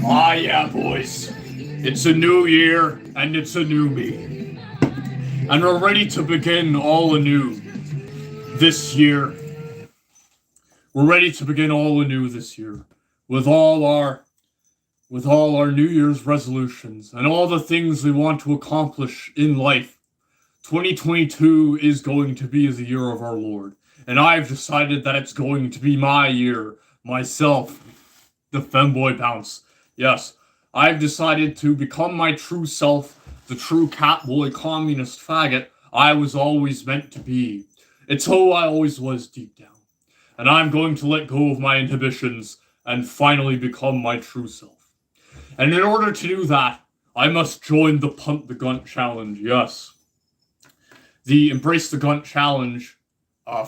Ah, yeah, boys. It's a new year, and it's a new me. And we're ready to begin all anew this year. We're ready to begin all anew this year with all our New Year's resolutions and all the things we want to accomplish in life. 2022 is going to be the year of our Lord, and I've decided that it's going to be my year, myself, the femboy bounce. Yes, I've decided to become my true self, the true catboy communist faggot I was always meant to be. It's who I always was deep down. And I'm going to let go of my inhibitions and finally become my true self. And in order to do that, I must join the Punt the Gunt Challenge, yes. The Embrace the Gunt Challenge,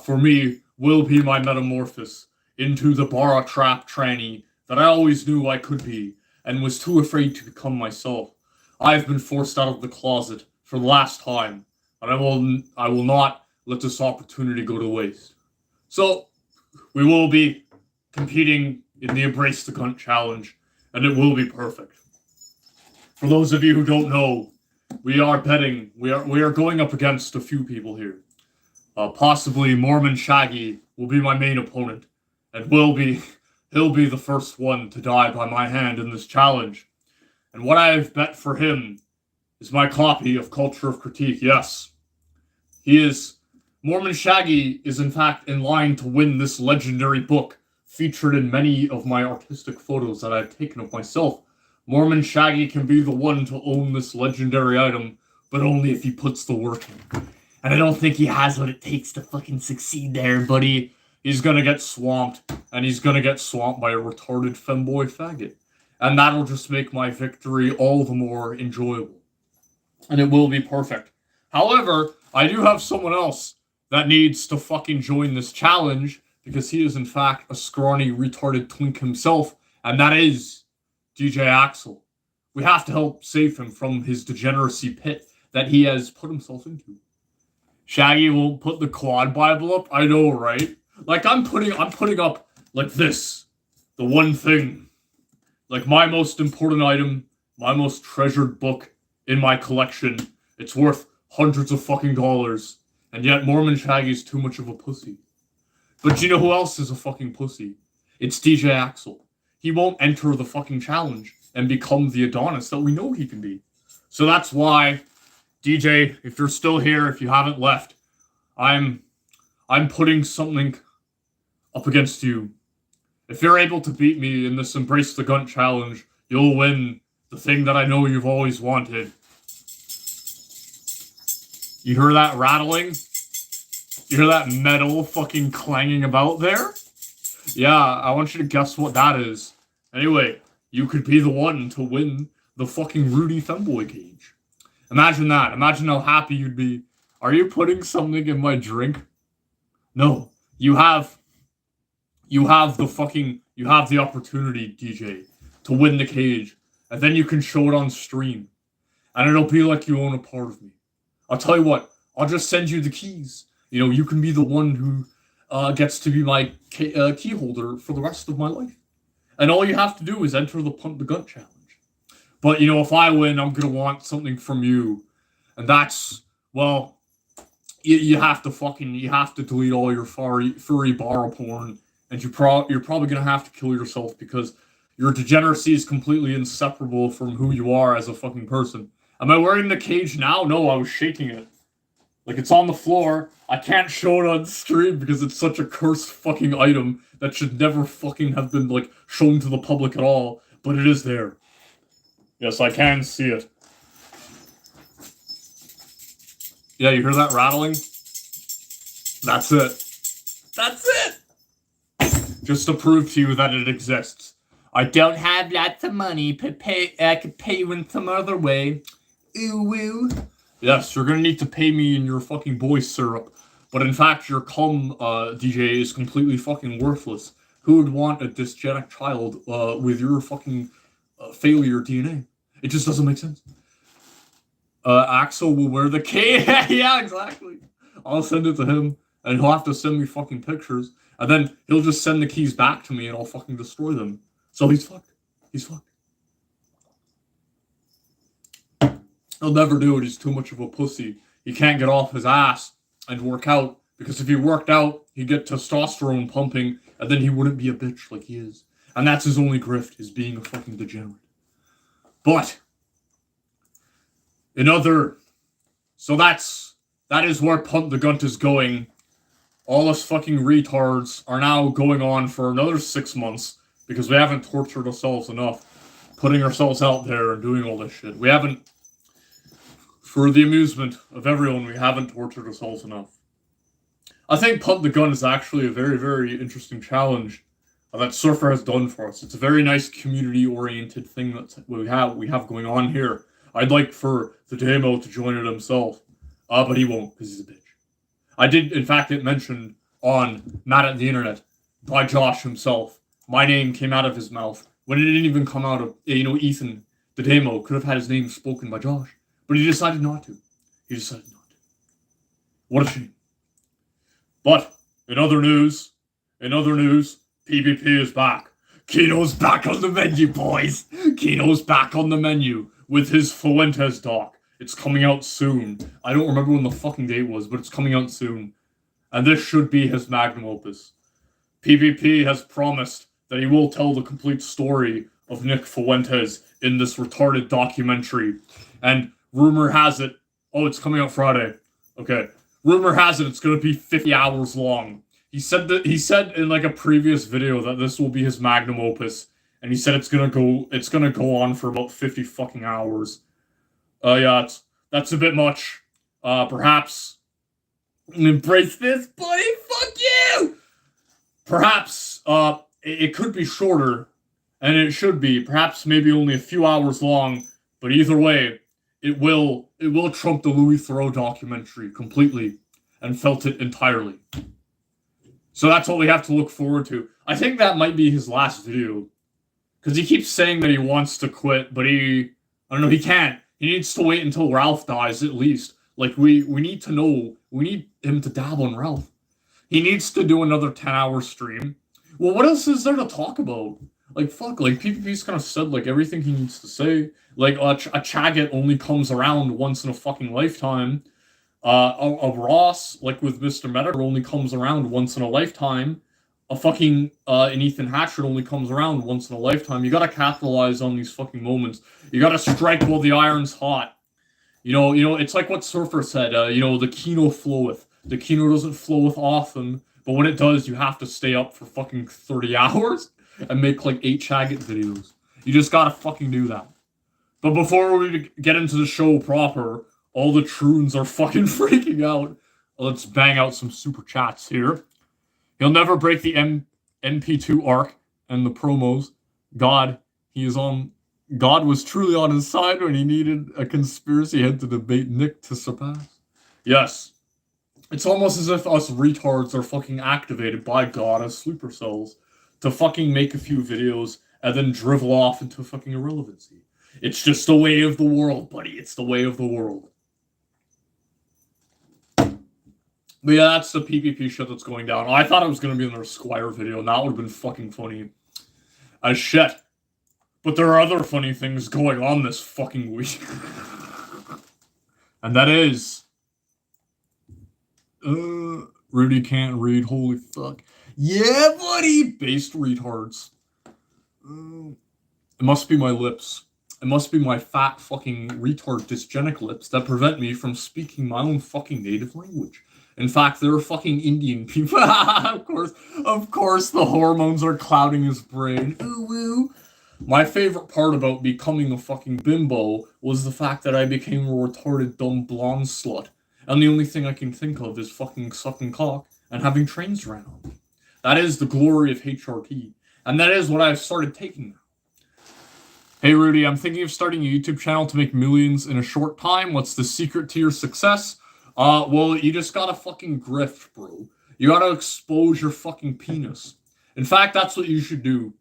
for me, will be my metamorphosis into the Bara Trap tranny that I always knew I could be, and was too afraid to become myself. I've been forced out of the closet for the last time, and I will not let this opportunity go to waste. So, we will be competing in the Embrace the Gunt Challenge, and it will be perfect. For those of you who don't know, we are betting, we are going up against a few people here. Possibly Mormon Shaggy will be my main opponent, and he'll be the first one to die by my hand in this challenge. And what I have bet for him is my copy of Culture of Critique. Yes, Mormon Shaggy is in fact in line to win this legendary book featured in many of my artistic photos that I've taken of myself. Mormon Shaggy can be the one to own this legendary item, but only if he puts the work in. And I don't think he has what it takes to fucking succeed there, buddy. He's gonna get swamped, and he's gonna get swamped by a retarded femboy faggot. And that'll just make my victory all the more enjoyable. And it will be perfect. However, I do have someone else that needs to fucking join this challenge, because he is in fact a scrawny, retarded twink himself, and that is DJ Axel. We have to help save him from his degeneracy pit that he has put himself into. Shaggy won't put the quad Bible up? I know, right? Like, I'm putting up, like, this. The one thing. Like, my most important item, my most treasured book in my collection. It's worth hundreds of fucking dollars. And yet Mormon Shaggy's too much of a pussy. But you know who else is a fucking pussy? It's DJ Axel. He won't enter the fucking challenge and become the Adonis that we know he can be. So that's why, DJ, if you're still here, if you haven't left, I'm putting something up against you. If you're able to beat me in this Embrace the Gunt Challenge, you'll win the thing that I know you've always wanted. You hear that rattling? You hear that metal fucking clanging about there? Yeah, I want you to guess what that is. Anyway, you could be the one to win the fucking Rudy Femboy cage. Imagine that. Imagine how happy you'd be. Are you putting something in my drink? No. You have the opportunity, DJ, to win the cage. And then you can show it on stream. And it'll be like you own a part of me. I'll tell you what, I'll just send you the keys. You know, you can be the one who gets to be my key holder for the rest of my life. And all you have to do is enter the Punt the Gunt Challenge. But, you know, if I win, I'm going to want something from you. And that's, well, you have to delete all your furry bar porn. And you're probably going to have to kill yourself because your degeneracy is completely inseparable from who you are as a fucking person. Am I wearing the cage now? No, I was shaking it. Like, it's on the floor. I can't show it on stream because it's such a cursed fucking item that should never fucking have been, like, shown to the public at all. But it is there. Yes, I can see it. Yeah, you hear that rattling? That's it. That's it! Just to prove to you that it exists. I don't have lots of money, but I could pay you in some other way. Ooh, woo. Yes, you're gonna need to pay me in your fucking boy syrup. But in fact, your cum, DJ, is completely fucking worthless. Who would want a dysgenic child with your fucking failure DNA? It just doesn't make sense. Axel will wear the K. Yeah, exactly. I'll send it to him, and he'll have to send me fucking pictures, and then he'll just send the keys back to me, and I'll fucking destroy them. So he's fucked. He's fucked. He'll never do it. He's too much of a pussy. He can't get off his ass and work out, because if he worked out, he'd get testosterone pumping, and then he wouldn't be a bitch like he is. And that's his only grift, is being a fucking degenerate. But so that is where Punt the Gunt is going. All us fucking retards are now going on for another 6 months because we haven't tortured ourselves enough, putting ourselves out there and doing all this shit. We haven't, for the amusement of everyone, we haven't tortured ourselves enough. I think Punt the Gun is actually a very, very interesting challenge that Surfer has done for us. It's a very nice community-oriented thing that we have going on here. I'd like for the demo to join it himself, but he won't because he's a bitch. I did, in fact, get mentioned on Mad at the Internet by Josh himself. My name came out of his mouth when it didn't even come out of, Ethan, the demo, could have had his name spoken by Josh, but he decided not to. What a shame. But, in other news, PvP is back. Kino's back on the menu, boys. Kino's back on the menu with his Fuentes doc. It's coming out soon. I don't remember when the fucking date was, but it's coming out soon. And this should be his magnum opus. PvP has promised that he will tell the complete story of Nick Fuentes in this retarded documentary. And rumor has it, it's coming out Friday. Okay. Rumor has it it's going to be 50 hours long. He said in like a previous video that this will be his magnum opus, and he said it's gonna go on for about 50 fucking hours. Yeah, that's a bit much. Perhaps embrace this, buddy. Fuck you. Perhaps it could be shorter, and it should be perhaps maybe only a few hours long. But either way, it will trump the Louis Theroux documentary completely, and felt it entirely. So that's what we have to look forward to. I think that might be his last video, because he keeps saying that he wants to quit, but he can't. He needs to wait until Ralph dies, at least. Like, we need to know. We need him to dab on Ralph. He needs to do another 10-hour stream. Well, what else is there to talk about? Like, fuck, like, PvP's kind of said, like, everything he needs to say. Like, a Chagget only comes around once in a fucking lifetime. A Ross, like with Mr. Meta, only comes around once in a lifetime. A fucking, an Ethan Hatchett only comes around once in a lifetime. You gotta capitalize on these fucking moments. You gotta strike while the iron's hot. It's like what Surfer said, the kino floweth. The kino doesn't floweth often, but when it does, you have to stay up for fucking 30 hours and make like 8 Chagget videos. You just gotta fucking do that. But before we get into the show proper, all the Troons are fucking freaking out. Let's bang out some super chats here. He'll never break the MP2 arc and the promos. God was truly on his side when he needed a conspiracy head to debate Nick to surpass. Yes. It's almost as if us retards are fucking activated by God as sleeper cells to fucking make a few videos and then drivel off into fucking irrelevancy. It's just the way of the world, buddy. It's the way of the world. But yeah, that's the PvP shit that's going down. I thought it was going to be another Squire video, and that would have been fucking funny as shit. But there are other funny things going on this fucking week. And that is... Rudy can't read, holy fuck. Yeah, buddy! Based retards. It must be my lips. It must be my fat fucking retard dysgenic lips that prevent me from speaking my own fucking native language. In fact, they're fucking Indian people. Of course, the hormones are clouding his brain. Ooh, woo. My favorite part about becoming a fucking bimbo was the fact that I became a retarded, dumb, blonde slut. And the only thing I can think of is fucking sucking cock and having trains ran on me. That is the glory of HRT. And that is what I've started taking now. Hey, Rudy, I'm thinking of starting a YouTube channel to make millions in a short time. What's the secret to your success? Well, you just gotta fucking grift, bro. You gotta expose your fucking penis. In fact, that's what you should do.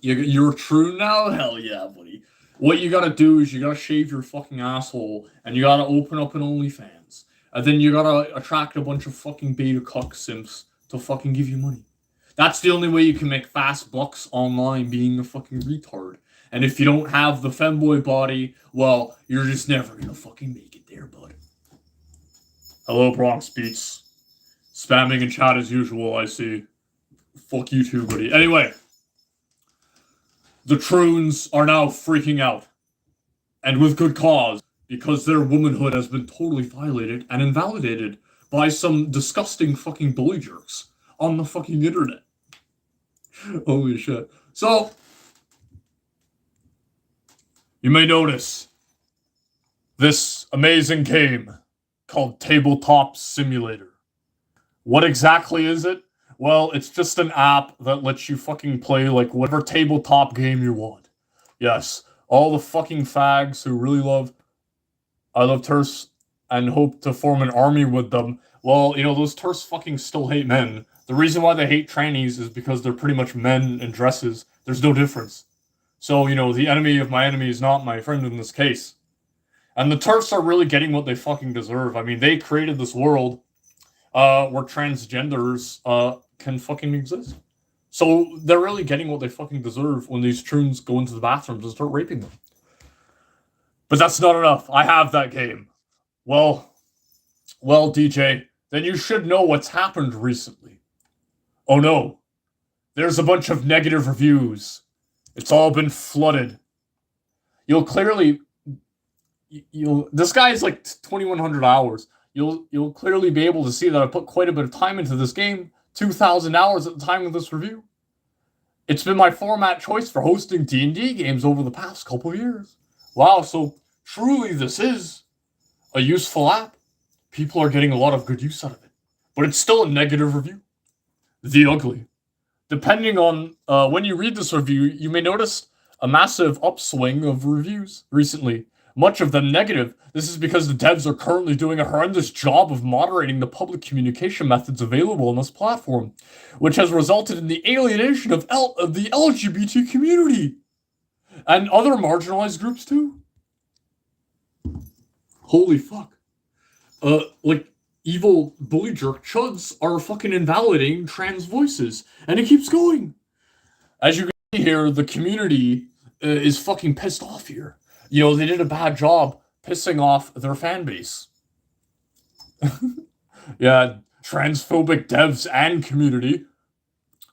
You're true now? Hell yeah, buddy. What you gotta do is you gotta shave your fucking asshole, and you gotta open up an OnlyFans. And then you gotta attract a bunch of fucking beta cuck simps to fucking give you money. That's the only way you can make fast bucks online being a fucking retard. And if you don't have the femboy body, well, you're just never gonna fucking make it there, bud. Hello, Bronx Beats. Spamming in chat as usual, I see. Fuck you too, buddy. Anyway, the Troons are now freaking out. And with good cause, because their womanhood has been totally violated and invalidated by some disgusting fucking bully jerks on the fucking internet. Holy shit. So, you may notice this amazing game called Tabletop Simulator. What exactly is it? Well, it's just an app that lets you fucking play like whatever tabletop game you want. Yes, all the fucking fags who really love TERFs and hope to form an army with them. Well, you know, those TERFs fucking still hate men. The reason why they hate trannies is because they're pretty much men in dresses. There's no difference. So, you know, the enemy of my enemy is not my friend in this case. And the TERFs are really getting what they fucking deserve. I mean, they created this world where transgenders can fucking exist. So they're really getting what they fucking deserve when these Troons go into the bathrooms and start raping them. But that's not enough. I have that game. Well, DJ, then you should know what's happened recently. Oh no. There's a bunch of negative reviews. It's all been flooded. You'll clearly... this guy is like 2,100 hours. You'll clearly be able to see that I put quite a bit of time into this game. 2,000 hours at the time of this review. It's been my format choice for hosting D&D games over the past couple of years. Wow, so truly this is a useful app. People are getting a lot of good use out of it. But it's still a negative review. The ugly. Depending on when you read this review, you may notice a massive upswing of reviews recently. Much of them negative. This is because the devs are currently doing a horrendous job of moderating the public communication methods available on this platform, which has resulted in the alienation of the LGBT community and other marginalized groups too. Holy fuck. Like, evil bully jerk chuds are fucking invalidating trans voices, and it keeps going. As you can see here, the community is fucking pissed off here. You know, they did a bad job pissing off their fan base. Yeah, transphobic devs and community.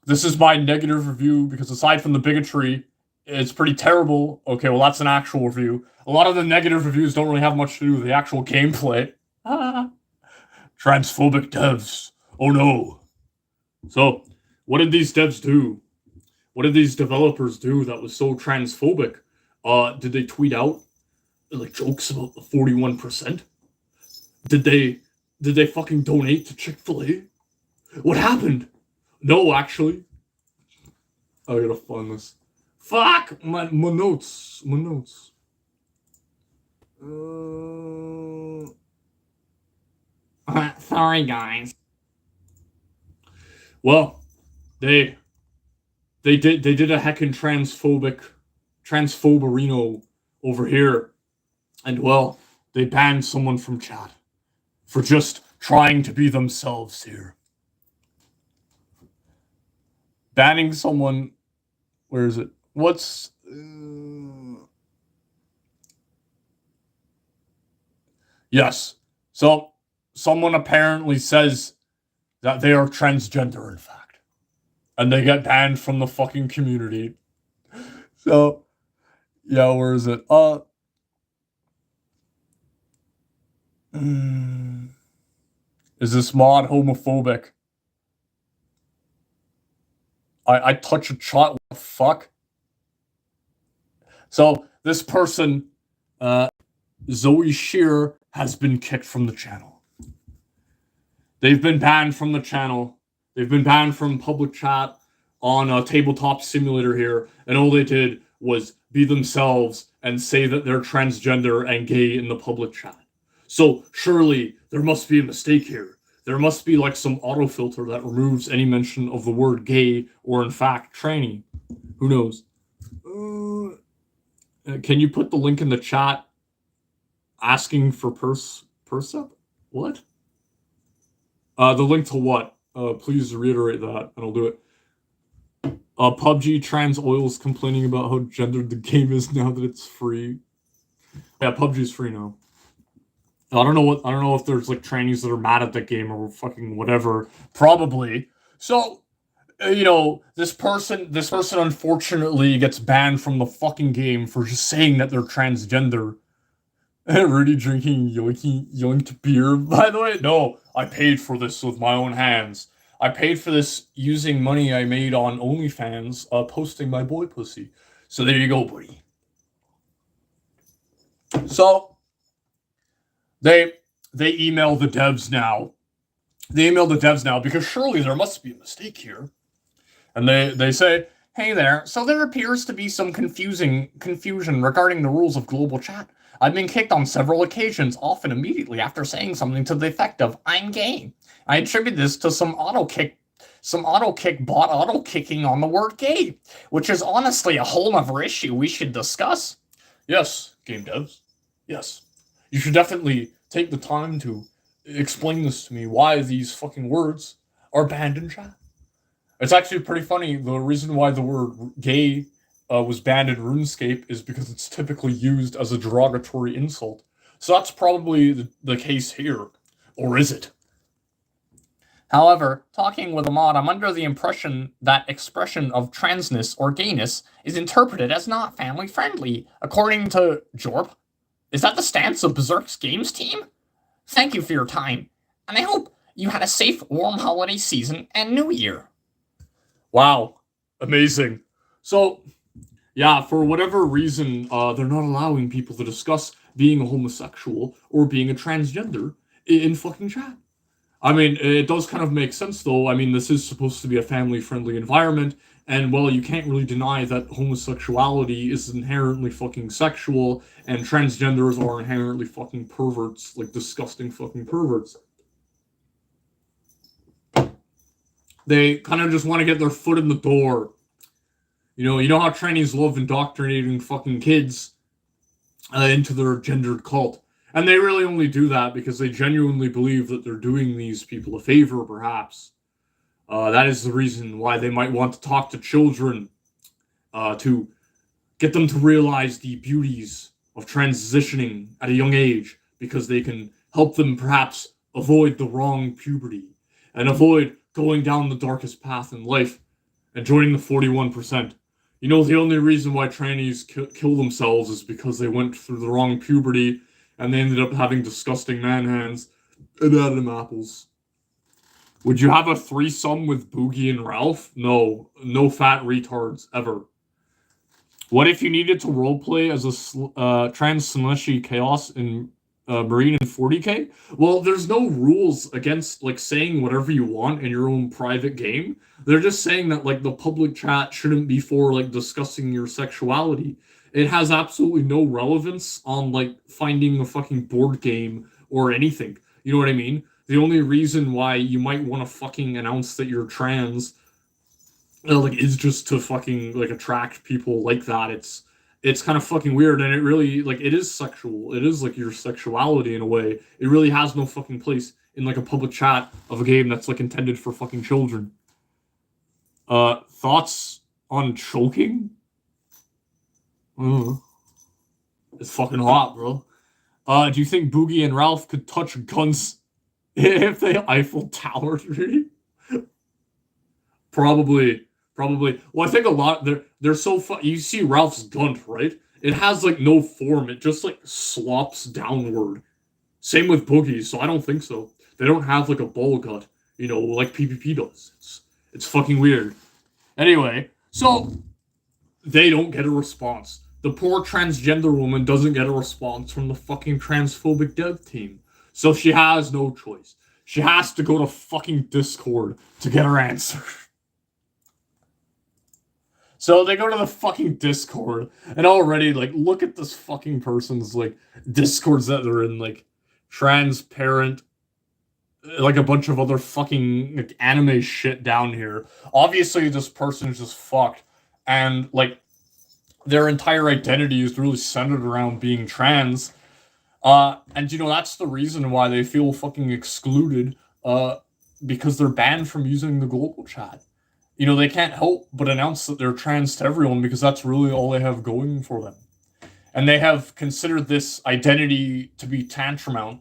This is my negative review because aside from the bigotry, it's pretty terrible. Okay, well, that's an actual review. A lot of the negative reviews don't really have much to do with the actual gameplay. Transphobic devs. Oh no. So, what did these devs do? What did these developers do that was so transphobic? Did they tweet out like jokes about the 41%? Did they fucking donate to Chick-fil-A? What happened? No, actually. I gotta find this. Fuck! My notes. Sorry, guys. Well, they did a heckin' transphoberino over here, and well, they banned someone from chat for just trying to be themselves here. Banning someone, where is it? What's yes. So someone apparently says that they are transgender, in fact, and they get banned from the fucking community. So, yeah, where is it? Is this mod homophobic? I touch a child. What the fuck? So this person, Zoe Shearer, has been kicked from the channel. They've been banned from the channel. They've been banned from public chat on a tabletop simulator here, and all they did was be themselves and say that they're transgender and gay in the public chat. So surely there must be a mistake here. There must be like some autofilter that removes any mention of the word gay or in fact tranny. Who knows? Can you put the link in the chat asking for Percep? What? The link to what? Please reiterate that and I'll do it. PUBG trans oils complaining about how gendered the game is now that it's free. Yeah, PUBG's free now. I don't know if there's like trannies that are mad at the game or fucking whatever. Probably. So, this person unfortunately gets banned from the fucking game for just saying that they're transgender. Rudy drinking yoinked beer. By the way, no, I paid for this with my own hands. I paid for this using money I made on OnlyFans, posting my boy pussy. So there you go, buddy. So they email the devs now. They email the devs now because surely there must be a mistake here. And they say, hey there, so there appears to be some confusion regarding the rules of global chat. I've been kicked on several occasions, often immediately after saying something to the effect of, I'm gay. I attribute this to some auto-kick bot auto-kicking on the word gay, which is honestly a whole other issue we should discuss. Yes, game devs. Yes. You should definitely take the time to explain this to me, why these fucking words are banned in chat. It's actually pretty funny. The reason why the word gay was banned in RuneScape is because it's typically used as a derogatory insult. So that's probably the case here. Or is it? However, talking with a mod, I'm under the impression that expression of transness or gayness is interpreted as not family-friendly, according to Jorp. Is that the stance of Berserk's games team? Thank you for your time, and I hope you had a safe, warm holiday season and New Year. Wow. Amazing. So, yeah, for whatever reason, they're not allowing people to discuss being a homosexual or being a transgender in fucking chat. I mean, it does kind of make sense, though. I mean, this is supposed to be a family-friendly environment, and, well, you can't really deny that homosexuality is inherently fucking sexual, and transgenders are inherently fucking perverts, like disgusting fucking perverts. They kind of just want to get their foot in the door. You know how trannies love indoctrinating fucking kids into their gendered cult. And they really only do that because they genuinely believe that they're doing these people a favor, perhaps. That is the reason why they might want to talk to children to get them to realize the beauties of transitioning at a young age, because they can help them perhaps avoid the wrong puberty and avoid going down the darkest path in life and joining the 41%. The only reason why trannies kill themselves is because they went through the wrong puberty and they ended up having disgusting man hands and Adam apples. Would you have a threesome with Boogie and Ralph? No fat retards ever. What if you needed to roleplay as a trans slushy chaos in Marine and 40k? Well, there's no rules against like saying whatever you want in your own private game. They're just saying that like the public chat shouldn't be for like discussing your sexuality. It has absolutely no relevance on like finding a fucking board game or anything. You know what I mean? The only reason why you might want to fucking announce that you're trans is just to fucking like attract people like that. It's kind of fucking weird, and it really like it is sexual. It is like your sexuality in a way. It really has no fucking place in like a public chat of a game that's like intended for fucking children. Thoughts on choking? It's fucking hot, bro. Do you think Boogie and Ralph could touch guns if they Eiffel Towered me? Probably. Well, I think a lot they're so you see Ralph's gun, right? It has like no form. It just like slops downward. Same with Boogie, so I don't think so. They don't have like a ball gut, like PvP does. It's fucking weird. Anyway, so they don't get a response. The poor transgender woman doesn't get a response from the fucking transphobic dev team. So she has no choice. She has to go to fucking Discord to get her answer. So they go to the fucking Discord, and already, like, look at this fucking person's, like, Discords that they're in, like, transparent, like, a bunch of other fucking, like, anime shit down here. Obviously, this person's just fucked, and, like, their entire identity is really centered around being trans, and, that's the reason why they feel fucking excluded, because they're banned from using the global chat. they can't help but announce that they're trans to everyone because that's really all they have going for them. And they have considered this identity to be tantamount,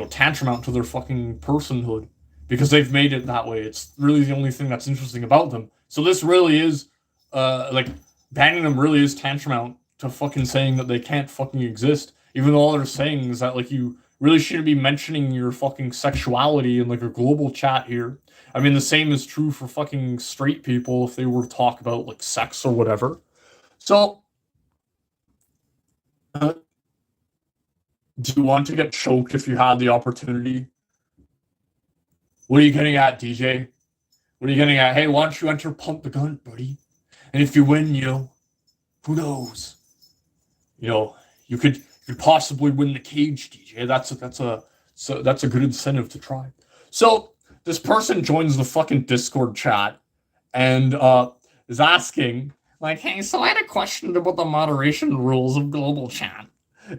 tantamount to their fucking personhood because they've made it that way. It's really the only thing that's interesting about them. So this really is, banning them really is tantamount to fucking saying that they can't fucking exist, even though all they're saying is that, you really shouldn't be mentioning your fucking sexuality in, a global chat here. I mean, the same is true for fucking straight people if they were to talk about, sex or whatever. So, do you want to get choked if you had the opportunity? What are you getting at, DJ? What are you getting at? Hey, why don't you enter Pump the Gun, buddy? And if you win, who knows? You could possibly win the cage, DJ. That's a good incentive to try. So this person joins the fucking Discord chat and is asking, hey, so I had a question about the moderation rules of global chat.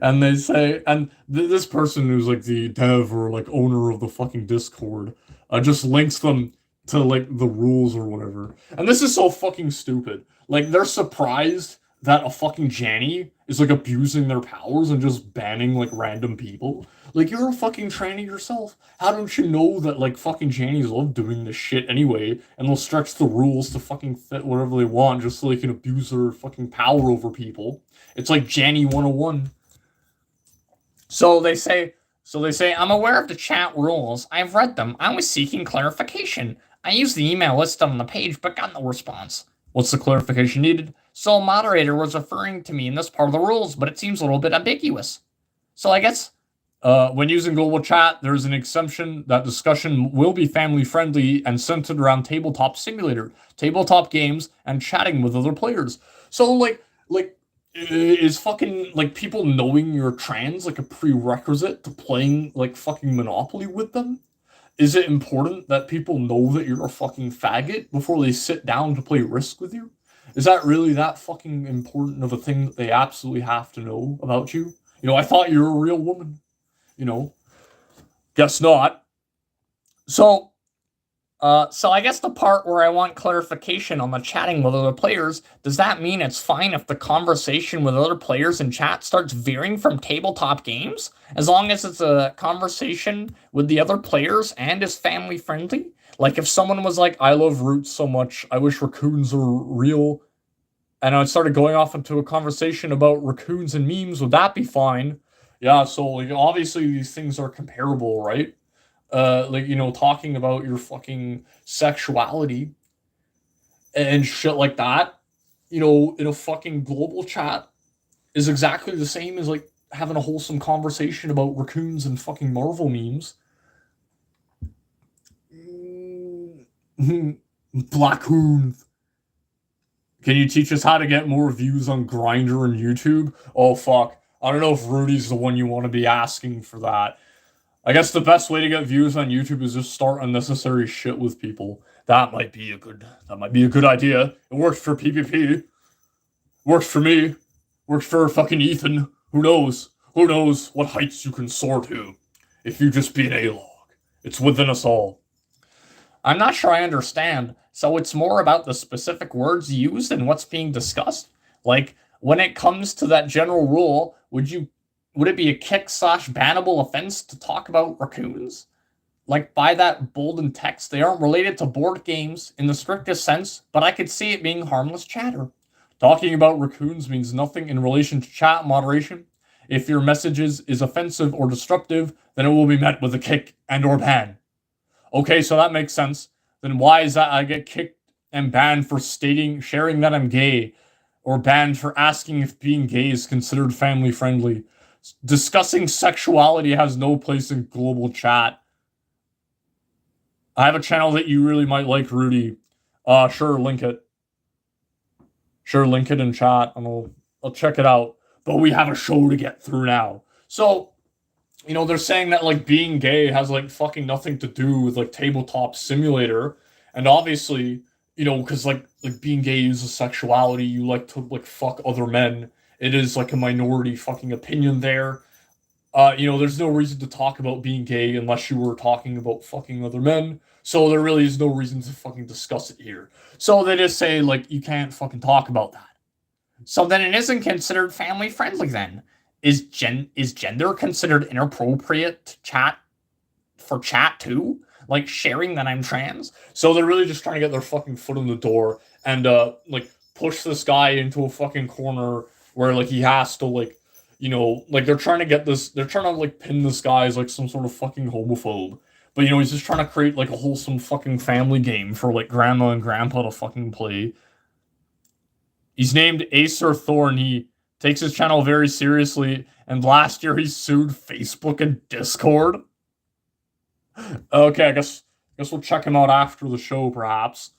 And they say, and this person who's the dev or owner of the fucking Discord just links them to the rules or whatever. And this is so fucking stupid. They're surprised that a fucking Janny is abusing their powers and just banning random people. You're a fucking tranny yourself. How don't you know that fucking Jannies love doing this shit anyway, and they'll stretch the rules to fucking fit whatever they want just so they can abuse their fucking power over people. It's like Janny 101. So they say, I'm aware of the chat rules. I've read them. I was seeking clarification. I used the email listed on the page, but got no response. What's the clarification needed? So a moderator was referring to me in this part of the rules, but it seems a little bit ambiguous. So I guess when using global chat, there's an exemption that discussion will be family-friendly and centered around tabletop simulator, tabletop games, and chatting with other players. So is fucking people knowing you're trans a prerequisite to playing fucking Monopoly with them? Is it important that people know that you're a fucking faggot before they sit down to play Risk with you? Is that really that fucking important of a thing that they absolutely have to know about you? I thought you were a real woman. Guess not. So I guess the part where I want clarification on the chatting with other players, does that mean it's fine if the conversation with other players in chat starts veering from tabletop games? As long as it's a conversation with the other players and is family friendly? If someone was I love Roots so much, I wish raccoons were real, and I started going off into a conversation about raccoons and memes, would that be fine? Yeah, so obviously these things are comparable, right? Talking about your fucking sexuality and shit like that, in a fucking global chat is exactly the same as having a wholesome conversation about raccoons and fucking Marvel memes. Blackcoons. Can you teach us how to get more views on Grindr and YouTube? Oh, fuck. I don't know if Rudy's the one you want to be asking for that. I guess the best way to get views on YouTube is just start unnecessary shit with people. That might be a good idea. It worked for PvP. Worked for me. Worked for fucking Ethan. Who knows? Who knows what heights you can soar to if you just be an A-log. It's within us all. I'm not sure I understand. So it's more about the specific words used and what's being discussed? When it comes to that general rule, would it be a kick/bannable offense to talk about raccoons? By that bold text, they aren't related to board games in the strictest sense, but I could see it being harmless chatter. Talking about raccoons means nothing in relation to chat moderation. If your message is offensive or disruptive, then it will be met with a kick and or ban. Okay, so that makes sense. Then why is that I get kicked and banned for sharing that I'm gay, or banned for asking if being gay is considered family friendly? Discussing sexuality has no place in global chat. I have a channel that you really might like, Rudy. Sure, link it. Sure, link it in chat, and I'll check it out. But we have a show to get through now. So, they're saying that being gay has fucking nothing to do with tabletop simulator, and obviously, because being gay is a sexuality, you like to fuck other men. It is a minority fucking opinion there. there's no reason to talk about being gay unless you were talking about fucking other men. So there really is no reason to fucking discuss it here. So they just say, like, you can't fucking talk about that. So then it isn't considered family friendly then. Is gender considered inappropriate to chat too? Like sharing that I'm trans? So they're really just trying to get their fucking foot in the door and like push this guy into a fucking corner where like he has to like, like they're trying to like pin this guy as like some sort of fucking homophobe. But he's just trying to create like a wholesome fucking family game for like grandma and grandpa to fucking play. He's named Acer Thorn. He takes his channel very seriously, and last year he sued Facebook and Discord. Okay, I guess we'll check him out after the show, perhaps.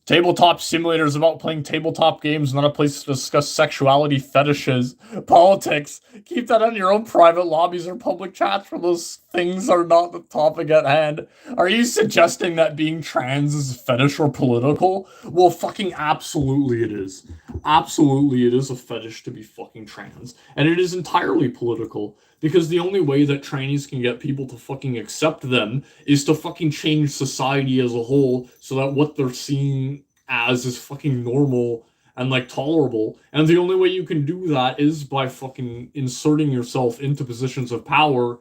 Tabletop Simulator is about playing tabletop games, not a place to discuss sexuality, fetishes, politics. Keep that on your own private lobbies or public chats, for those things are not the topic at hand. Are you suggesting that being trans is fetish or political? Well, fucking absolutely it is. Absolutely it is a fetish to be fucking trans. And it is entirely political. Because the only way that trannies can get people to fucking accept them is to fucking change society as a whole so that what they're seeing as is fucking normal and like tolerable. And the only way you can do that is by fucking inserting yourself into positions of power,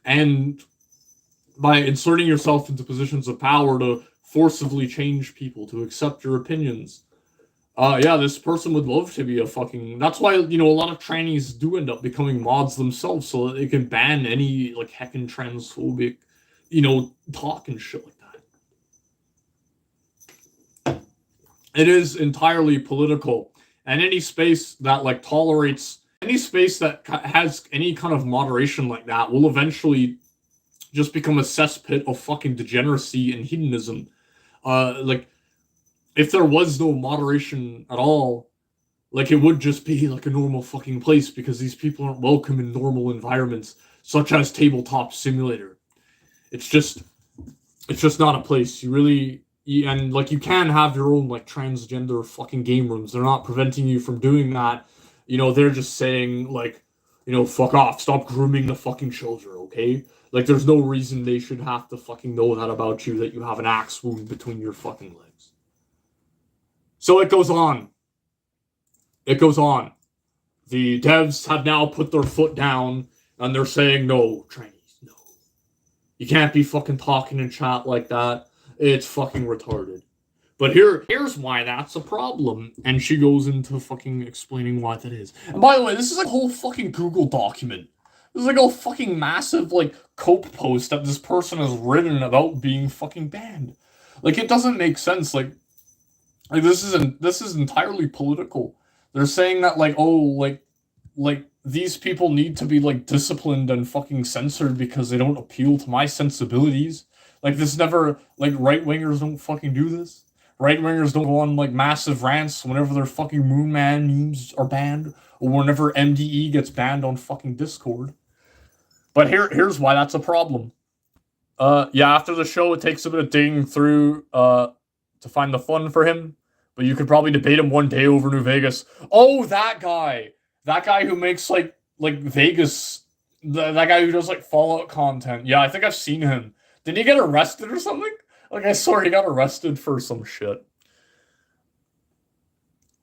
and by inserting yourself into positions of power to forcibly change people to accept your opinions. Yeah, this person would love to be a fucking... That's why, a lot of trannies do end up becoming mods themselves so that they can ban any, like, heckin' transphobic, talk and shit like that. It is entirely political. And any space that, like, tolerates... Any space that has any kind of moderation like that will eventually just become a cesspit of fucking degeneracy and hedonism. If there was no moderation at all, like, it would just be like a normal fucking place, because these people aren't welcome in normal environments, such as Tabletop Simulator. It's just not a place. And like, you can have your own like transgender fucking game rooms. They're not preventing you from doing that. They're just saying like, fuck off, stop grooming the fucking children, okay? Like, there's no reason they should have to fucking know that about you, that you have an axe wound between your fucking legs. So it goes on. The devs have now put their foot down, and they're saying, no, trannies, no. You can't be fucking talking in chat like that. It's fucking retarded. But here's why that's a problem. And she goes into fucking explaining why that is. And by the way, this is like a whole fucking Google document. This is like a fucking massive, like, cope post that this person has written about being fucking banned. Like, it doesn't make sense. Like, this is entirely political. They're saying that, like, like these people need to be like disciplined and fucking censored because they don't appeal to my sensibilities. Like, this never, like, right-wingers don't fucking do this. Right-wingers don't go on like massive rants whenever their fucking Moon Man memes are banned, or whenever MDE gets banned on fucking Discord. But here's why that's a problem. Yeah, after the show, it takes a bit of digging through to find the fun for him. But you could probably debate him one day over New Vegas. Oh, that guy who makes like Vegas, that guy who does like Fallout content. Yeah, I think I've seen him. Did he get arrested or something? Like, I swear he got arrested for some shit.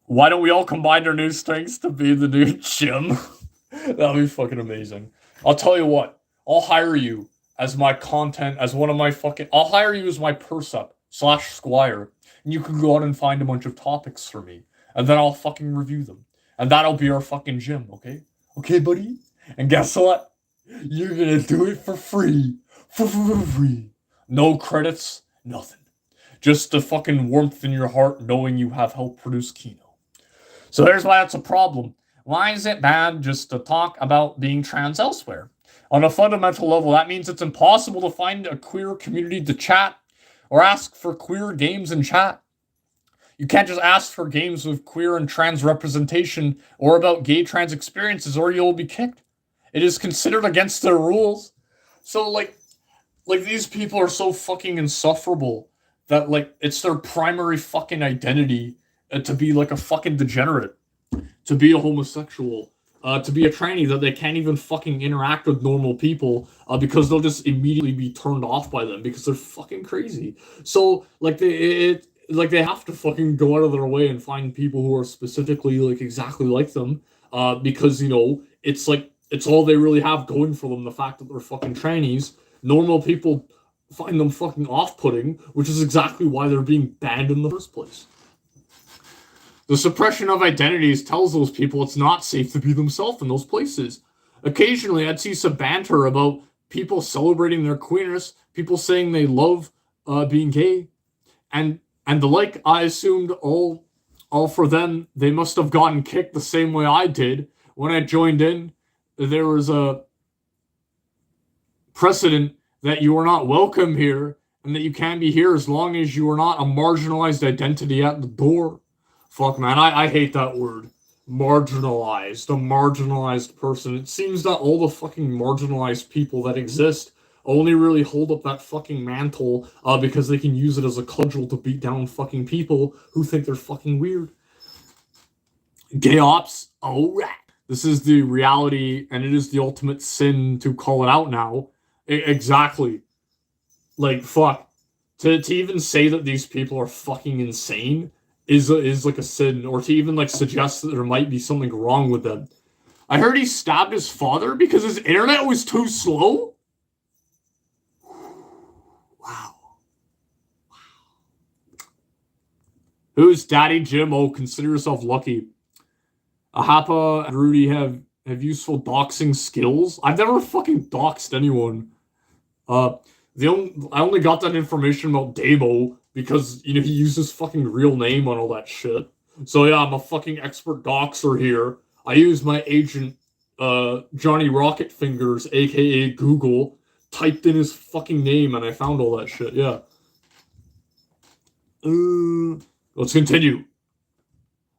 Why don't we all combine our new strengths to be the new Jim? That'd be fucking amazing. I'll tell you what. I'll hire you as my content, as one of my fucking... I'll hire you as my Percep/Squire. And you can go out and find a bunch of topics for me. And then I'll fucking review them. And that'll be our fucking Jim, okay? Okay, buddy? And guess what? You're gonna do it for free. For free. No credits, nothing. Just the fucking warmth in your heart knowing you have helped produce Kino. So here's why that's a problem. Why is it bad just to talk about being trans elsewhere? On a fundamental level, that means it's impossible to find a queer community to chat or ask for queer games in chat. You can't just ask for games with queer and trans representation or about gay trans experiences, or you'll be kicked. It is considered against their rules. So, like these people are so fucking insufferable that, like, it's their primary fucking identity to be, like, a fucking degenerate, to be a homosexual, to be a tranny that they can't even fucking interact with normal people because they'll just immediately be turned off by them because they're fucking crazy. So like they have to fucking go out of their way and find people who are specifically like exactly like them because it's like it's all they really have going for them, the fact that they're fucking trannies. Normal people find them fucking off-putting, which is exactly why they're being banned in the first place. The suppression of identities tells those people it's not safe to be themselves in those places. Occasionally, I'd see some banter about people celebrating their queerness, people saying they love being gay, and the like. I assumed all for them, they must have gotten kicked the same way I did. When I joined in, there was a precedent that you are not welcome here, and that you can't be here as long as you are not a marginalized identity at the door. Fuck, man, I hate that word. Marginalized. A marginalized person. It seems that all the fucking marginalized people that exist only really hold up that fucking mantle because they can use it as a cudgel to beat down fucking people who think they're fucking weird. Gay ops? Alright. This is the reality, and it is the ultimate sin to call it out now. Exactly. Like, fuck. To even say that these people are fucking insane is like a sin, or to even like suggest that there might be something wrong with them. I heard he stabbed his father because his internet was too slow? Wow. Who's Daddy Jim? Oh, consider yourself lucky. Ahapa and Rudy have useful doxing skills. I've never fucking doxed anyone. I only got that information about Damo because he uses fucking real name on all that shit. So yeah, I'm a fucking expert doxer here. I use my agent Johnny Rocket Fingers, aka Google, typed in his fucking name and I found all that shit. Yeah. Let's continue.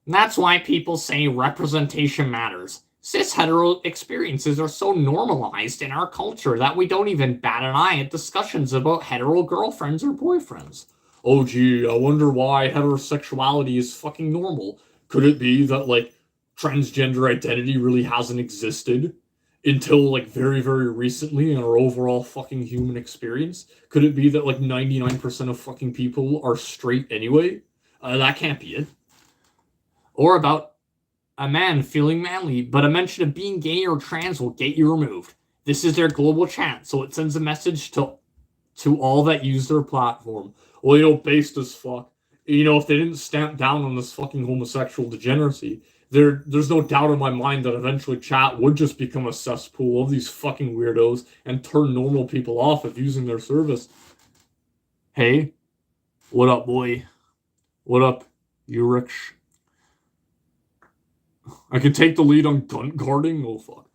And that's why people say representation matters. Cis-hetero experiences are so normalized in our culture that we don't even bat an eye at discussions about hetero girlfriends or boyfriends. Oh gee, I wonder why heterosexuality is fucking normal. Could it be that, like, transgender identity really hasn't existed until, like, very, very recently in our overall fucking human experience? Could it be that, like, 99% of fucking people are straight anyway? That can't be it. Or about a man feeling manly, but a mention of being gay or trans will get you removed. This is their global chant, so it sends a message to all that use their platform. Well, based as fuck. If they didn't stamp down on this fucking homosexual degeneracy, there's no doubt in my mind that eventually chat would just become a cesspool of these fucking weirdos and turn normal people off of using their service. Hey, what up, boy? What up, you rich? I could take the lead on gun guarding? Oh, fuck.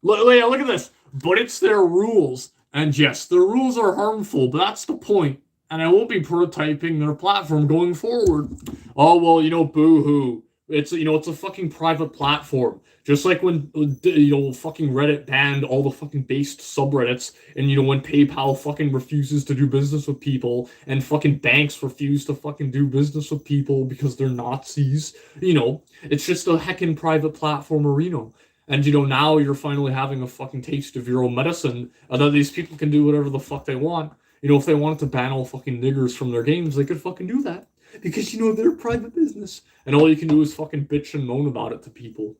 Look at this. But it's their rules. And yes, their rules are harmful, but that's the point. And I won't be prototyping their platform going forward. Oh, well, boo-hoo. It's a fucking private platform. Just like when, fucking Reddit banned all the fucking based subreddits, and, when PayPal fucking refuses to do business with people, and fucking banks refuse to fucking do business with people because they're Nazis, it's just a heckin' private platform arena. And, now you're finally having a fucking taste of your own medicine, and that these people can do whatever the fuck they want. If they wanted to ban all fucking niggers from their games, they could fucking do that. Because, they're private business. And all you can do is fucking bitch and moan about it to people.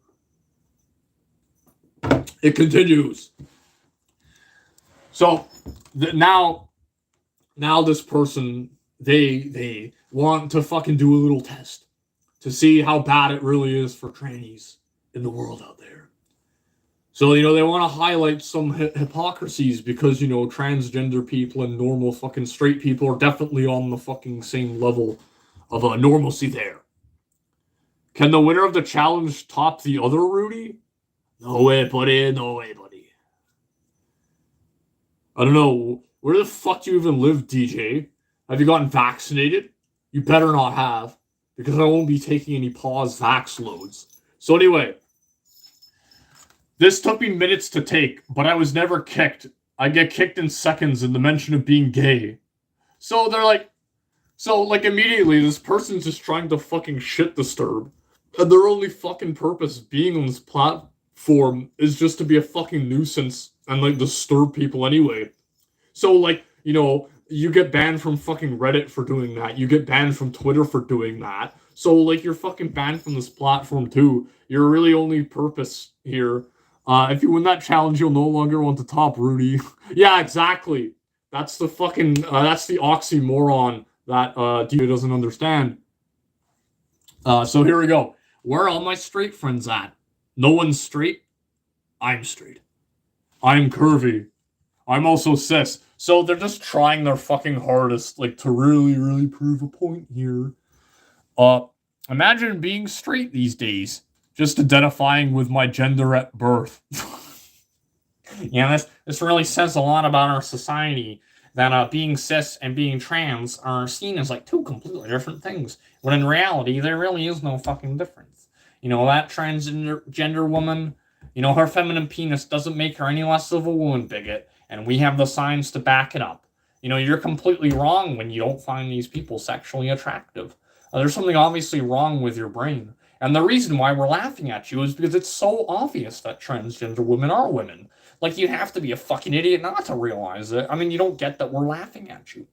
It continues. So, now this person, they want to fucking do a little test. To see how bad it really is for trannies in the world out there. So, they want to highlight some hypocrisies because, transgender people and normal fucking straight people are definitely on the fucking same level of normalcy there. Can the winner of the challenge top the other Rudy? No way, buddy. No way, buddy. I don't know. Where the fuck do you even live, DJ? Have you gotten vaccinated? You better not have, because I won't be taking any pause vax loads. So anyway, this took me minutes to take, but I was never kicked. I get kicked in seconds in the mention of being gay. So they're like, immediately, this person's just trying to fucking shit disturb. And their only fucking purpose being on this platform is just to be a fucking nuisance and, like, disturb people anyway. So, like, you get banned from fucking Reddit for doing that. You get banned from Twitter for doing that. So, like, you're fucking banned from this platform too. Your really only purpose here. If you win that challenge, you'll no longer want to top Rudy. Yeah, exactly. That's the fucking, that's the oxymoron that, Dio doesn't understand. So here we go. Where are all my straight friends at? No one's straight. I'm straight. I'm curvy. I'm also cis. So they're just trying their fucking hardest, like, to really, really prove a point here. Imagine being straight these days. Just identifying with my gender at birth. Yeah, this really says a lot about our society. That being cis and being trans are seen as, like, two completely different things. When in reality, there really is no fucking difference. That transgender woman, her feminine penis doesn't make her any less of a woman bigot. And we have the signs to back it up. You're completely wrong when you don't find these people sexually attractive. There's something obviously wrong with your brain. And the reason why we're laughing at you is because it's so obvious that transgender women are women. Like, you have to be a fucking idiot not to realize it. I mean, you don't get that we're laughing at you.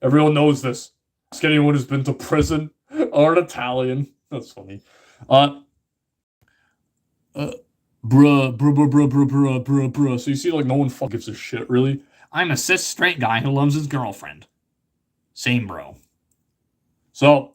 Everyone knows this. Ask anyone who's been to prison or an Italian. That's funny. Bruh. So you see, like, no one fucking gives a shit, really? I'm a cis straight guy who loves his girlfriend. Same, bro. So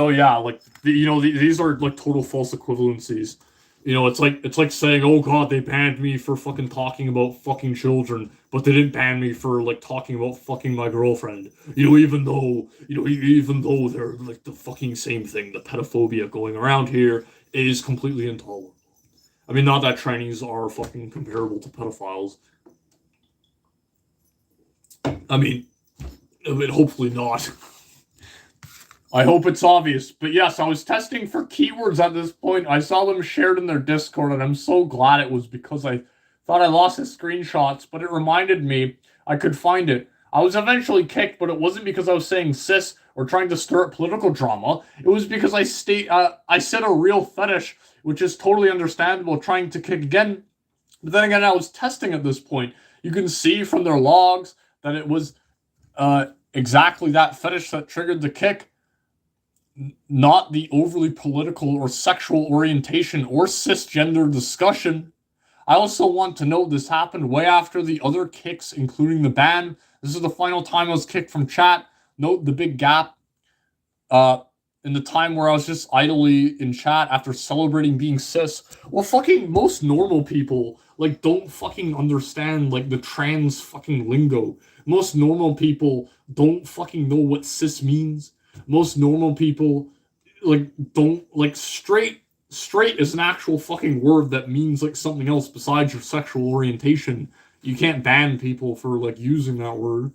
yeah, like, these are, like, total false equivalencies. It's like saying, oh god, they banned me for fucking talking about fucking children, but they didn't ban me for, like, talking about fucking my girlfriend. Even though they're, like, the fucking same thing. The pedophobia going around here is completely intolerable. I mean, not that trannies are fucking comparable to pedophiles. I mean, hopefully not. I hope it's obvious. But yes, I was testing for keywords at this point. I saw them shared in their Discord, and I'm so glad it was because I thought I lost the screenshots, but it reminded me I could find it. I was eventually kicked, but it wasn't because I was saying cis or trying to stir up political drama. It was because I said a real fetish, which is totally understandable, trying to kick again. But then again, I was testing at this point. You can see from their logs that it was exactly that fetish that triggered the kick, not the overly political or sexual orientation or cisgender discussion. I also want to note this happened way after the other kicks, including the ban. This is the final time I was kicked from chat. Note the big gap in the time where I was just idly in chat after celebrating being cis. Well, fucking most normal people, like, don't fucking understand, like, the trans fucking lingo. Most normal people don't fucking know what cis means. Most normal people, like, don't, like, straight is an actual fucking word that means, like, something else besides your sexual orientation. You can't ban people for, like, using that word.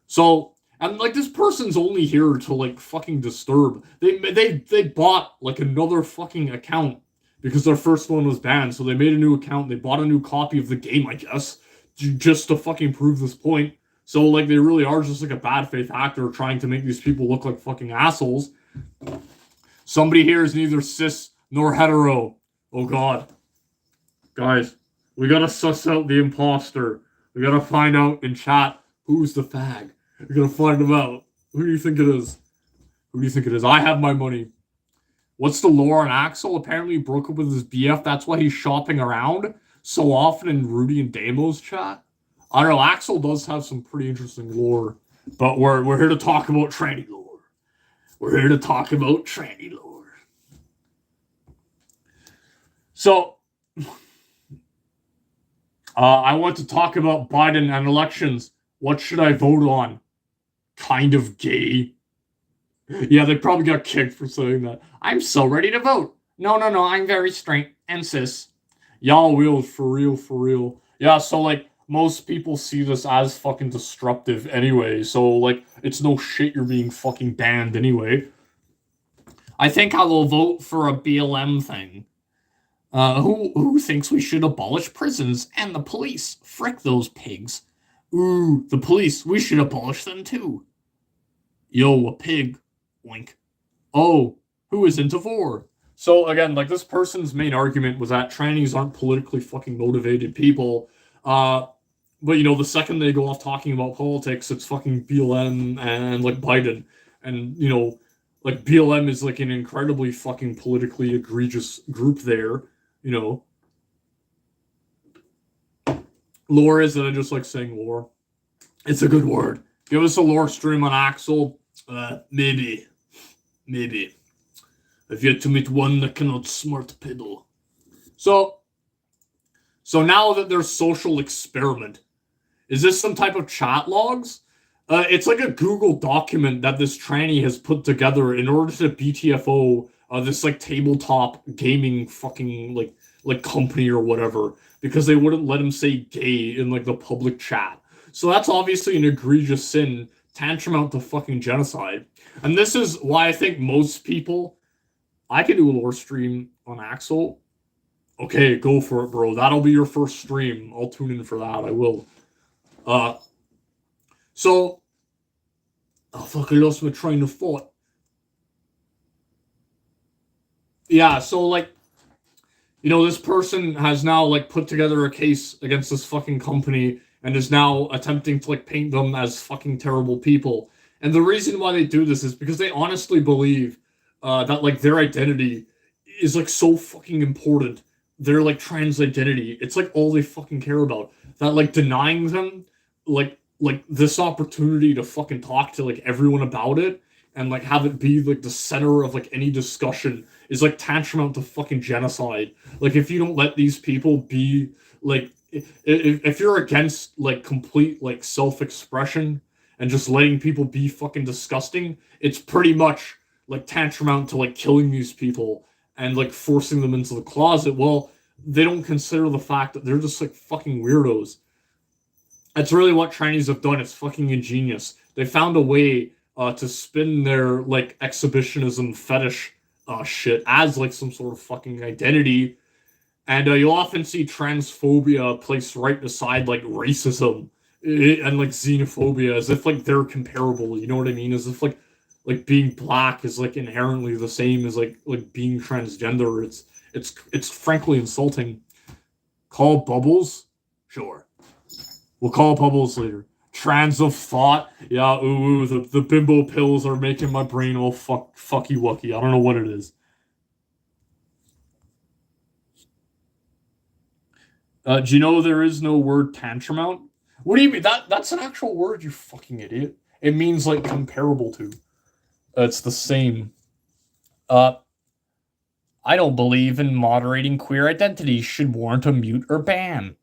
So, and, like, this person's only here to, like, fucking disturb. They bought, like, another fucking account because their first one was banned. So they made a new account. They bought a new copy of the game, I guess, just to fucking prove this point. So, like, they really are just, like, a bad faith actor trying to make these people look like fucking assholes. Somebody here is neither cis nor hetero. Oh god. Guys, we gotta suss out the imposter. We gotta find out in chat who's the fag. We're gonna find him out. Who do you think it is? Who do you think it is? I have my money. What's the lore on Axel? Apparently he broke up with his BF. That's why he's shopping around so often in Rudy and Damo's chat. I don't know. Axel does have some pretty interesting lore. But we're here to talk about tranny lore. We're here to talk about tranny lore. So, I want to talk about Biden and elections. What should I vote on? Kind of gay. Yeah, they probably got kicked for saying that. I'm so ready to vote. No, I'm very straight and cis. Y'all will, for real. Yeah, so, like, most people see this as fucking disruptive anyway, so, like, it's no shit you're being fucking banned anyway. I think I will vote for a BLM thing. Who thinks we should abolish prisons and the police? Frick those pigs. Ooh, the police, we should abolish them too. Yo, a pig. Wink. Oh, who is into vor. So again, like this person's main argument was that trannies aren't politically fucking motivated people. But the second they go off talking about politics, it's fucking BLM and like Biden. And like BLM is like an incredibly fucking politically egregious group there, you know. Lore is that I just like saying lore. It's a good word. Give us a lore stream on Axel. Maybe. I've yet to meet one that cannot smart piddle. So now that there's social experiment, is this some type of chat logs? It's like a Google document that this tranny has put together in order to BTFO this like tabletop gaming fucking like company or whatever, because they wouldn't let him say gay in like the public chat. So that's obviously an egregious sin, tantamount to fucking genocide. And this is why I think most people, I could do a lore stream on Axel. Okay, go for it, bro. That'll be your first stream. I'll tune in for that. I will. So, oh fuck, I lost my train of thought. Yeah, so like, this person has now like put together a case against this fucking company and is now attempting to like paint them as fucking terrible people. And the reason why they do this is because they honestly believe that like their identity is like so fucking important. Their like trans identity, it's like all they fucking care about. That like denying them like this opportunity to fucking talk to like everyone about it and like have it be like the center of like any discussion is like tantamount to fucking genocide. Like if you don't let these people be like, if you're against like complete like self-expression and just letting people be fucking disgusting, it's pretty much like tantamount to like killing these people and like forcing them into the closet. Well, they don't consider the fact that they're just like fucking weirdos. That's really what trannies have done. It's fucking ingenious. They found a way to spin their like exhibitionism fetish shit as like some sort of fucking identity. And you'll often see transphobia placed right beside like racism and like xenophobia, as if like they're comparable. You know what I mean? As if like being black is like inherently the same as like being transgender. It's frankly insulting. Call bubbles? Sure. We'll call bubbles later. Trans of thought? Yeah, ooh, the bimbo pills are making my brain all fucky wucky. I don't know what it is. Do you know there is no word tantamount? What do you mean? That's an actual word, you fucking idiot. It means like comparable to. It's the same. I don't believe in moderating queer identity should warrant a mute or ban.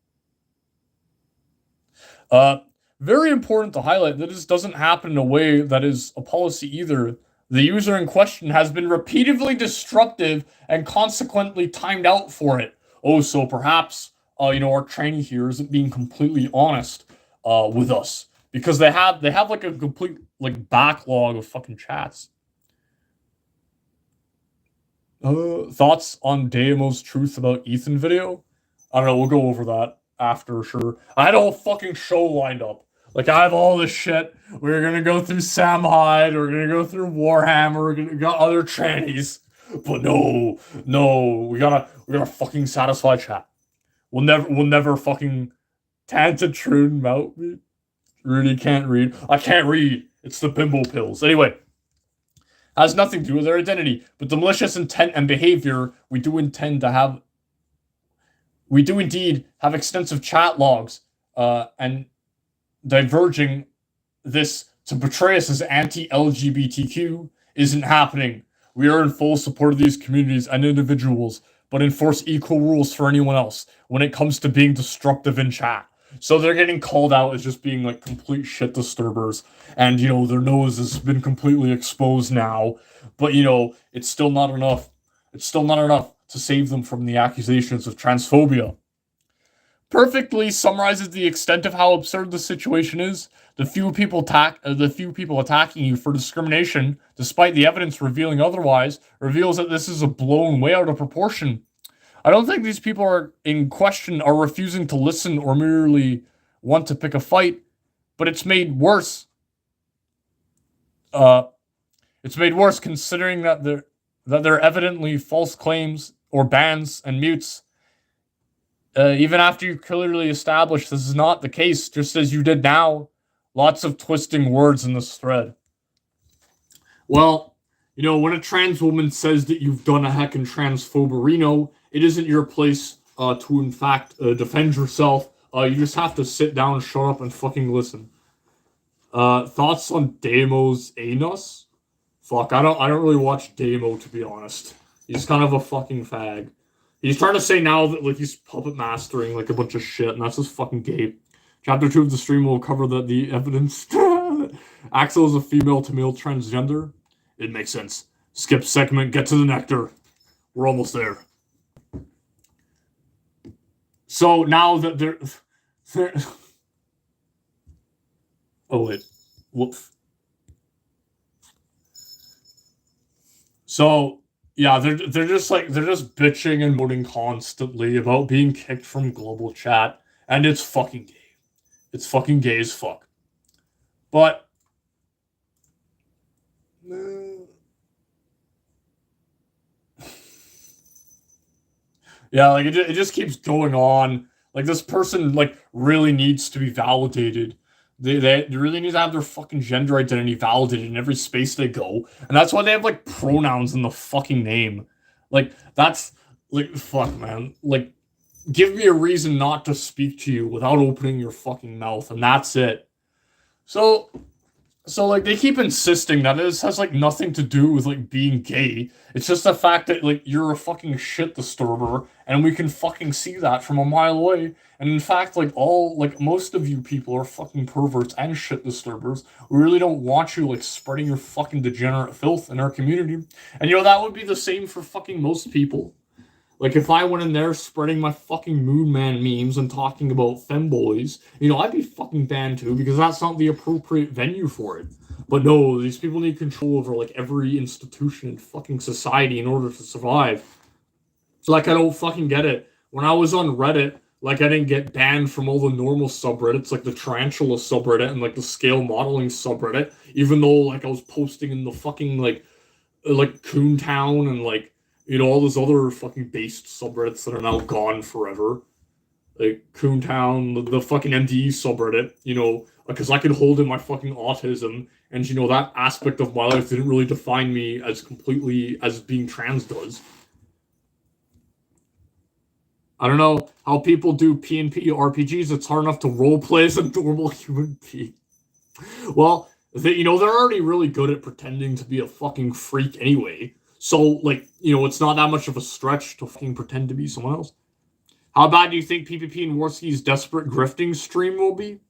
Very important to highlight that this doesn't happen in a way that is a policy either. The user in question has been repeatedly disruptive and consequently timed out for it. Oh, so perhaps our tranny here isn't being completely honest with us, because they have like a complete like backlog of fucking chats. Thoughts on Daemo's truth about Ethan video? I don't know, we'll go over that after, sure. I had a whole fucking show lined up. Like, I have all this shit. We're gonna go through Sam Hyde, we're gonna go through Warhammer, we're gonna go other trannies. But no, we gotta fucking satisfy chat. We'll never fucking Tanta Troon mount me. Rudy can't read. I can't read. It's the bimbo pills. Anyway, has nothing to do with their identity, but the malicious intent and behavior we do indeed have extensive chat logs and diverging this to portray us as anti-LGBTQ isn't happening. We are in full support of these communities and individuals, but enforce equal rules for anyone else when it comes to being disruptive in chat. So they're getting called out as just being like complete shit disturbers, and their nose has been completely exposed now, but it's still not enough. It's still not enough to save them from the accusations of transphobia. Perfectly summarizes the extent of how absurd the situation is. The few people attacking you for discrimination, despite the evidence revealing otherwise, reveals that this is a blown way out of proportion. I don't think these people are in question are refusing to listen or merely want to pick a fight, but it's made worse. It's made worse considering that that they're evidently false claims or bans and mutes, even after you clearly established this is not the case, just as you did now. Lots of twisting words in this thread. Well, when a trans woman says that you've done a heckin' transphoberino, it isn't your place to, in fact, defend yourself. You just have to sit down, shut up, and fucking listen. Thoughts on Damo's anus? Fuck, I don't really watch Damo, to be honest. He's kind of a fucking fag. He's trying to say now that, like, he's puppet mastering, like, a bunch of shit, and that's just fucking gay. Chapter 2 of the stream will cover the evidence. Axel is a female to male transgender. It makes sense. Skip segment, get to the nectar. We're almost there. So now that they're oh wait. Whoops. So yeah, they're just bitching and moaning constantly about being kicked from global chat, and it's fucking gay. It's fucking gay as fuck. But yeah, like it just keeps going on. Like this person like really needs to be validated. They really need to have their fucking gender identity validated in every space they go. And that's why they have like pronouns in the fucking name. Like that's like fuck man. Like give me a reason not to speak to you without opening your fucking mouth, and that's it. So like they keep insisting that this has like nothing to do with like being gay. It's just the fact that like you're a fucking shit disturber, and we can fucking see that from a mile away. And in fact, like most of you people are fucking perverts and shit disturbers. We really don't want you like spreading your fucking degenerate filth in our community. And that would be the same for fucking most people. Like, if I went in there spreading my fucking Moon Man memes and talking about femboys, I'd be fucking banned too, because that's not the appropriate venue for it. But no, these people need control over, like, every institution in fucking society in order to survive. Like, I don't fucking get it. When I was on Reddit, like, I didn't get banned from all the normal subreddits, like the Tarantula subreddit and, like, the scale modeling subreddit, even though, like, I was posting in the fucking, like Coontown and, like, all those other fucking based subreddits that are now gone forever. Like Coontown, the fucking MDE subreddit, because I could hold in my fucking autism, and, that aspect of my life didn't really define me as completely as being trans does. I don't know how people do PnP RPGs. It's hard enough to roleplay as a normal human being. Well, they're already really good at pretending to be a fucking freak anyway. So, like, it's not that much of a stretch to fucking pretend to be someone else. How bad do you think PPP and Warski's desperate grifting stream will be?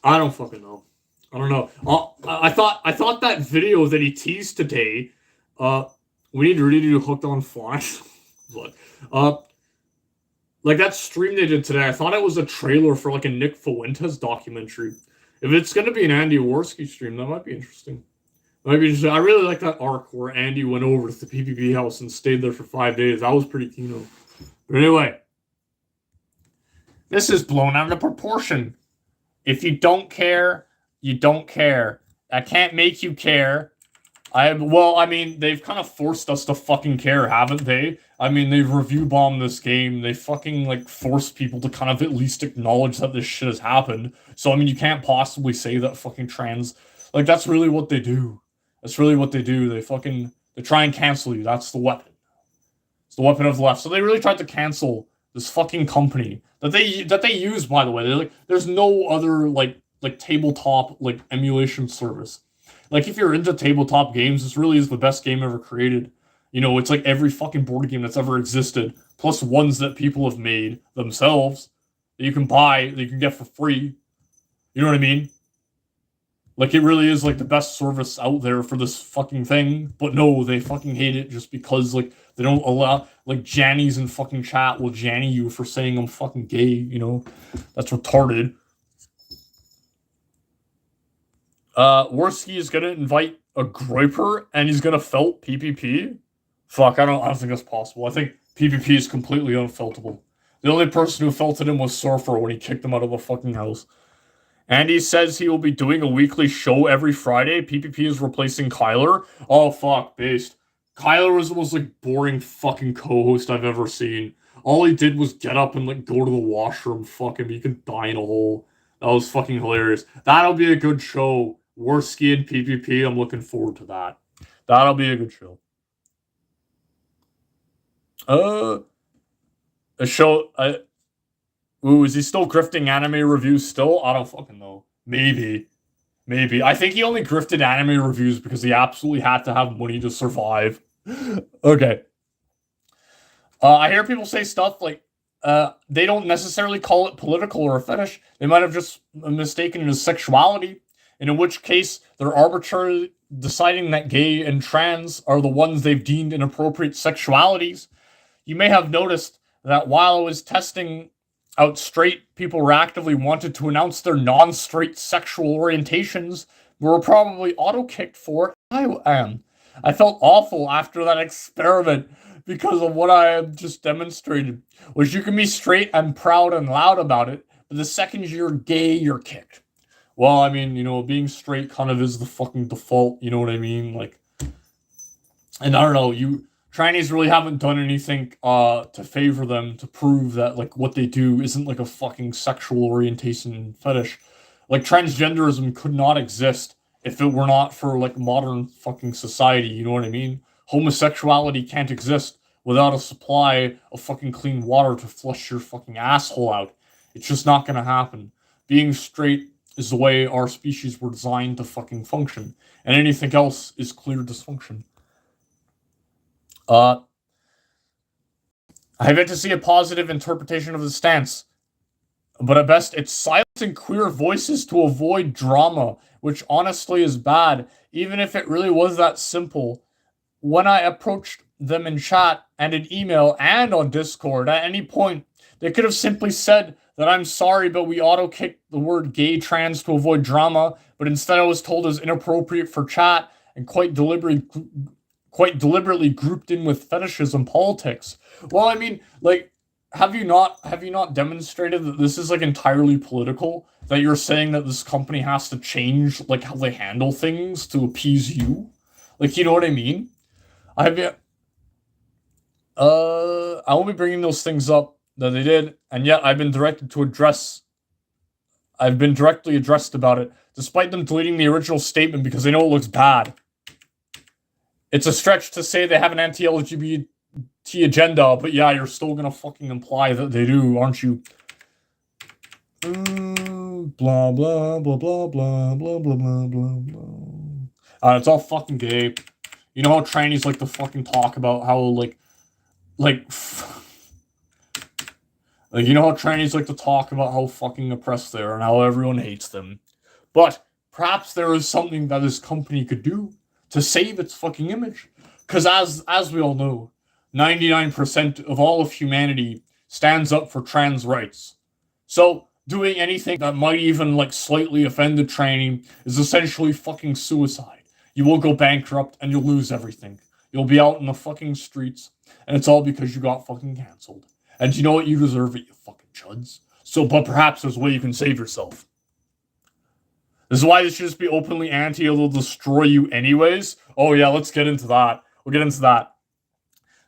I don't fucking know. I don't know. I thought that video that he teased today, we need to really do Hooked on Flies. But, like that stream they did today, I thought it was a trailer for, like, a Nick Fuentes documentary. If it's going to be an Andy Warski stream, that might be interesting. I really like that arc where Andy went over to the PPP house and stayed there for 5 days. That was pretty kino. But anyway, this is blown out of proportion. If you don't care, you don't care. I can't make you care. They've kind of forced us to fucking care, haven't they? They've review bombed this game. They fucking, like, forced people to kind of at least acknowledge that this shit has happened. So, you can't possibly say that fucking trans... Like, that's really what they do. That's really what they do. They try and cancel you. That's the weapon. It's the weapon of the left. So they really tried to cancel this fucking company that they use, by the way. There's no other like tabletop like emulation service. Like, if you're into tabletop games, this really is the best game ever created. It's like every fucking board game that's ever existed, plus ones that people have made themselves that you can buy, that you can get for free. You know what I mean? Like, it really is, like, the best service out there for this fucking thing. But no, they fucking hate it just because, like, they don't allow... Like, Jannies in fucking chat will Janny you for saying I'm fucking gay, That's retarded. Worski is gonna invite a griper, and he's gonna felt PPP? Fuck, I don't think that's possible. I think PPP is completely unfeltable. The only person who felted him was Surfer when he kicked him out of the fucking house. And he says he will be doing a weekly show every Friday. PPP is replacing Kyler. Oh, fuck, based. Kyler was the most, like, boring fucking co-host I've ever seen. All he did was get up and, like, go to the washroom, fucking be could die in a hole. That was fucking hilarious. That'll be a good show. Worski and PPP, I'm looking forward to that. That'll be a good show. A show, ooh, is he still grifting anime reviews still? I don't fucking know. Maybe. I think he only grifted anime reviews because he absolutely had to have money to survive. Okay. I hear people say stuff like, they don't necessarily call it political or a fetish. They might have just mistaken it as sexuality, and in which case they're arbitrarily deciding that gay and trans are the ones they've deemed inappropriate sexualities. You may have noticed that while I was testing out straight, people were actively wanted to announce their non-straight sexual orientations, but were probably auto-kicked for it. I am. I felt awful after that experiment because of what I have just demonstrated, which you can be straight and proud and loud about it, but the second you're gay, you're kicked. Well, I mean, you know, being straight kind of is the fucking default, you know what I mean? Like, and I don't know, trannies really haven't done anything to favor them to prove that, like, what they do isn't, like, a fucking sexual orientation fetish. Like, transgenderism could not exist if it were not for, like, modern fucking society, you know what I mean? Homosexuality can't exist without a supply of fucking clean water to flush your fucking asshole out. It's just not gonna happen. Being straight is the way our species were designed to fucking function, and anything else is clear dysfunction. I have yet to see a positive interpretation of the stance, but at best it's silencing queer voices to avoid drama, which honestly is bad, even if it really was that simple. When I approached them in chat and in email and on Discord, at any point, they could have simply said that I'm sorry, but we auto-kicked the word gay trans to avoid drama, but instead I was told it's inappropriate for chat and quite deliberately grouped in with fetishism politics. Well, I mean, like, have you not demonstrated that this is, like, entirely political? That you're saying that this company has to change, like, how they handle things to appease you? Like, you know what I mean? I won't be bringing those things up that they did, and yet I've been directly addressed about it, despite them deleting the original statement because they know it looks bad. It's a stretch to say they have an anti-LGBT agenda, but yeah, you're still gonna fucking imply that they do, aren't you? Blah, blah, blah, blah, blah, blah, blah, blah, blah, blah. It's all fucking gay. You know how trannies like to fucking talk about how, like, you know how trannies like to talk about how fucking oppressed they are and how everyone hates them. But perhaps there is something that this company could do to save its fucking image. Because as we all know, 99% of all of humanity stands up for trans rights. So doing anything that might even, like, slightly offend a tranny is essentially fucking suicide. You will go bankrupt and you'll lose everything. You'll be out in the fucking streets, and it's all because you got fucking cancelled. And you know what? You deserve it, you fucking chuds. So, but perhaps there's a way you can save yourself. This is why this should just be openly anti, it'll destroy you anyways. Oh yeah, let's get into that. We'll get into that.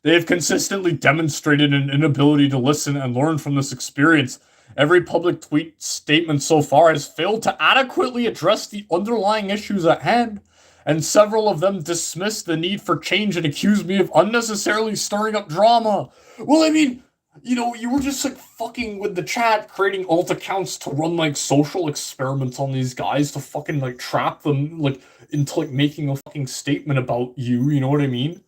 They have consistently demonstrated an inability to listen and learn from this experience. Every public tweet statement so far has failed to adequately address the underlying issues at hand, and several of them dismissed the need for change and accused me of unnecessarily stirring up drama. Well, I mean, you know, you were just, like, fucking with the chat, creating alt accounts to run, like, social experiments on these guys to fucking, like, trap them, like, into, like, making a fucking statement about you know what I mean?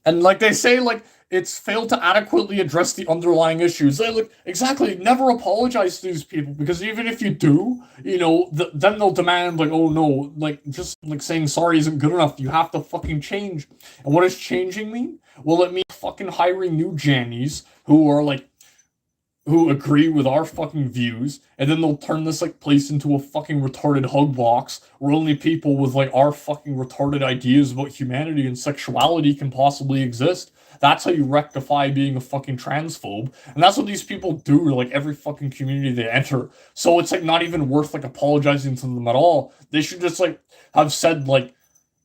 And, like, they say, like, it's failed to adequately address the underlying issues. They, like, exactly, never apologize to these people, because even if you do, you know, then they'll demand, like, oh no, like, just, like, saying sorry isn't good enough. You have to fucking change. And what does changing mean? Well, it means fucking hiring new Jannies who are, like, who agree with our fucking views, and then they'll turn this, like, place into a fucking retarded hug box where only people with, like, our fucking retarded ideas about humanity and sexuality can possibly exist. That's how you rectify being a fucking transphobe. And that's what these people do to, like, every fucking community they enter. So it's, like, not even worth, like, apologizing to them at all. They should just, like, have said, like,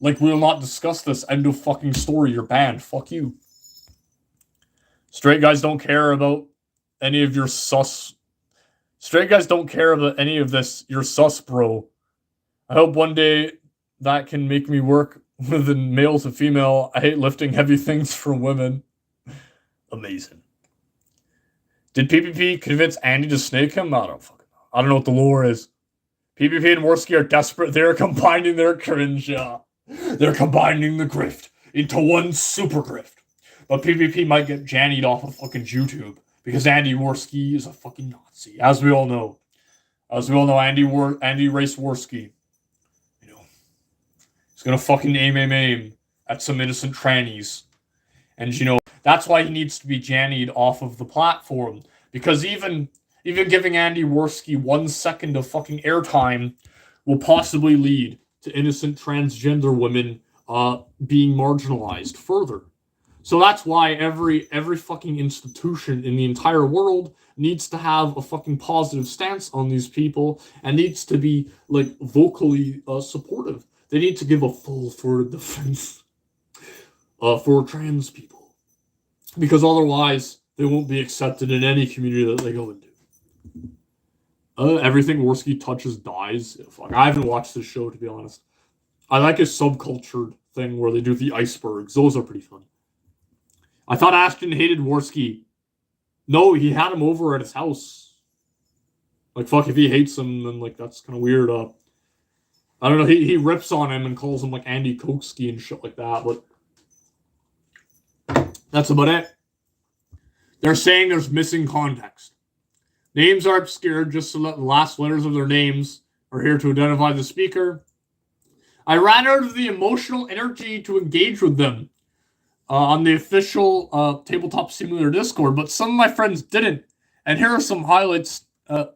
Like, we will not discuss this. End of fucking story. You're banned. Fuck you. Straight guys don't care about any of your sus. Straight guys don't care about any of this. You're sus, bro. I hope one day that can make me work with a male to female. I hate lifting heavy things for women. Amazing. Did PPP convince Andy to snake him? I don't fucking know. I don't know what the lore is. PPP and Worski are desperate. They're combining their cringe. They're combining the grift into one super grift. But PPP might get jannied off of fucking YouTube because Andy Worski is a fucking Nazi, as we all know. Andy Race Worski. You know, he's gonna fucking aim at some innocent trannies, and you know that's why he needs to be jannied off of the platform, because even giving Andy Worski 1 second of fucking airtime will possibly lead to innocent transgender women being marginalized further. So that's why every fucking institution in the entire world needs to have a fucking positive stance on these people and needs to be like vocally supportive. They need to give a full-throated defense for trans people, because otherwise they won't be accepted in any community that they go into. Everything Worski touches dies. Fuck, I haven't watched this show, to be honest. I like his subcultured thing where they do the icebergs. Those are pretty fun. I thought Ashton hated Worski. No, he had him over at his house. Like, fuck, if he hates him, then, like, that's kind of weird. I don't know, he rips on him and calls him, like, Andy Koksky and shit like that, but that's about it. They're saying there's missing context. Names are obscured just so that the last letters of their names are here to identify the speaker. I ran out of the emotional energy to engage with them on the official Tabletop Simulator Discord, but some of my friends didn't. And here are some highlights. The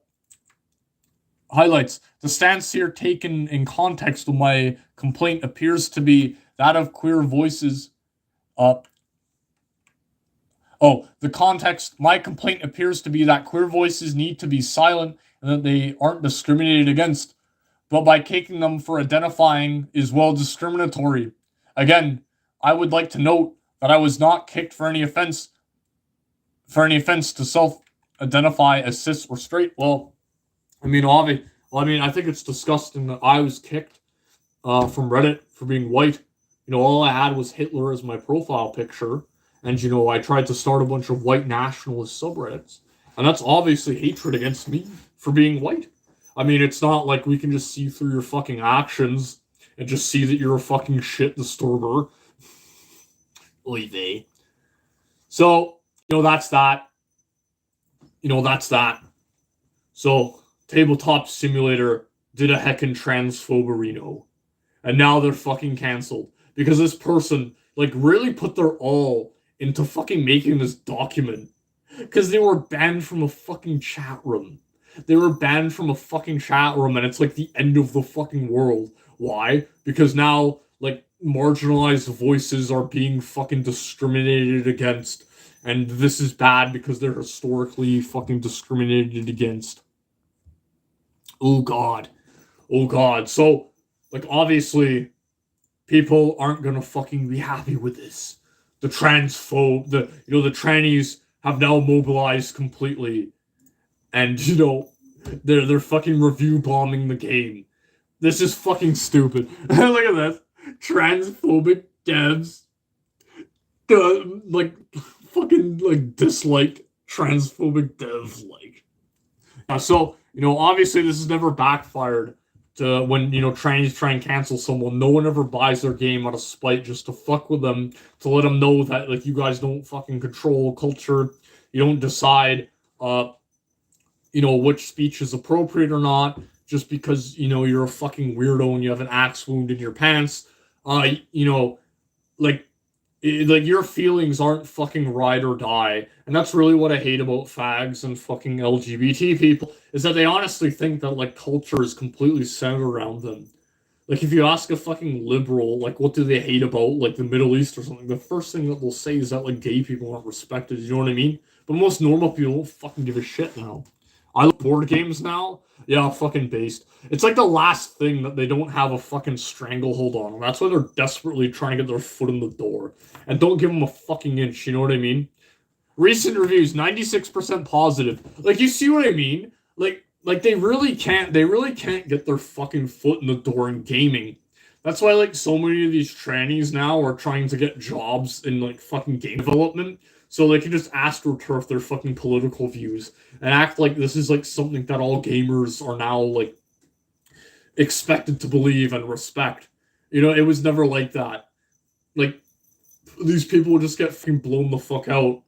stance here taken in context of my complaint appears to be that of queer voices. The context. My complaint appears to be that queer voices need to be silent and that they aren't discriminated against, but by taking them for identifying is well discriminatory. Again, I would like to note that I was not kicked for any offense to self-identify as cis or straight. I think it's disgusting that I was kicked from Reddit for being white. You know, all I had was Hitler as my profile picture, and you know, I tried to start a bunch of white nationalist subreddits, and that's obviously hatred against me for being white. I mean, it's not like we can just see through your fucking actions and just see that you're a fucking shit disturber. Oy vey. So, that's that. So, Tabletop Simulator did a heckin' transphoberino. And now they're fucking cancelled. Because this person, really put their all into fucking making this document. Because they were banned from a fucking chat room. And it's like the end of the fucking world. Why? Because now, marginalized voices are being fucking discriminated against, and this is bad because they're historically fucking discriminated against. Oh god. So, obviously, people aren't gonna fucking be happy with this. The trannies have now mobilized completely, and they're fucking review bombing the game. This is fucking stupid. Look at this. Transphobic devs dislike transphobic devs so obviously this has never backfired to when trannies try and cancel someone. No one ever buys their game out of spite just to fuck with them, to let them know that you guys don't fucking control culture. You don't decide which speech is appropriate or not just because you're a fucking weirdo and you have an axe wound in your pants. Your feelings aren't fucking ride or die. And that's really what I hate about fags and fucking LGBT people, is that they honestly think that, culture is completely centered around them. If you ask a fucking liberal, what do they hate about, the Middle East or something, the first thing that they'll say is that, gay people aren't respected, you know what I mean? But most normal people don't fucking give a shit now. I love board games now. Yeah, fucking based. It's like the last thing that they don't have a fucking stranglehold on. That's why they're desperately trying to get their foot in the door. And don't give them a fucking inch, you know what I mean? Recent reviews, 96% positive. Like, you see what I mean? Like they really can't get their fucking foot in the door in gaming. That's why, like, so many of these trannies now are trying to get jobs in, like, fucking game development, so they can just astroturf their fucking political views and act like this is, like, something that all gamers are now, like, expected to believe and respect. You know, it was never like that. Like, these people would just get fucking blown the fuck out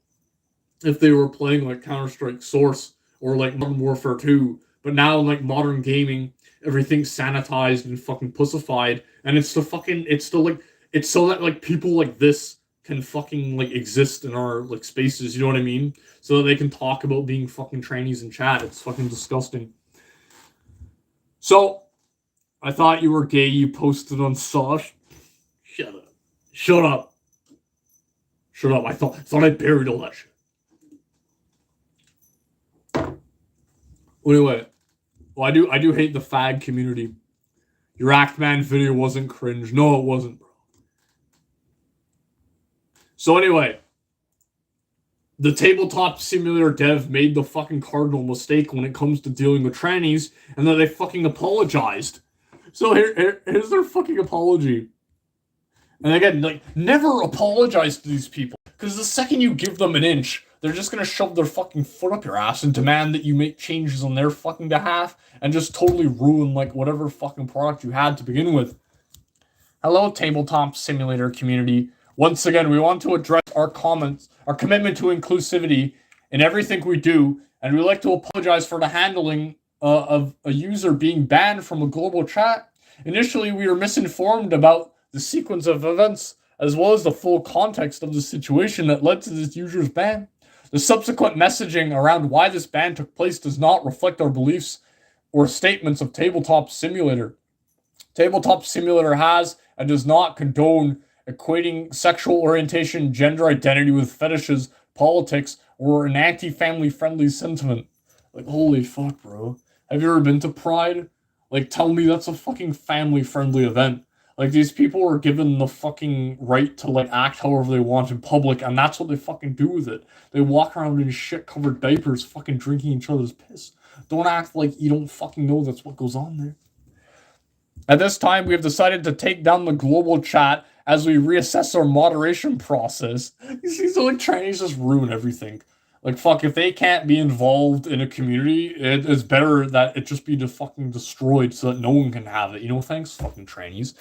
if they were playing, like, Counter-Strike Source or, like, Modern Warfare 2. But now, like, modern gaming, everything's sanitized and fucking pussified, and it's so that, like, people like this can fucking, like, exist in our, like, spaces, you know what I mean? So that they can talk about being fucking trannies in chat. It's fucking disgusting. So, I thought you were gay, you posted on Sosh. Shut up. Shut up. Shut up. I thought I buried all that shit. Anyway, well, I do hate the fag community. Your Actman video wasn't cringe. No, it wasn't, bro. So anyway, the tabletop simulator dev made the fucking cardinal mistake when it comes to dealing with trannies, and then they fucking apologized. So here's their fucking apology. And again, like, never apologize to these people, because the second you give them an inch, they're just gonna shove their fucking foot up your ass and demand that you make changes on their fucking behalf and just totally ruin, like, whatever fucking product you had to begin with. Hello, tabletop simulator community. Once again, we want to address our commitment to inclusivity in everything we do, and we'd like to apologize for the handling of a user being banned from a global chat. Initially, we were misinformed about the sequence of events, as well as the full context of the situation that led to this user's ban. The subsequent messaging around why this ban took place does not reflect our beliefs or statements of Tabletop Simulator. Tabletop Simulator has and does not condone equating sexual orientation, gender identity with fetishes, politics, or an anti-family friendly sentiment. Like, holy fuck, bro. Have you ever been to Pride? Like, tell me that's a fucking family friendly event. Like, these people are given the fucking right to, like, act however they want in public, and that's what they fucking do with it. They walk around in shit-covered diapers, fucking drinking each other's piss. Don't act like you don't fucking know that's what goes on there. At this time, we have decided to take down the global chat as we reassess our moderation process. You see, so, like, trannies just ruin everything. Like, fuck, if they can't be involved in a community, it is better that it just be fucking destroyed so that no one can have it. You know, thanks, fucking trannies.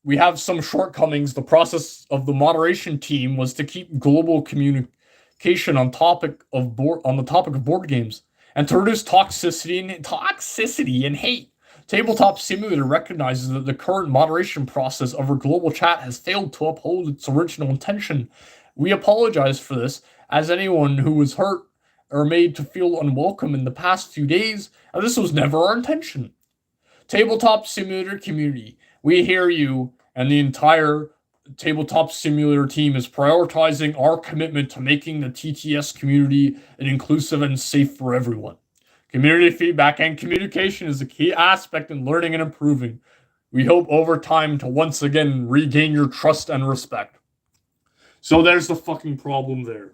We have some shortcomings. The process of the moderation team was to keep global communication on the topic of board games, and to reduce toxicity and hate. Tabletop Simulator recognizes that the current moderation process of our global chat has failed to uphold its original intention. We apologize for this, as anyone who was hurt or made to feel unwelcome in the past few days, and this was never our intention. Tabletop Simulator community, we hear you, and the entire Tabletop Simulator team is prioritizing our commitment to making the TTS community an inclusive and safe for everyone. Community feedback and communication is a key aspect in learning and improving. We hope over time to once again regain your trust and respect. So there's the fucking problem there.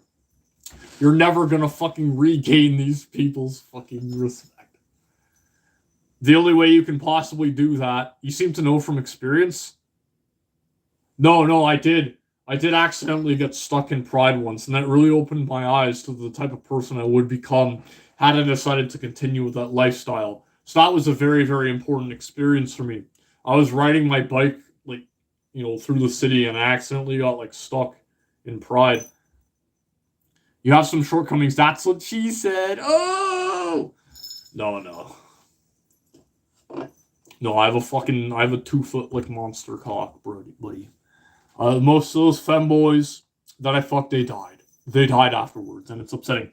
You're never gonna fucking regain these people's fucking respect. The only way you can possibly do that, you seem to know from experience. No, I did. I did accidentally get stuck in Pride once, and that really opened my eyes to the type of person I would become had I decided to continue with that lifestyle. So that was a very, very important experience for me. I was riding my bike, like, you know, through the city, and I accidentally got, like, stuck in Pride. You have some shortcomings. That's what she said. Oh! No. No, I have a 2-foot, like, monster cock, buddy. Most of those femboys that I fucked, they died. They died afterwards, and it's upsetting.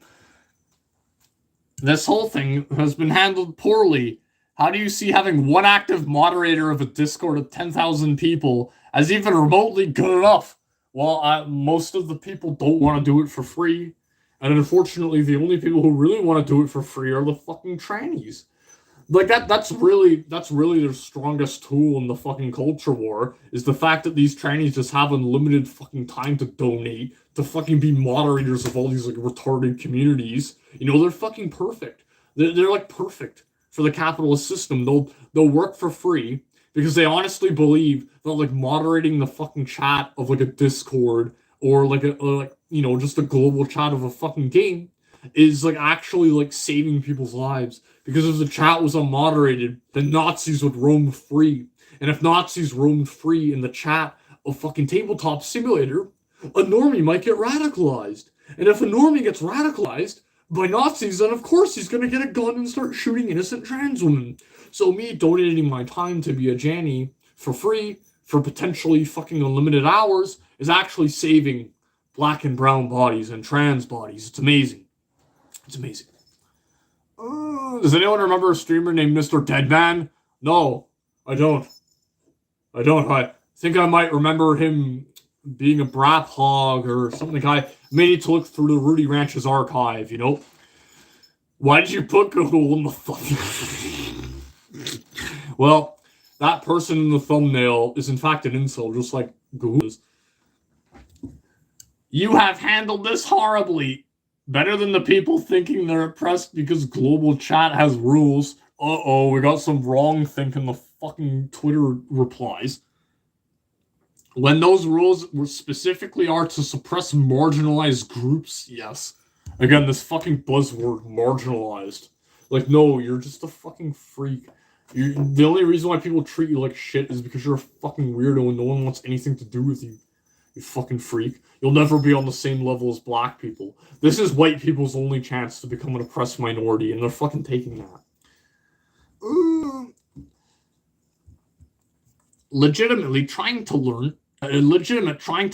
This whole thing has been handled poorly. How do you see having one active moderator of a Discord of 10,000 people as even remotely good enough? Well, most of the people don't want to do it for free. And unfortunately, the only people who really want to do it for free are the fucking trannies. Like that's really their strongest tool in the fucking culture war, is the fact that these trannies just have unlimited fucking time to donate, to fucking be moderators of all these like retarded communities. You know, they're fucking perfect. They're like perfect for the capitalist system. They'll work for free because they honestly believe that like moderating the fucking chat of like a Discord or like you know, just a global chat of a fucking game is like actually like saving people's lives. Because if the chat was unmoderated, then Nazis would roam free. And if Nazis roamed free in the chat of fucking Tabletop Simulator, a normie might get radicalized. And if a normie gets radicalized by Nazis, then of course he's gonna get a gun and start shooting innocent trans women. So me donating my time to be a Janny for free, for potentially fucking unlimited hours, is actually saving black and brown bodies and trans bodies. It's amazing. It's amazing. Does anyone remember a streamer named Mr. Deadman? No, I don't. I think I might remember him being a brat hog or something. I may need to look through the Rudy Ranch's archive, you know? Why did you put Google in the thumbnail? Well, that person in the thumbnail is in fact an incel, just like Google is. You have handled this horribly. Better than the people thinking they're oppressed because global chat has rules. Uh-oh, we got some wrong think in the fucking Twitter replies. When those rules specifically are to suppress marginalized groups, yes. Again, this fucking buzzword, marginalized. Like, no, you're just a fucking freak. The only reason why people treat you like shit is because you're a fucking weirdo and no one wants anything to do with you. You fucking freak. You'll never be on the same level as black people. This is white people's only chance to become an oppressed minority, and they're fucking taking that. Legitimate trying to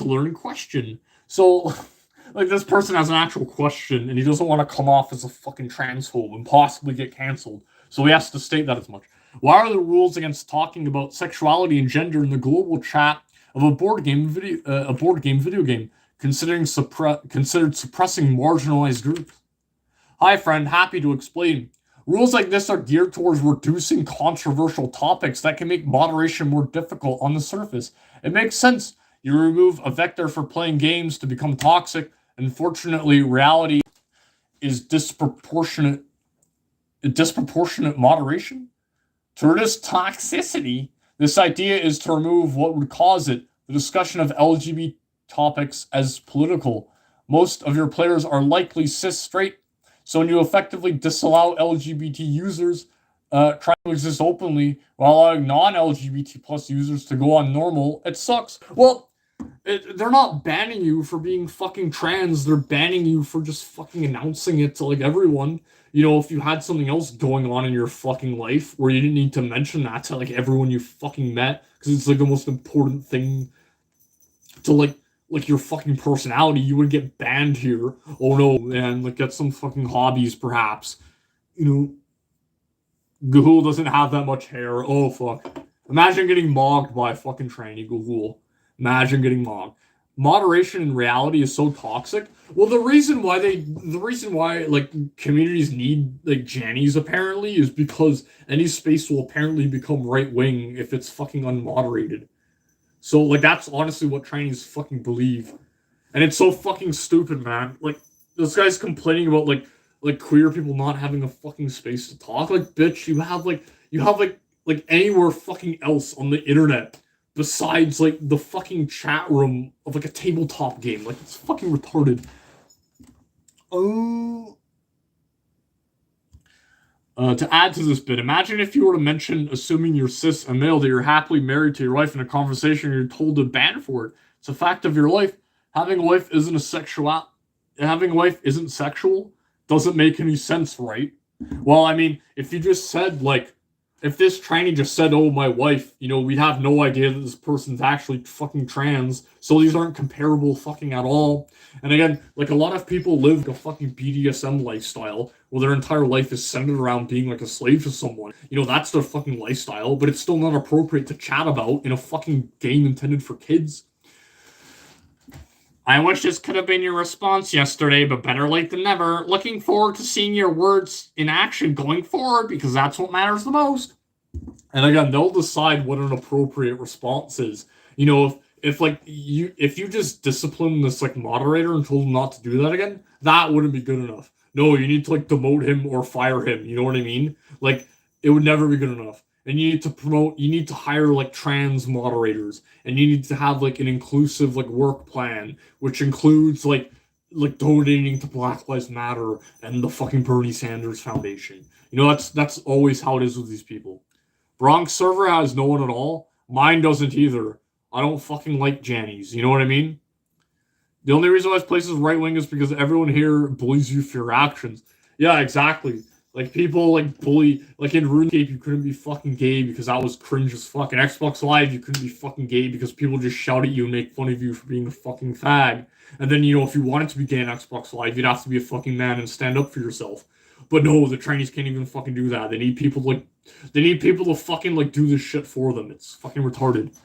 learn question. So, like, this person has an actual question, and he doesn't want to come off as a fucking transphobe and possibly get canceled. So he has to state that as much. Why are the rules against talking about sexuality and gender in the global chat of a board game video game considered suppressing marginalized groups? Hi, friend. Happy to explain. Rules like this are geared towards reducing controversial topics that can make moderation more difficult on the surface. It makes sense. You remove a vector for playing games to become toxic. Unfortunately, reality is disproportionate moderation. To reduce toxicity, this idea is to remove what would cause it, the discussion of LGBT topics, as political. Most of your players are likely cis straight, so when you effectively disallow LGBT users trying to exist openly while allowing non-LGBT plus users to go on normal, it sucks. Well, they're not banning you for being fucking trans. They're banning you for just fucking announcing it to like everyone. You know, if you had something else going on in your fucking life where you didn't need to mention that to like everyone you fucking met, because it's like the most important thing to like your fucking personality, you would get banned here. Oh no, man, like get some fucking hobbies perhaps. You know, Gahul doesn't have that much hair. Oh fuck. Imagine getting mogged by a fucking tranny, Gahul. Imagine getting mogged. Moderation in reality is so toxic. Well, the reason why like communities need like Jannies apparently is because any space will apparently become right wing if it's fucking unmoderated. So like that's honestly what trannies fucking believe, and it's so fucking stupid, man. Like this guy's complaining about like queer people not having a fucking space to talk. Like bitch, you have like anywhere fucking else on the internet besides like the fucking chat room of like a tabletop game. Like it's fucking retarded. To add to this bit, imagine if you were to mention assuming you're cis and male that you're happily married to your wife in a conversation and you're told to ban for it. It's a fact of your life. Having a wife isn't sexual. Doesn't make any sense, right? Well, I mean, if you just said like, if this tranny just said, oh, my wife, you know, we'd have no idea that this person's actually fucking trans, so these aren't comparable fucking at all. And again, like, a lot of people live a fucking BDSM lifestyle where their entire life is centered around being, like, a slave to someone. You know, that's their fucking lifestyle, but it's still not appropriate to chat about in a fucking game intended for kids. I wish this could have been your response yesterday, but better late than never. Looking forward to seeing your words in action going forward, because that's what matters the most. And again, they'll decide what an appropriate response is. You know, if you just discipline this like moderator and told him not to do that again, that wouldn't be good enough. No, you need to like demote him or fire him. You know what I mean? Like, it would never be good enough. And you need to hire like trans moderators, and you need to have like an inclusive like work plan, which includes like donating to Black Lives Matter and the fucking Bernie Sanders Foundation. You know, that's always how it is with these people. Bronx server has no one at all. Mine doesn't either. I don't fucking like Jannies. You know what I mean? The only reason why this place is right wing is because everyone here bullies you for your actions. Yeah, exactly. Like, people like bully, like in RuneScape, you couldn't be fucking gay because that was cringe as fuck. In Xbox Live, you couldn't be fucking gay because people just shout at you and make fun of you for being a fucking fag. And then, you know, if you wanted to be gay in Xbox Live, you'd have to be a fucking man and stand up for yourself. But no, the Chinese can't even fucking do that. They need people to fucking like do this shit for them. It's fucking retarded.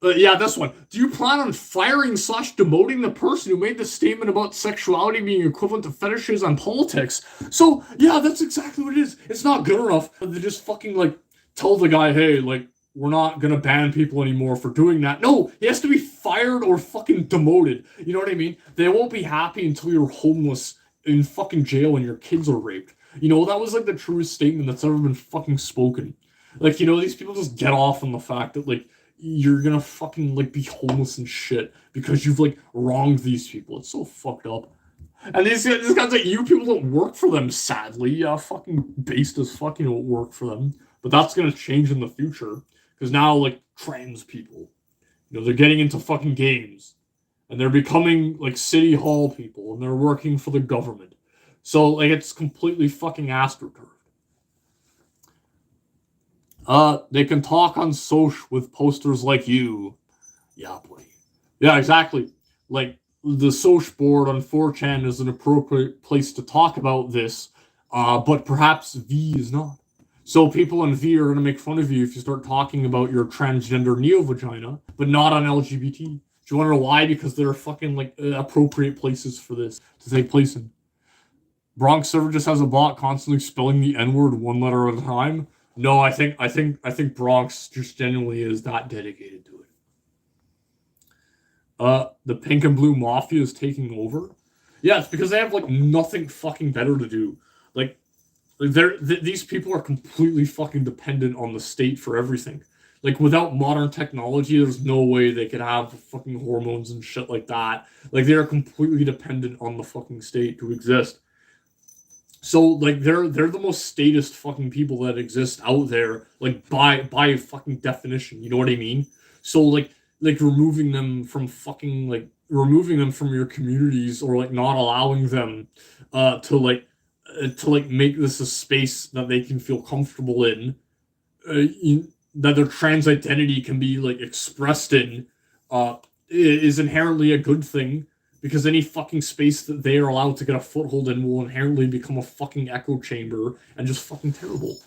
Yeah, this one. Do you plan on firing / demoting the person who made the statement about sexuality being equivalent to fetishes and politics? So, yeah, that's exactly what it is. It's not good enough. They just fucking, like, tell the guy, hey, like, we're not gonna ban people anymore for doing that. No, he has to be fired or fucking demoted. You know what I mean? They won't be happy until you're homeless in fucking jail and your kids are raped. You know, that was, like, the truest statement that's ever been fucking spoken. Like, you know, these people just get off on the fact that, like, you're gonna fucking like be homeless and shit because you've like wronged these people. It's so fucked up. And these guys like you people don't work for them, sadly. Yeah, fucking based as fucking don't work for them. But that's gonna change in the future. Because now like trans people, you know, they're getting into fucking games. And they're becoming like city hall people and they're working for the government. So like it's completely fucking astroturfed. They can talk on social with posters like you. Yeah, buddy. Yeah, exactly. Like, the social board on 4chan is an appropriate place to talk about this, but perhaps V is not. So people in V are going to make fun of you if you start talking about your transgender neo-vagina, but not on LGBT. Do you want to know why? Because they're fucking, like, appropriate places for this to take place in. Bronx server just has a bot constantly spelling the N-word one letter at a time. No, I think Bronx just genuinely is that dedicated to it. The pink and blue mafia is taking over. Yeah, it's because they have like nothing fucking better to do. Like these people are completely fucking dependent on the state for everything. Like, without modern technology, there's no way they could have fucking hormones and shit like that. Like, they are completely dependent on the fucking state to exist. So like they're the most statist fucking people that exist out there, like by fucking definition. You know what I mean? So like removing them from your communities, or like not allowing them to make this a space that they can feel comfortable in, that their trans identity can be like expressed in, is inherently a good thing. Because any fucking space that they are allowed to get a foothold in will inherently become a fucking echo chamber and just fucking terrible.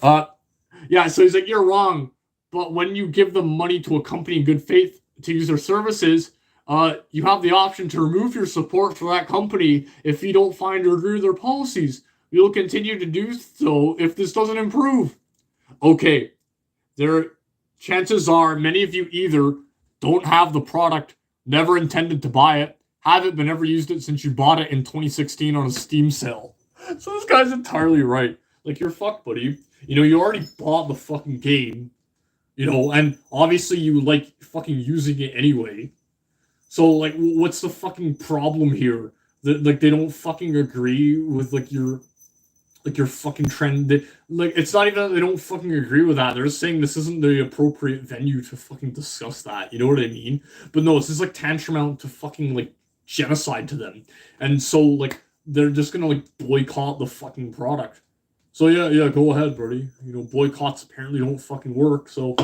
Yeah, so he's like, you're wrong. But when you give them money to a company in good faith to use their services, you have the option to remove your support for that company if you don't find or agree with their policies. You'll continue to do so if this doesn't improve. Okay, chances are many of you either don't have the product, never intended to buy it, haven't been ever used it since you bought it in 2016 on a Steam sale. So this guy's entirely right. Like, you're fucked, buddy. You know, you already bought the fucking game, you know, and obviously you like fucking using it anyway. So, like, what's the fucking problem here? That, like, they don't fucking agree with, like, your fucking trend. It's not even that they don't fucking agree with that. They're just saying this isn't the appropriate venue to fucking discuss that. You know what I mean? But no, it's just like tantamount to fucking like genocide to them. And so like they're just gonna like boycott the fucking product. So yeah, go ahead, buddy. You know, boycotts apparently don't fucking work. So,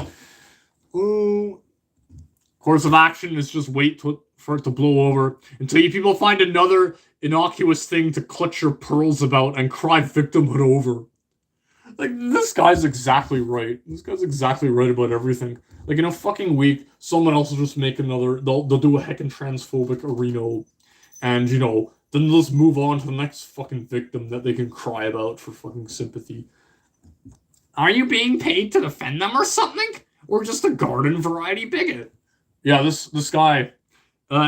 course of action is just wait for it to blow over until you people find another innocuous thing to clutch your pearls about and cry victimhood over. Like, this guy's exactly right. This guy's exactly right about everything. Like, in a fucking week, someone else will just make another, they'll do a heckin' transphobic arena, and, then they'll just move on to the next fucking victim that they can cry about for fucking sympathy. Are you being paid to defend them or something? Or just a garden variety bigot? Yeah, this guy,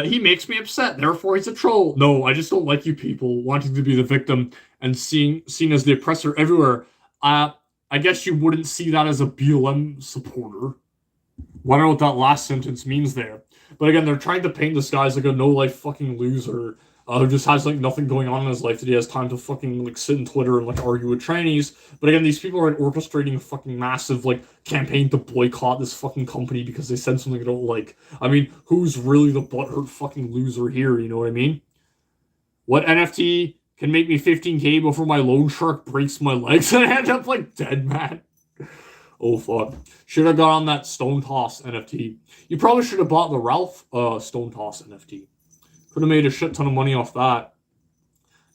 he makes me upset, therefore he's a troll. No, I just don't like you people wanting to be the victim and seen as the oppressor everywhere. I guess you wouldn't see that as a BLM supporter. Well, I don't know what that last sentence means there. But again, they're trying to paint this guy as like a no-life fucking loser who just has like nothing going on in his life that he has time to fucking like sit in Twitter and like argue with trannies. But again, these people are orchestrating a fucking massive like campaign to boycott this fucking company because they said something I don't like. I mean, who's really the butthurt fucking loser here? You know what I mean? What NFT can make me 15k before my loan shark breaks my legs and I end up like dead, man? Oh fuck. Should have got on that Stone Toss NFT. You probably should have bought the Ralph Stone Toss NFT. Could have made a shit ton of money off that.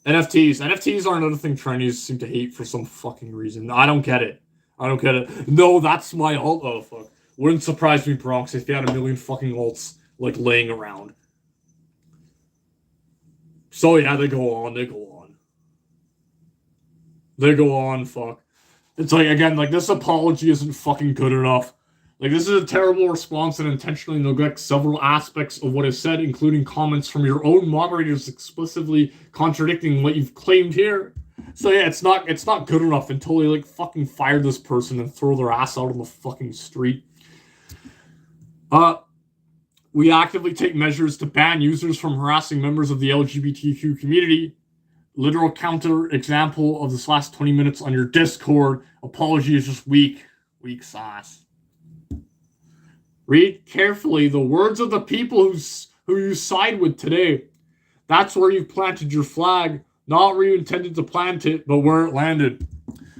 NFTs are another thing trannies seem to hate for some fucking reason. I don't get it. No, that's my alt. Oh fuck. Wouldn't surprise me, Bronx, if you had a million fucking alts like laying around. So yeah, they go on, fuck. It's like, again, like, this apology isn't fucking good enough. Like, this is a terrible response and intentionally neglects several aspects of what is said, including comments from your own moderators explicitly contradicting what you've claimed here. So yeah, it's not good enough until they, like, fucking fire this person and throw their ass out on the fucking street. We actively take measures to ban users from harassing members of the LGBTQ community. Literal counter example of this last 20 minutes on your Discord. Apology is just weak sauce. Read carefully the words of the people who you side with today. That's where you planted your flag, not where you intended to plant it, but where it landed.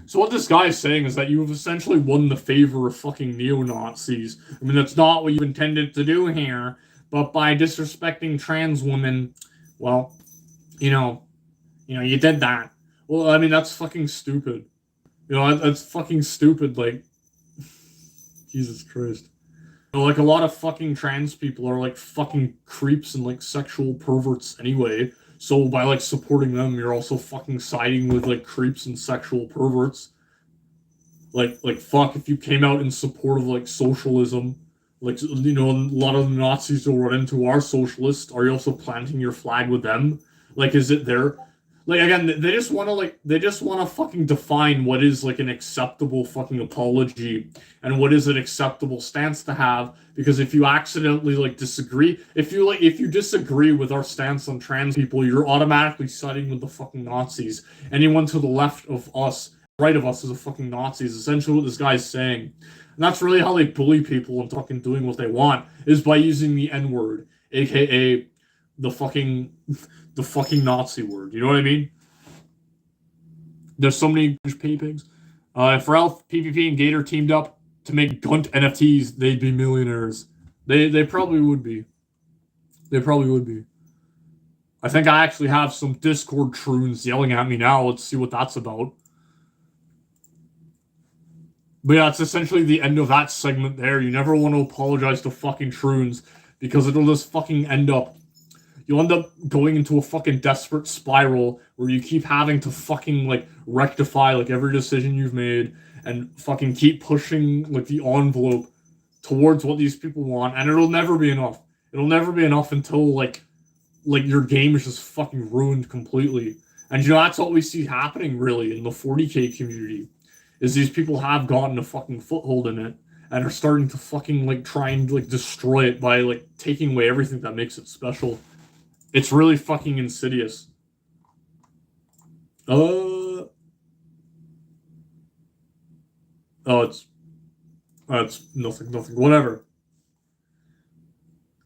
So what this guy is saying is that you've essentially won the favor of fucking neo-Nazis. I mean, that's not what you intended to do here, but by disrespecting trans women, well, you did that. Well, I mean, that's fucking stupid. That's fucking stupid, like, Jesus Christ. Like, a lot of fucking trans people are, like, fucking creeps and, like, sexual perverts anyway. So by, like, supporting them, you're also fucking siding with, like, creeps and sexual perverts. Like, fuck, if you came out in support of, like, socialism, like, a lot of the Nazis you'll run into are socialists. Are you also planting your flag with them? Like, is it their... Like, again, they just want to fucking define what is, like, an acceptable fucking apology and what is an acceptable stance to have, because if you accidentally, like, disagree, if you disagree with our stance on trans people, you're automatically siding with the fucking Nazis. Anyone to the left of us, right of us, is a fucking Nazi, is essentially what this guy's saying. And that's really how they bully people and fucking doing what they want, is by using the N-word, aka the fucking Nazi word. You know what I mean? There's so many pay pigs. If Ralph, PvP, and Gator teamed up to make Gunt NFTs, they'd be millionaires. They probably would be. I think I actually have some Discord troons yelling at me now. Let's see what that's about. But yeah, it's essentially the end of that segment there. You never want to apologize to fucking troons, because it'll just fucking you'll end up going into a fucking desperate spiral where you keep having to fucking, like, rectify, like, every decision you've made and fucking keep pushing, like, the envelope towards what these people want, and it'll never be enough. It'll never be enough until, like your game is just fucking ruined completely. And, that's what we see happening, really, in the 40k community, is these people have gotten a fucking foothold in it and are starting to fucking, like, try and, like, destroy it by, like, taking away everything that makes it special. It's really fucking insidious. Oh, it's nothing. Whatever.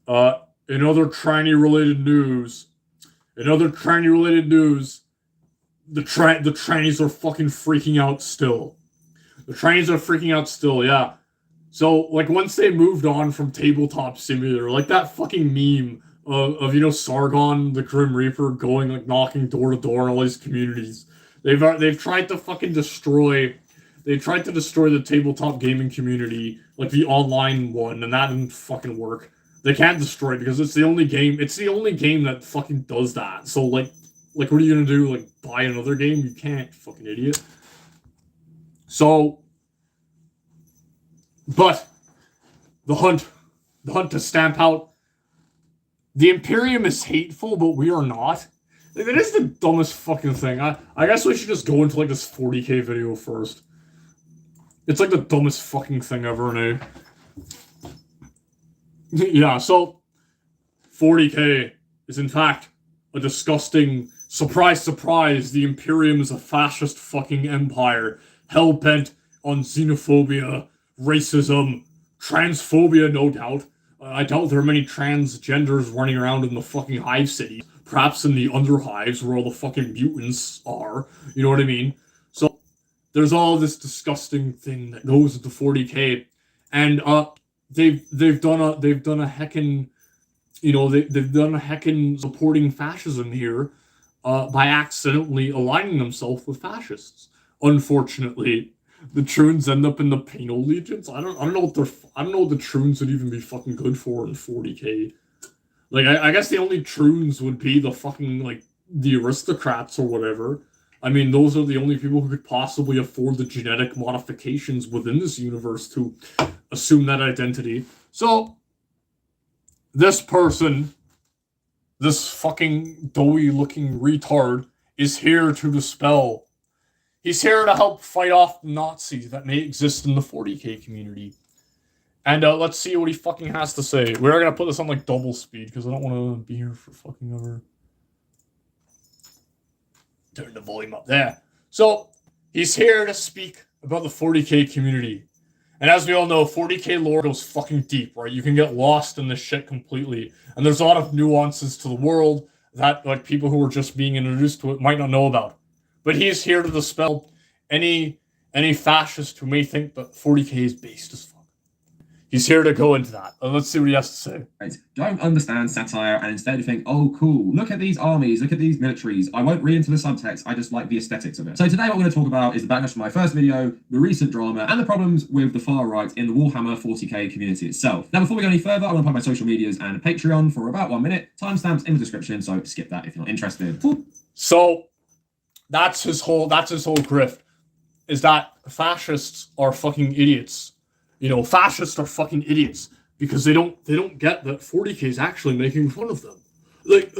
In other tranny-related news, the trannies are fucking freaking out still. Yeah. So, like, once they moved on from Tabletop Simulator, like that fucking meme of Sargon the Grim Reaper going, like, knocking door to door in all these communities. They've tried to fucking destroy They tried to destroy the tabletop gaming community, like the online one, and that didn't fucking work. They can't destroy it because it's the only game. It's the only game that fucking does that. So like what are you gonna do? Like buy another game? You can't, fucking idiot. So, but the hunt to stamp out the Imperium is hateful, but we are not. Like, that is the dumbest fucking thing. I guess we should just go into like this 40k video first. It's like the dumbest fucking thing ever, now. Yeah, so 40k is in fact a disgusting surprise, surprise. The Imperium is a fascist fucking empire, hell-bent on xenophobia, racism, transphobia, no doubt. I doubt there are many transgenders running around in the fucking hive city. Perhaps in the underhives where all the fucking mutants are. You know what I mean? So there's all this disgusting thing that goes into 40k, and they've done a heckin', you know, they've done a heckin' supporting fascism here by accidentally aligning themselves with fascists. Unfortunately, the Troons end up in the penal legions. I don't know what the Troons would even be fucking good for in 40k. Like, I guess the only Troons would be the fucking, like, the aristocrats or whatever. I mean, those are the only people who could possibly afford the genetic modifications within this universe to assume that identity. So, this person, this fucking doughy-looking retard, is here to dispel. He's here to help fight off the Nazis that may exist in the 40k community. And let's see what he fucking has to say. We're gonna put this on like double speed because I don't want to be here for fucking ever. Turn the volume up there. So he's here to speak about the 40k community. And as we all know, 40k lore goes fucking deep, right? You can get lost in this shit completely. And there's a lot of nuances to the world that like people who are just being introduced to it might not know about. But he's here to dispel any fascist who may think that 40k is based as fuck. He's here to go into that. Let's see what he has to say. Don't understand satire and instead think, oh, cool, look at these armies, look at these militaries. I won't read into the subtext, I just like the aesthetics of it. So today what we're going to talk about is the backlash from my first video, the recent drama, and the problems with the far right in the Warhammer 40k community itself. Now, before we go any further, I want to plug my social medias and Patreon for about 1 minute. Timestamps in the description, so skip that if you're not interested. So, that's his whole grift, is that fascists are fucking idiots. You know, fascists are fucking idiots because they don't get that 40k is actually making fun of them. Like,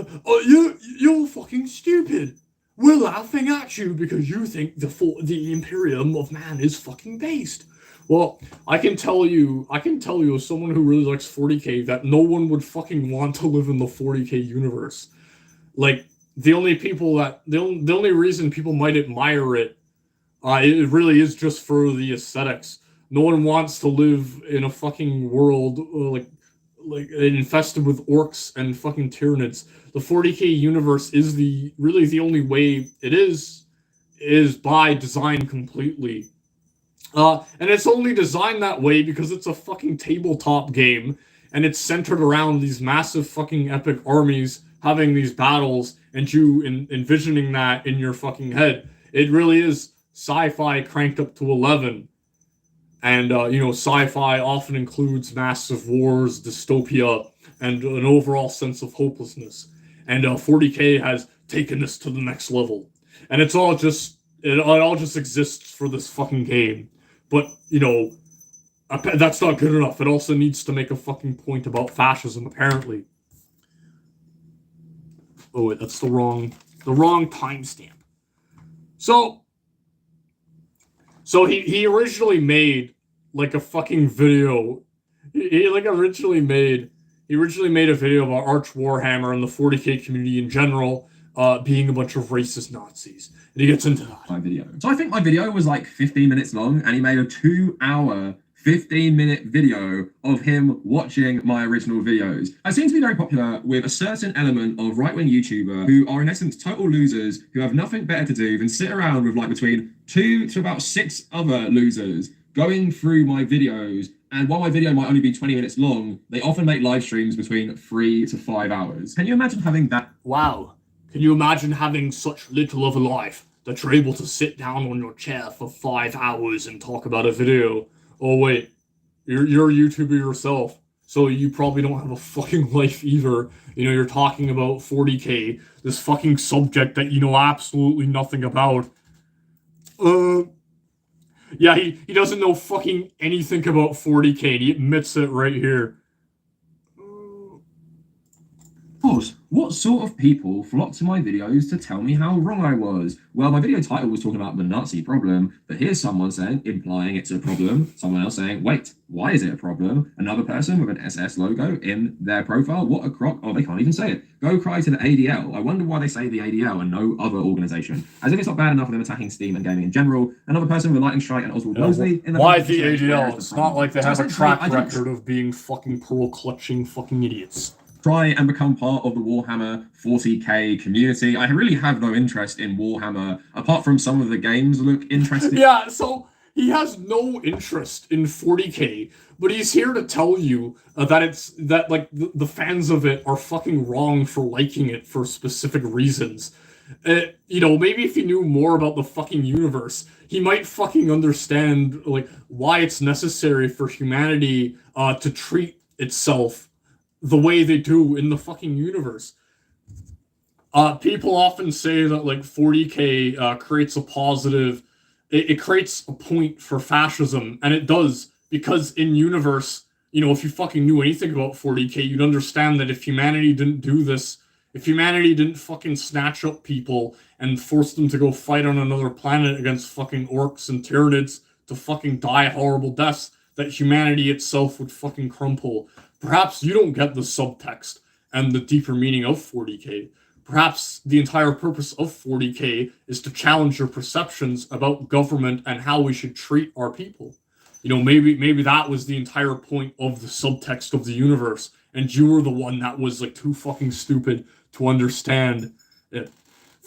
you're fucking stupid. We're laughing at you because you think the Imperium of Man is fucking based. Well, I can tell you as someone who really likes 40k that no one would fucking want to live in the 40k universe. Like, the only reason people might admire it, it really is just for the aesthetics. No one wants to live in a fucking world like infested with orcs and fucking Tyranids. The 40k universe is really the only way it is by design completely. And it's only designed that way because it's a fucking tabletop game, and it's centered around these massive fucking epic armies having these battles, and you envisioning that in your fucking head. It really is sci-fi cranked up to 11. And, you know, sci-fi often includes massive wars, dystopia, and an overall sense of hopelessness. And 40k has taken this to the next level. And it all just exists for this fucking game. But, you know, that's not good enough. It also needs to make a fucking point about fascism, apparently. Oh, wait, that's the wrong timestamp. So he originally made like a fucking video. He originally made a video about Arch Warhammer and the 40k community in general being a bunch of racist Nazis. And he gets into that. My video. So I think my video was like 15 minutes long, and he made a 2-hour 15-minute video of him watching my original videos. I seem to be very popular with a certain element of right-wing YouTuber who are in essence total losers who have nothing better to do than sit around with like between 2 to about 6 other losers going through my videos. And while my video might only be 20 minutes long, they often make live streams between 3 to 5 hours. Can you imagine having that? Wow. Can you imagine having such little of a life? that you're able to sit down on your chair for 5 hours and talk about a video. Oh wait, you're a YouTuber yourself, so you probably don't have a fucking life either. You know, you're talking about 40K, this fucking subject that you know absolutely nothing about. Yeah, he doesn't know fucking anything about 40K, and he admits it right here. Of course, what sort of people flock to my videos to tell me how wrong I was? Well, my video title was talking about the Nazi problem, but here's someone saying, implying it's a problem. Someone else saying, wait, why is it a problem? Another person with an SS logo in their profile. What a crock. Oh, they can't even say it. Go cry to the ADL. I wonder why they say the ADL and no other organization. As if it's not bad enough for them attacking Steam and gaming in general. Another person with a lightning strike and Oswald Mosley. Why the ADL? It's not like they have a track record of being fucking pearl-clutching fucking idiots. Try and become part of the Warhammer 40K community. I really have no interest in Warhammer, apart from some of the games look interesting. Yeah, so he has no interest in 40K, but he's here to tell you that the fans of it are fucking wrong for liking it for specific reasons. You know, maybe if he knew more about the fucking universe, he might fucking understand like why it's necessary for humanity to treat itself the way they do in the fucking universe. People often say that like 40K creates a positive, it creates a point for fascism, and it does, because in universe, you know, if you fucking knew anything about 40K, you'd understand that if humanity didn't do this, if humanity didn't fucking snatch up people and force them to go fight on another planet against fucking orcs and tyranids to fucking die horrible deaths, that humanity itself would fucking crumple. Perhaps you don't get the subtext and the deeper meaning of 40K. Perhaps the entire purpose of 40K is to challenge your perceptions about government and how we should treat our people. You know, maybe that was the entire point of the subtext of the universe, and you were the one that was like too fucking stupid to understand it.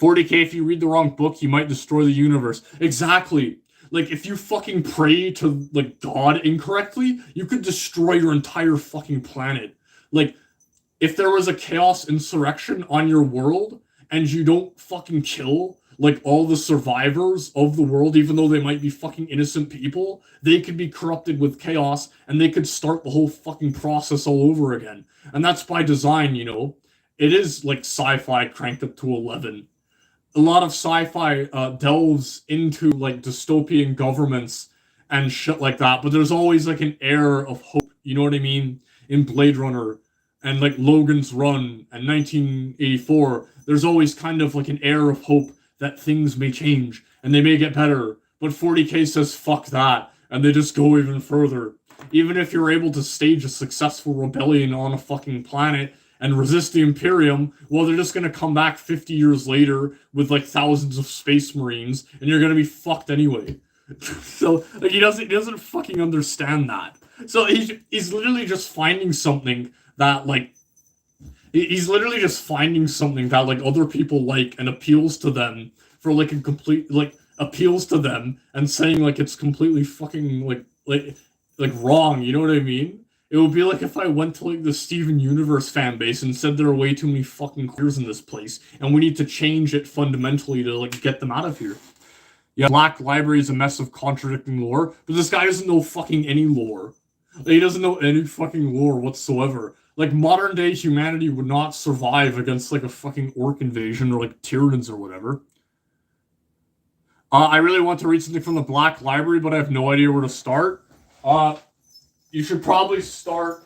40K, if you read the wrong book, you might destroy the universe. Exactly. Like, if you fucking pray to, like, God incorrectly, you could destroy your entire fucking planet. Like, if there was a chaos insurrection on your world, and you don't fucking kill, like, all the survivors of the world, even though they might be fucking innocent people, they could be corrupted with chaos, and they could start the whole fucking process all over again. And that's by design, you know? It is, like, sci-fi cranked up to 11. A lot of sci-fi delves into like dystopian governments and shit like that, but there's always like an air of hope, you know what I mean? In Blade Runner and like Logan's Run and 1984, there's always kind of like an air of hope that things may change and they may get better. But 40K says fuck that, and they just go even further. Even if you're able to stage a successful rebellion on a fucking planet and resist the Imperium, well, they're just gonna come back 50 years later with like thousands of space marines, and you're gonna be fucked anyway. So like he doesn't fucking understand that. So he's literally just finding something that like other people like and appeals to them for like a complete like appeals to them and saying like it's completely fucking like wrong. You know what I mean? It would be like if I went to like the Steven Universe fan base and said there are way too many fucking queers in this place, and we need to change it fundamentally to like get them out of here. Yeah, Black Library is a mess of contradicting lore, but this guy doesn't know fucking any lore. Like, he doesn't know any fucking lore whatsoever. Like modern day humanity would not survive against like a fucking orc invasion or like Tyranids or whatever. I really want to read something from the Black Library, but I have no idea where to start. You should probably start.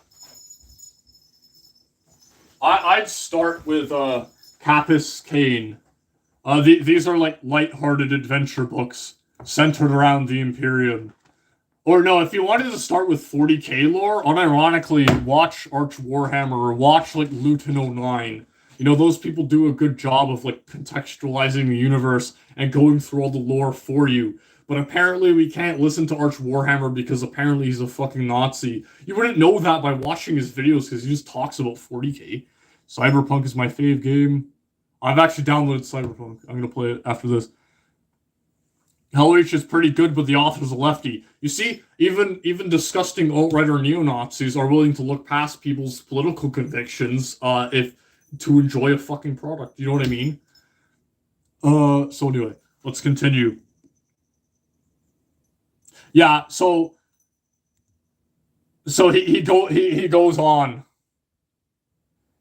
I'd start with Capus Cain. These are like light-hearted adventure books centered around the Imperium. Or no, if you wanted to start with 40K lore, unironically, watch Arch Warhammer or watch like Luton 09. You know, those people do a good job of like contextualizing the universe and going through all the lore for you. But apparently we can't listen to Arch Warhammer because apparently he's a fucking Nazi. You wouldn't know that by watching his videos because he just talks about 40K. Cyberpunk is my fave game. I've actually downloaded Cyberpunk. I'm going to play it after this. Hell Reach is pretty good, but the author's a lefty. You see, even disgusting alt-right or neo-Nazis are willing to look past people's political convictions to enjoy a fucking product. You know what I mean? So anyway. let's continue. Yeah, so he goes on.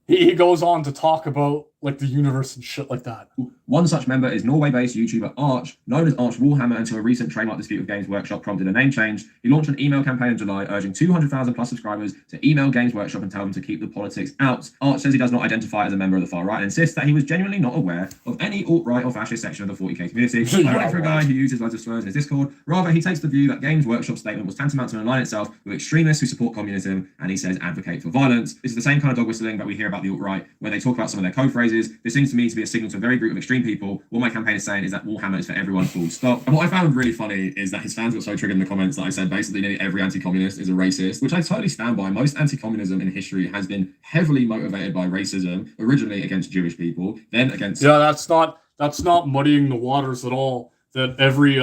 He goes on to talk about like the universe and shit like that. One such member is Norway-based YouTuber Arch, known as Arch Warhammer until a recent trademark dispute with Games Workshop prompted a name change. He launched an email campaign in July urging 200,000 plus subscribers to email Games Workshop and tell them to keep the politics out. Arch says he does not identify as a member of the far right and insists that he was genuinely not aware of any alt-right or fascist section of the 40k community. Ironic for a guy who uses loads of slurs in his Discord. Rather, he takes the view that Games Workshop's statement was tantamount to align itself with extremists who support communism, and he says advocate for violence. This is the same kind of dog whistling that we hear about the alt-right when they talk about some of their code phrases. This seems to me to be a signal to a very group of extreme people. What my campaign is saying is that Warhammer is for everyone, full stop. And what I found really funny is that his fans got so triggered in the comments that I said basically nearly every anti-communist is a racist, which I totally stand by. Most anti-communism in history has been heavily motivated by racism, originally against Jewish people, then against... Yeah, that's not muddying the waters at all. That every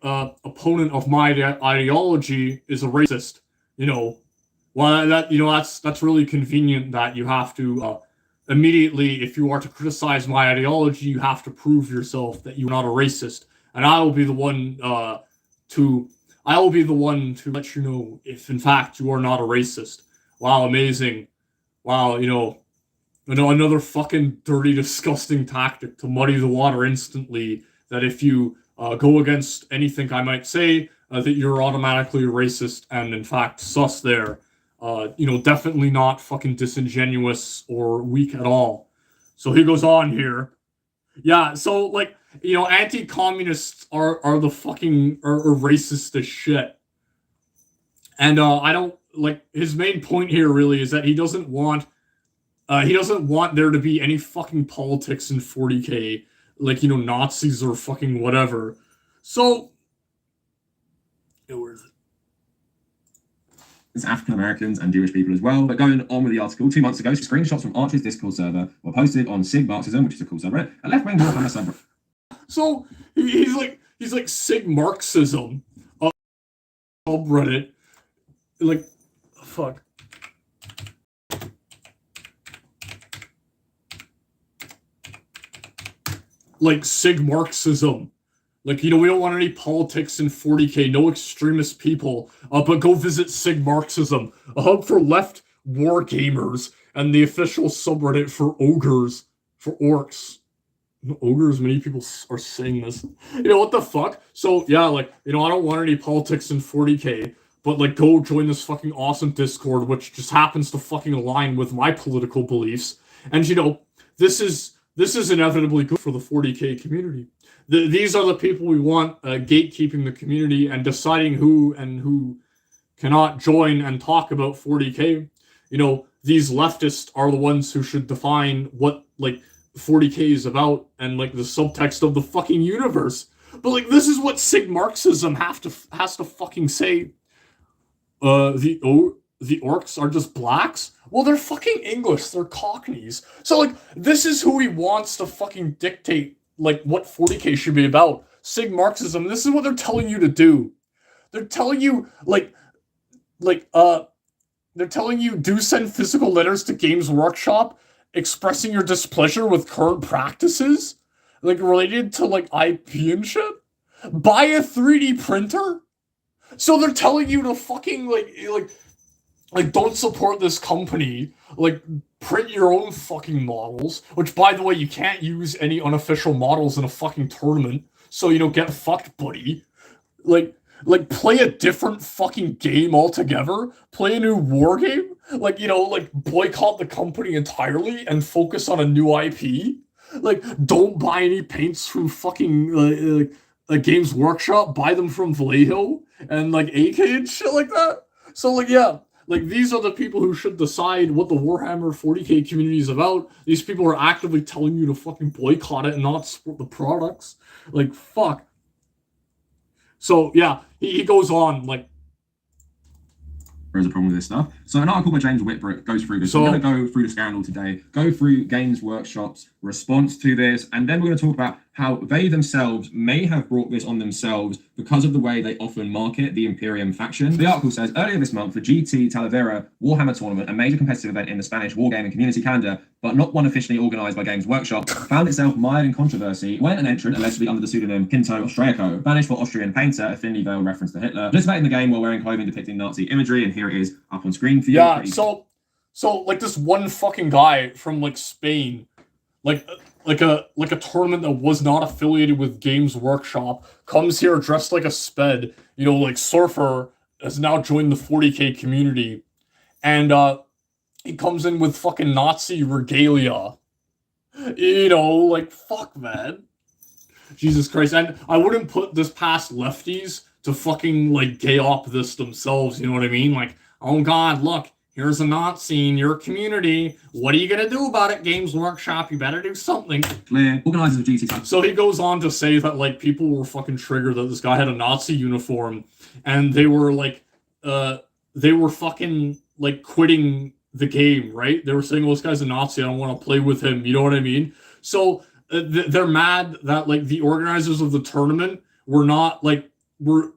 opponent of my ideology is a racist. You know, well, that's really convenient that you have to immediately, if you are to criticize my ideology, you have to prove yourself that you're not a racist, and I will be the one to let you know if in fact you are not a racist. Wow, amazing. Wow, another fucking dirty, disgusting tactic to muddy the water instantly. That if you go against anything I might say, that you're automatically a racist, and in fact sus there. Definitely not fucking disingenuous or weak at all. So he goes on here. Yeah, so anti-communists are racist as shit. And I don't his main point here really is that he doesn't want there to be any fucking politics in 40k, Nazis or fucking whatever. So where is it? It's African Americans and Jewish people as well. But going on with the article, 2 months ago, screenshots from Arch's Discord server were posted on Sig Marxism, which is a cool subreddit, a left-wing Warhammer subreddit. So he's like Sig Marxism subreddit, fuck. Like Sig Marxism. We don't want any politics in 40k, no extremist people, but go visit Sig Marxism, a hub for left war gamers, and the official subreddit for ogres, for orcs. Ogres, many people are saying this. What the fuck? So, yeah, I don't want any politics in 40k, but, go join this fucking awesome Discord, which just happens to fucking align with my political beliefs. And, this is inevitably good for the 40k community. These are the people we want gatekeeping the community and deciding who cannot join and talk about 40k. These leftists are the ones who should define what 40k is about and the subtext of the fucking universe. But this is what Sig Marxism has to fucking say. The orcs are just blacks? Well, they're fucking English. They're Cockneys. So this is who he wants to fucking dictate what 40k should be about. Sig Marxism. This is what they're telling you to do. They're telling you they're telling you do send physical letters to Games Workshop expressing your displeasure with current practices related to IP and shit. Buy a 3D printer. So they're telling you to fucking don't support this company. Print your own fucking models. Which, by the way, you can't use any unofficial models in a fucking tournament. So, get fucked, buddy. Play a different fucking game altogether. Play a new war game. Boycott the company entirely and focus on a new IP. Don't buy any paints from fucking Games Workshop. Buy them from Vallejo and AK and shit like that. So yeah. These are the people who should decide what the Warhammer 40k community is about. These people are actively telling you to fucking boycott it and not support the products. Fuck. So, yeah, he goes on, There's a problem with this stuff. So an article by James Whitbrook goes through this. So we're going to go through the scandal today, go through Games Workshop's response to this, and then we're going to talk about how they themselves may have brought this on themselves because of the way they often market the Imperium faction. The article says, earlier this month, the GT Talavera Warhammer tournament, a major competitive event in the Spanish wargaming community calendar, but not one officially organised by Games Workshop, found itself mired in controversy when an entrant, allegedly under the pseudonym Pinto Austriaco, Spanish for Austrian painter, a thinly veiled reference to Hitler, participated in the game while wearing clothing depicting Nazi imagery, and here it is up on screen for you. Yeah, so like this one fucking guy from like Spain, like a tournament that was not affiliated with Games Workshop, comes here dressed like a sped, like Surfer has now joined the 40k community, and he comes in with fucking Nazi regalia. Like, fuck, man. Jesus Christ. And I wouldn't put this past lefties to fucking, like, gay op this themselves, you know what I mean? Like, oh god, look, here's a Nazi in your community. What are you gonna do about it, Games Workshop? You better do something. Clear. Organizers of GT. So he goes on to say that, like, people were fucking triggered that this guy had a Nazi uniform, and they were, like, fucking, like, quitting the game, right? They were saying, well, this guy's a Nazi, I don't want to play with him, you know what I mean? So they're mad that, like, the organizers of the tournament were not, like, were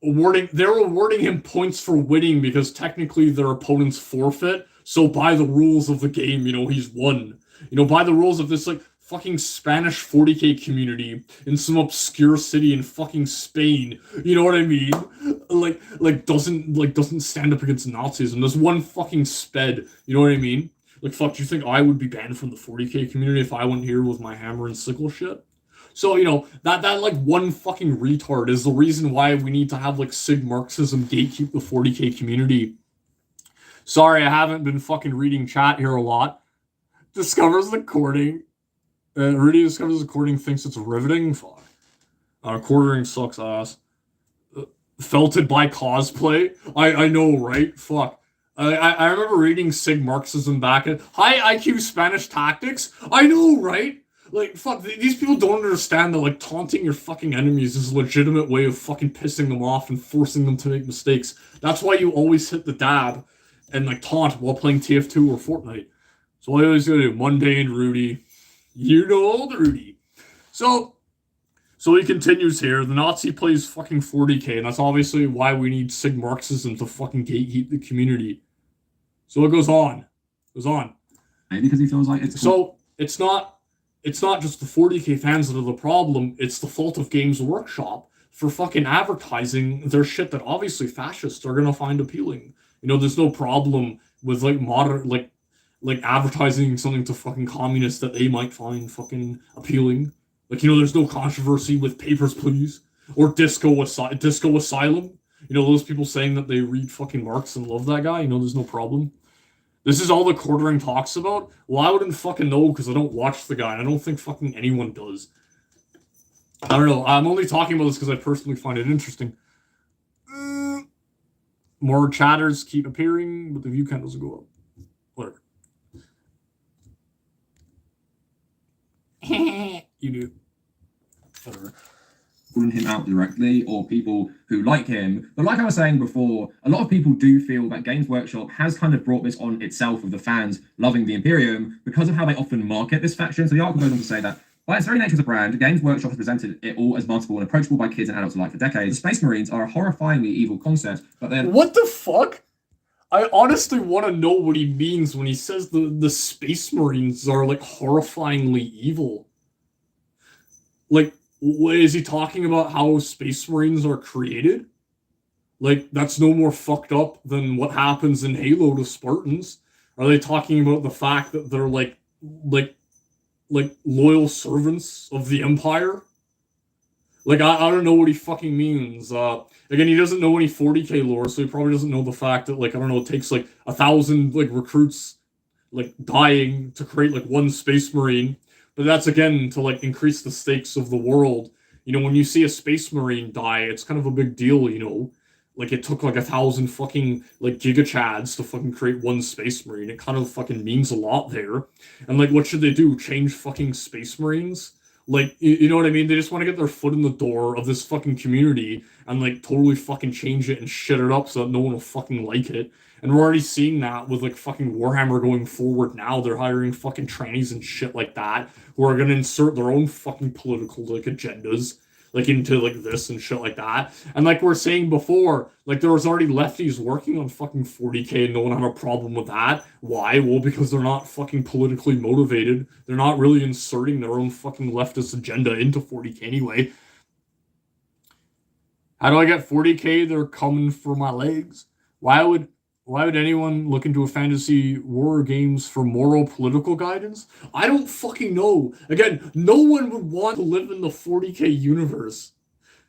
awarding him points for winning because technically their opponents forfeit. So by the rules of the game, he's won. By the rules of this, like, fucking Spanish 40k community in some obscure city in fucking Spain, you know what I mean? Like doesn't stand up against Nazism. There's one fucking sped, you know what I mean? Like, fuck, do you think I would be banned from the 40k community if I went here with my hammer and sickle shit? So, that like one fucking retard is the reason why we need to have, like, Sig Marxism gatekeep the 40k community. Sorry, I haven't been fucking reading chat here a lot. Discovers the courting. Rudy discovers the courting, thinks it's riveting. Fuck. Quartering sucks ass. Felted by cosplay. I know, right? Fuck. I remember reading Sig Marxism back at high IQ Spanish tactics. I know, right? Like, fuck, these people don't understand that, like, taunting your fucking enemies is a legitimate way of fucking pissing them off and forcing them to make mistakes. That's why you always hit the dab and, like, taunt while playing TF2 or Fortnite. So I always gotta do mundane Rudy. Old Rudy. So he continues here. The Nazi plays fucking 40k, and that's obviously why we need Sig Marxism to fucking gatekeep the community. So it goes on. Maybe because he feels like it's... So it's not just the 40k fans that are the problem, it's the fault of Games Workshop for fucking advertising their shit that obviously fascists are gonna find appealing. There's no problem with, like, modern, like advertising something to fucking communists that they might find fucking appealing. Like, there's no controversy with Papers, Please or Disco Asylum. Those people saying that they read fucking Marx and love that guy. There's no problem. This is all the quartering talks about? Well, I wouldn't fucking know because I don't watch the guy, and I don't think fucking anyone does. I don't know. I'm only talking about this because I personally find it interesting. More chatters keep appearing, but the view count doesn't go up. Whatever. You do. Whatever. Calling him out directly, or people who like him. But like I was saying before, a lot of people do feel that Games Workshop has kind of brought this on itself of the fans loving the Imperium because of how they often market this faction. So the article goes on to say that by its very nature as a brand, Games Workshop has presented it all as multiple and approachable by kids and adults alike for decades. The Space Marines are a horrifyingly evil concept, but then... What the fuck? I honestly want to know what he means when he says the Space Marines are, like, horrifyingly evil. Like, is he talking about how Space Marines are created? Like, that's no more fucked up than what happens in Halo to Spartans. Are they talking about the fact that they're like loyal servants of the Empire? Like, I don't know what he fucking means. Again, he doesn't know any 40k lore, so he probably doesn't know the fact that, like, I don't know, it takes, like, 1,000, like, recruits, like, dying to create, like, one Space Marine. But that's, again, to, like, increase the stakes of the world. When you see a Space Marine die, it's kind of a big deal, Like, it took, like, 1,000 fucking, like, gigachads to fucking create one Space Marine. It kind of fucking means a lot there. And, like, what should they do? Change fucking Space Marines? Like, you know what I mean? They just want to get their foot in the door of this fucking community and like totally fucking change it and shit it up so that no one will fucking like it. And we're already seeing that with like fucking Warhammer going forward now. They're hiring fucking trannies and shit like that who are gonna insert their own fucking political like agendas like into like this and shit like that. And like we're saying before, like there was already lefties working on fucking 40K and no one had a problem with that. Why? Well, because they're not fucking politically motivated. They're not really inserting their own fucking leftist agenda into 40K anyway. How do I get 40K? They're coming for my legs. Why would anyone look into a fantasy war games for moral political guidance? I don't fucking know. Again, no one would want to live in the 40K universe.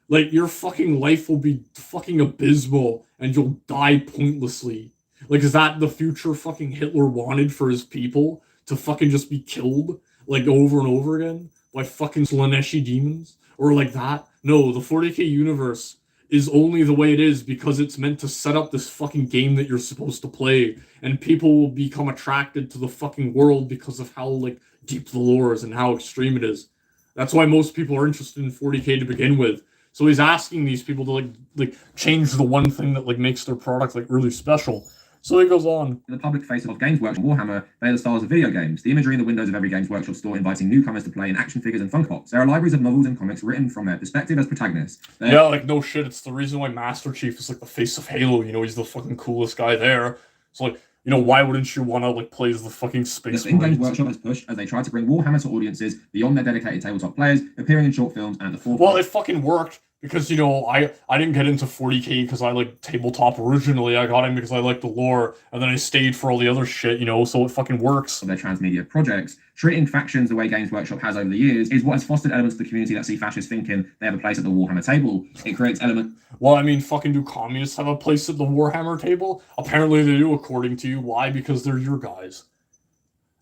Like, your fucking life will be fucking abysmal and you'll die pointlessly. Like, is that the future fucking Hitler wanted for his people? To fucking just be killed, like, over and over again by fucking Slaneshi demons? Or like that? No, the 40K universe is only the way it is because it's meant to set up this fucking game that you're supposed to play, and people will become attracted to the fucking world because of how like deep the lore is and how extreme it is. That's why most people are interested in 40K to begin with. So he's asking these people to like change the one thing that like makes their product like really special. So he goes on. The public face of Games Workshop Warhammer, they are the stars of video games. The imagery in the windows of every Games Workshop store inviting newcomers to play in action figures and Funko Pops. There are libraries of novels and comics written from their perspective as protagonists. Yeah, like no shit. It's the reason why Master Chief is like the face of Halo. You know, he's the fucking coolest guy there. So like, you know, why wouldn't you want to like play as the fucking space? The Games Workshop has pushed as they try to bring Warhammer to audiences beyond their dedicated tabletop players, appearing in short films and at the forefront. Well, it fucking worked. Because, you know, I didn't get into 40K because I like Tabletop originally. I got in because I liked the lore, and then I stayed for all the other shit, you know, so it fucking works. Their transmedia projects, treating factions the way Games Workshop has over the years, is what has fostered elements of the community that see fascists thinking they have a place at the Warhammer table. It creates elements. Well, I mean, fucking do communists have a place at the Warhammer table? Apparently they do, according to you. Why? Because they're your guys.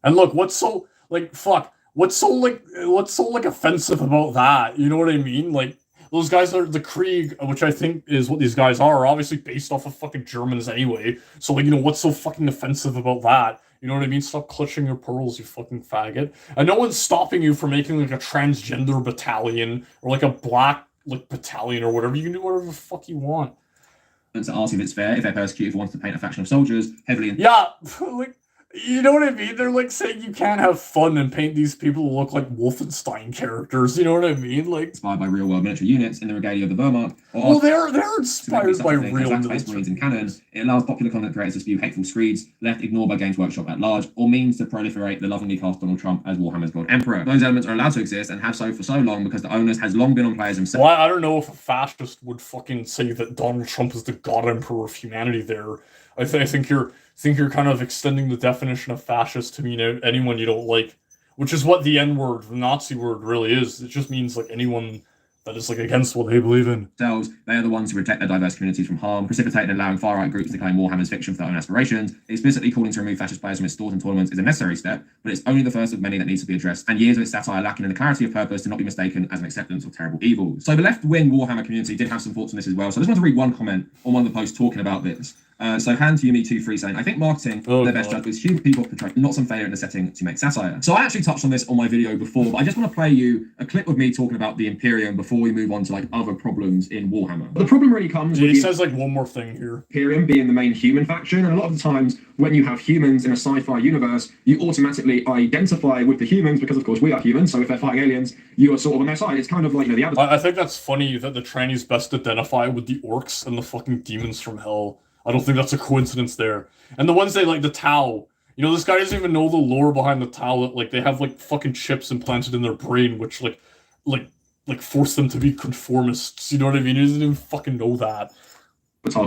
And look, what's so offensive about that? You know what I mean? Like, those guys are the Krieg, which I think is what these guys are obviously based off of fucking Germans anyway. So, like, you know, what's so fucking offensive about that? You know what I mean? Stop clutching your pearls, you fucking faggot. And no one's stopping you from making, like, a transgender battalion or, like, a black, like, battalion or whatever. You can do whatever the fuck you want. To ask if it's fair if their persecutor wants to paint a faction of soldiers heavily. Yeah, like, you know what I mean? They're like saying you can't have fun and paint these people to look like Wolfenstein characters. You know what I mean? Like inspired by real-world military units in the regalia of the Wehrmacht. Well, they're inspired by real military. Marines in canon. It allows popular content creators to spew hateful screeds left ignored by Games Workshop at large, or means to proliferate the lovingly cast Donald Trump as Warhammer's God Emperor. Those elements are allowed to exist and have so for so long because the onus has long been on players themselves. Well, I don't know if a fascist would fucking say that Donald Trump is the God Emperor of humanity. There, I think you're kind of extending the definition of fascist to mean anyone you don't like, which is what the N-word, the Nazi word, really is. It just means like anyone that is like against what they believe in. They are the ones who protect their diverse communities from harm, precipitating and allowing far-right groups to claim Warhammer's fiction for their own aspirations. Explicitly calling to remove fascist players from its stores and tournaments is a necessary step, but it's only the first of many that needs to be addressed, and years of its satire lacking in the clarity of purpose to not be mistaken as an acceptance of terrible evils. So the left-wing Warhammer community did have some thoughts on this as well, so I just want to read one comment on one of the posts talking about this. So hand to you, me23 saying, I think marketing, their best judge was human people portray, not some failure in the setting to make satire. So I actually touched on this on my video before, but I just want to play you a clip of me talking about the Imperium before we move on to like other problems in Warhammer. The problem really comes with he says like one more thing here. Imperium being the main human faction, and a lot of the times when you have humans in a sci-fi universe, you automatically identify with the humans because of course we are humans, so if they're fighting aliens, you are sort of on their side. It's kind of like, you know, the other. I think that's funny that the trannies best identify with the orcs and the fucking demons from hell. I don't think that's a coincidence there. And the ones they like, the Tau. You know, this guy doesn't even know the lore behind the Tau. Like, they have, like, fucking chips implanted in their brain, which, like force them to be conformists. You know what I mean? He doesn't even fucking know that.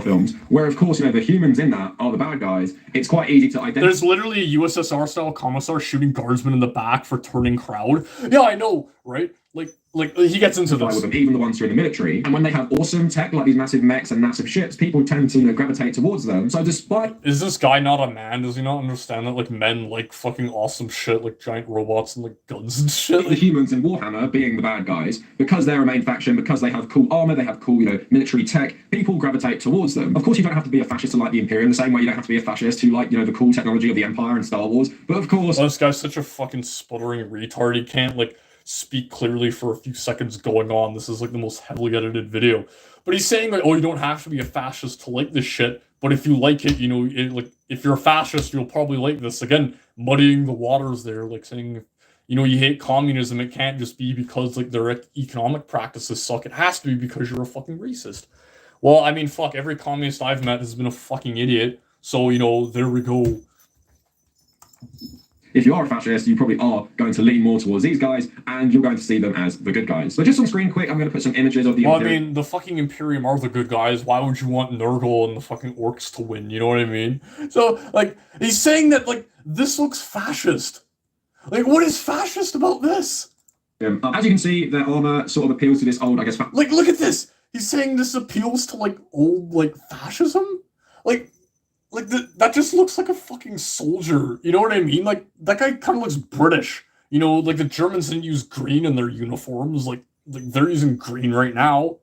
Films, where, of course, you know, the humans in that are the bad guys. It's quite easy to identify. There's literally a USSR-style commissar shooting guardsmen in the back for turning crowd. Yeah, I know, right? Like he gets into this. With them, even the ones who are in the military, and when they have awesome tech like these massive mechs and massive ships, people tend to, you know, gravitate towards them. So despite is this guy not a man? Does he not understand that like men like fucking awesome shit, like giant robots and like guns and shit? The humans in Warhammer being the bad guys, because they're a main faction, because they have cool armor, they have cool, you know, military tech. People gravitate towards them. Of course, you don't have to be a fascist to like the Imperium, the same way you don't have to be a fascist to like, you know, the cool technology of the Empire and Star Wars. But of course, this guy's such a fucking sputtering retard. He can't like speak clearly for a few seconds going on. This is like the most heavily edited video. But he's saying like, oh, you don't have to be a fascist to like this shit. But if you like it, like if you're a fascist, you'll probably like this. Again, muddying the waters there, like saying, you hate communism. It can't just be because like their economic practices suck. It has to be because you're a fucking racist. Well, I mean, fuck, every communist I've met has been a fucking idiot. So, there we go. If you are a fascist, you probably are going to lean more towards these guys, and you're going to see them as the good guys. So just on screen quick, I'm going to put some images of the Well, Imperium. I mean, the fucking Imperium are the good guys. Why would you want Nurgle and the fucking orcs to win? You know what I mean? So, like, he's saying that, like, this looks fascist. Like, what is fascist about this? As you can see, their armor sort of appeals to this old, I guess... Like, look at this! He's saying this appeals to, like, old, like, fascism? Like, that just looks like a fucking soldier. You know what I mean? Like, that guy kind of looks British. Like the Germans didn't use green in their uniforms. Like they're using green right now.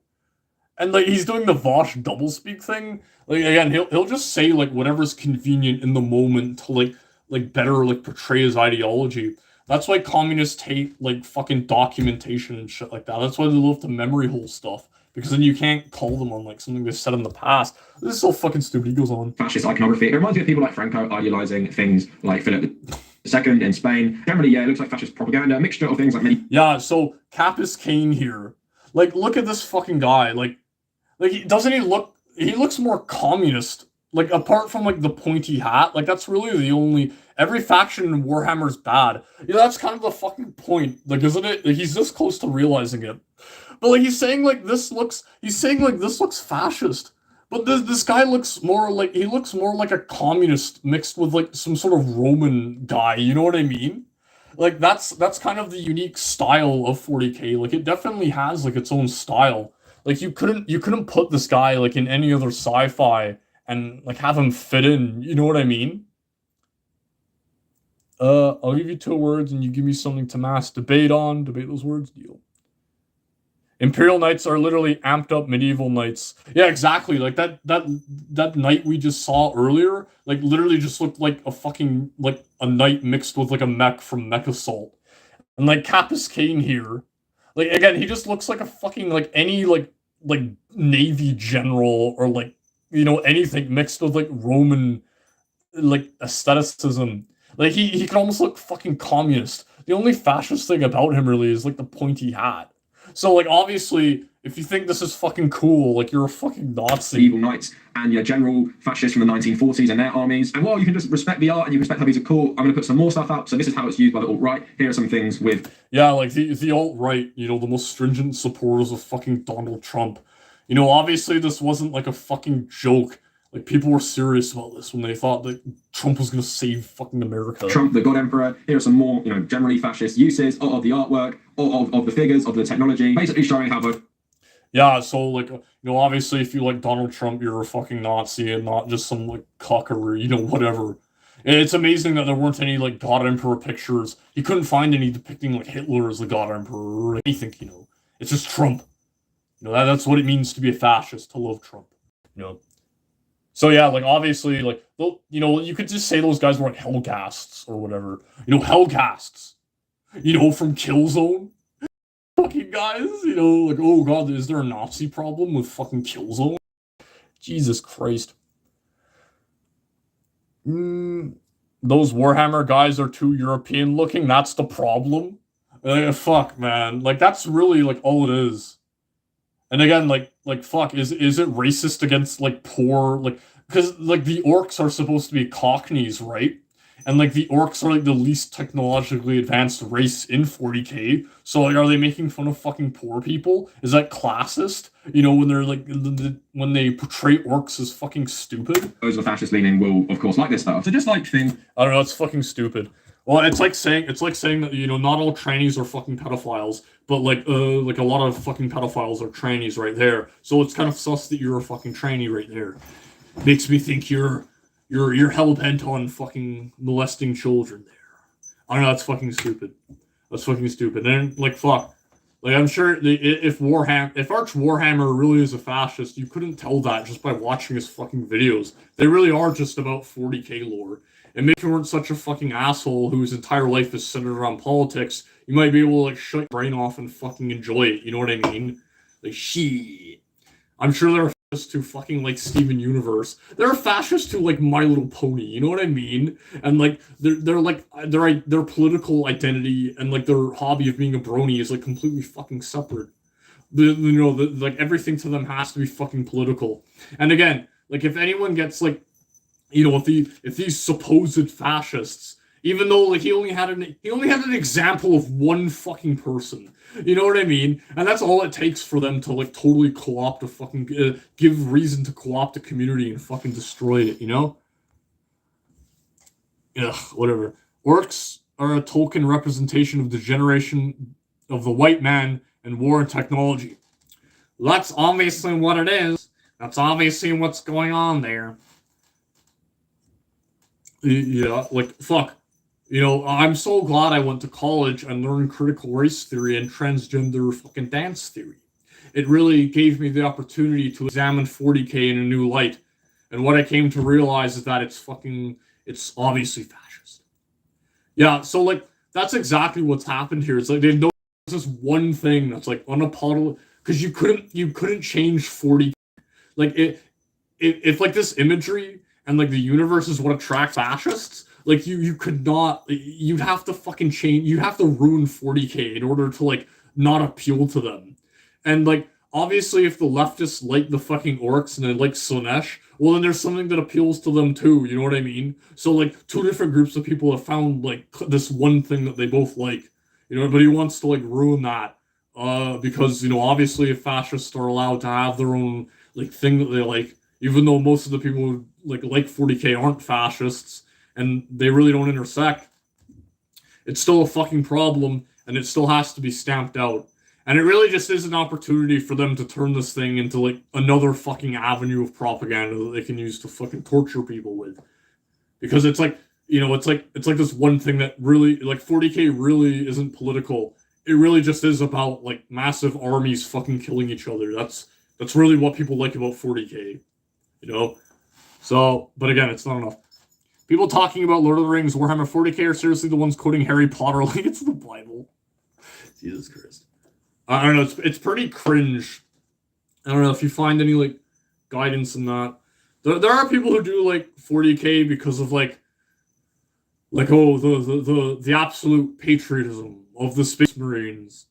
And, like, he's doing the Vosh doublespeak thing. Like, again, he'll just say, like, whatever's convenient in the moment to, like better, like, portray his ideology. That's why communists hate, like, fucking documentation and shit like that. That's why they love to memory hole stuff. Because then you can't call them on, like, something they said in the past. This is so fucking stupid. He goes on. Fascist iconography. It reminds me of people like Franco idealizing things like Philip II in Spain. Generally, yeah, it looks like fascist propaganda. A mixture of things like many... Yeah, so Capus Kane here. Like, look at this fucking guy. Like, doesn't he look... He looks more communist. Like, apart from, like, the pointy hat. Like, that's really the only... Every faction in Warhammer's bad. Yeah, that's kind of the fucking point. Like, isn't it? Like, he's this close to realizing it. But, like, he's saying, like, this looks fascist. But this guy looks more like... He looks more like a communist mixed with, like, some sort of Roman guy. You know what I mean? Like, that's kind of the unique style of 40k. Like, it definitely has, like, its own style. Like, you couldn't put this guy, like, in any other sci-fi and, like, have him fit in. You know what I mean? I'll give you 2 words and you give me something to mass debate on. Debate those words, deal. Imperial Knights are literally amped up medieval knights. Yeah, exactly. Like, that knight we just saw earlier, like, literally just looked like a fucking, like, a knight mixed with, like, a mech from Mech Assault. And, like, Capus Kane here, like, again, he just looks like a fucking, like, any, like Navy general or, like, anything mixed with, like, Roman, like, aestheticism. Like, he can almost look fucking communist. The only fascist thing about him, really, is, like, the pointy hat. So, like, obviously, if you think this is fucking cool, like, you're a fucking Nazi. Evil knights and your general fascists from the 1940s and their armies. And while you can just respect the art and you respect how these are cool, I'm going to put some more stuff up. So this is how it's used by the alt-right. Here are some things with... Yeah, like, the alt-right, the most stringent supporters of fucking Donald Trump. Obviously, this wasn't, like, a fucking joke. Like, people were serious about this when they thought that Trump was going to save fucking America. Trump, the God Emperor. Here are some more, generally fascist uses of the artwork, of the figures, of the technology, basically showing how the... Yeah, so, like, obviously, if you like Donald Trump, you're a fucking Nazi and not just some, like, cuck or, whatever. And it's amazing that there weren't any, like, God Emperor pictures. You couldn't find any depicting, like, Hitler as the God Emperor or anything, It's just Trump. That's what it means to be a fascist, to love Trump, So, yeah, like, obviously, like, you could just say those guys were, like, Hellgasts or whatever. Hellgasts. From Killzone. Fucking guys, like, oh god, is there a Nazi problem with fucking Killzone? Jesus Christ. Those Warhammer guys are too European looking, that's the problem? Fuck, man. Like, that's really, like, all it is. And again, like, fuck, is it racist against, like, poor, like, because, like, the orcs are supposed to be cockneys, right? And, like, the orcs are, like, the least technologically advanced race in 40k. So, like, are they making fun of fucking poor people? Is that classist? When they're, like, when they portray orcs as fucking stupid? Those of fascist leaning will, of course, like this stuff. So just, like, I don't know, it's fucking stupid. Well, it's like saying that, not all trannies are fucking pedophiles, but, like, a lot of fucking pedophiles are trannies right there. So it's kind of sus that you're a fucking tranny right there. Makes me think you're hell-bent on fucking molesting children there. I don't know, that's fucking stupid. That's fucking stupid. And, like, fuck. Like, I'm sure if Arch Warhammer really is a fascist, you couldn't tell that just by watching his fucking videos. They really are just about 40k lore. And maybe if you weren't such a fucking asshole whose entire life is centered around politics, you might be able to like shut your brain off and fucking enjoy it. You know what I mean? Like shit. I'm sure there are fascists who fucking like Steven Universe. There are fascists who like My Little Pony. You know what I mean? And like they're like their political identity and like their hobby of being a brony is like completely fucking separate. Like everything to them has to be fucking political. And again, like if anyone gets like, if these supposed fascists, even though like he only had an example of one fucking person, you know what I mean? And that's all it takes for them to like totally co-opt a fucking give reason to co-opt a community and fucking destroy it, you know? Ugh, whatever. Orcs are a token representation of the generation of the white man and war and technology. That's obviously what it is. That's obviously what's going on there. Yeah, like, fuck. I'm so glad I went to college and learned critical race theory and transgender fucking dance theory. It really gave me the opportunity to examine 40K in a new light. And what I came to realize is that it's obviously fascist. Yeah, so, like, that's exactly what's happened here. It's like, they've noticed this one thing that's, like, unapologetic, because you couldn't change 40K. Like, if like, this imagery and like the universe is what attracts fascists, like you could not, you'd have to fucking change, you have to ruin 40K in order to like not appeal to them. And like obviously if the leftists like the fucking orcs and they like Slanesh, well then there's something that appeals to them too, you know what I mean? So like two different groups of people have found like this one thing that they both like, but he wants to like ruin that. Because obviously if fascists are allowed to have their own like thing that they like, even though most of the people who like 40K aren't fascists and they really don't intersect, it's still a fucking problem and it still has to be stamped out. And it really just is an opportunity for them to turn this thing into like another fucking avenue of propaganda that they can use to fucking torture people with. Because it's like, it's like this one thing that really, like 40K really isn't political. It really just is about like massive armies fucking killing each other. That's really what people like about 40K. So, but again, it's not enough. People talking about Lord of the Rings, Warhammer 40K are seriously the ones quoting Harry Potter like it's the Bible. Jesus Christ. I don't know, it's pretty cringe. I don't know if you find any like guidance in that. There are people who do like 40K because of like the absolute patriotism of the Space Marines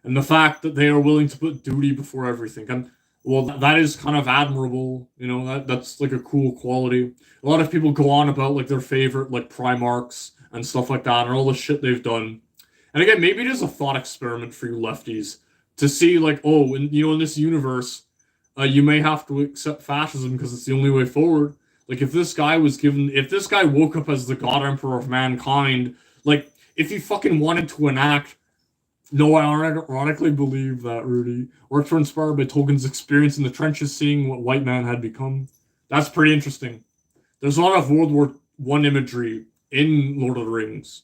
and the fact that they are willing to put duty before everything. And well, that is kind of admirable, that's like a cool quality. A lot of people go on about like their favorite like Primarchs and stuff like that and all the shit they've done. And again, maybe it is a thought experiment for you lefties to see like, oh, in this universe, you may have to accept fascism because it's the only way forward. Like if this guy woke up as the God Emperor of mankind, like if he fucking wanted to enact, no, I ironically believe that, Rudy. Orcs were inspired by Tolkien's experience in the trenches, seeing what white man had become. That's pretty interesting. There's a lot of World War I imagery in Lord of the Rings.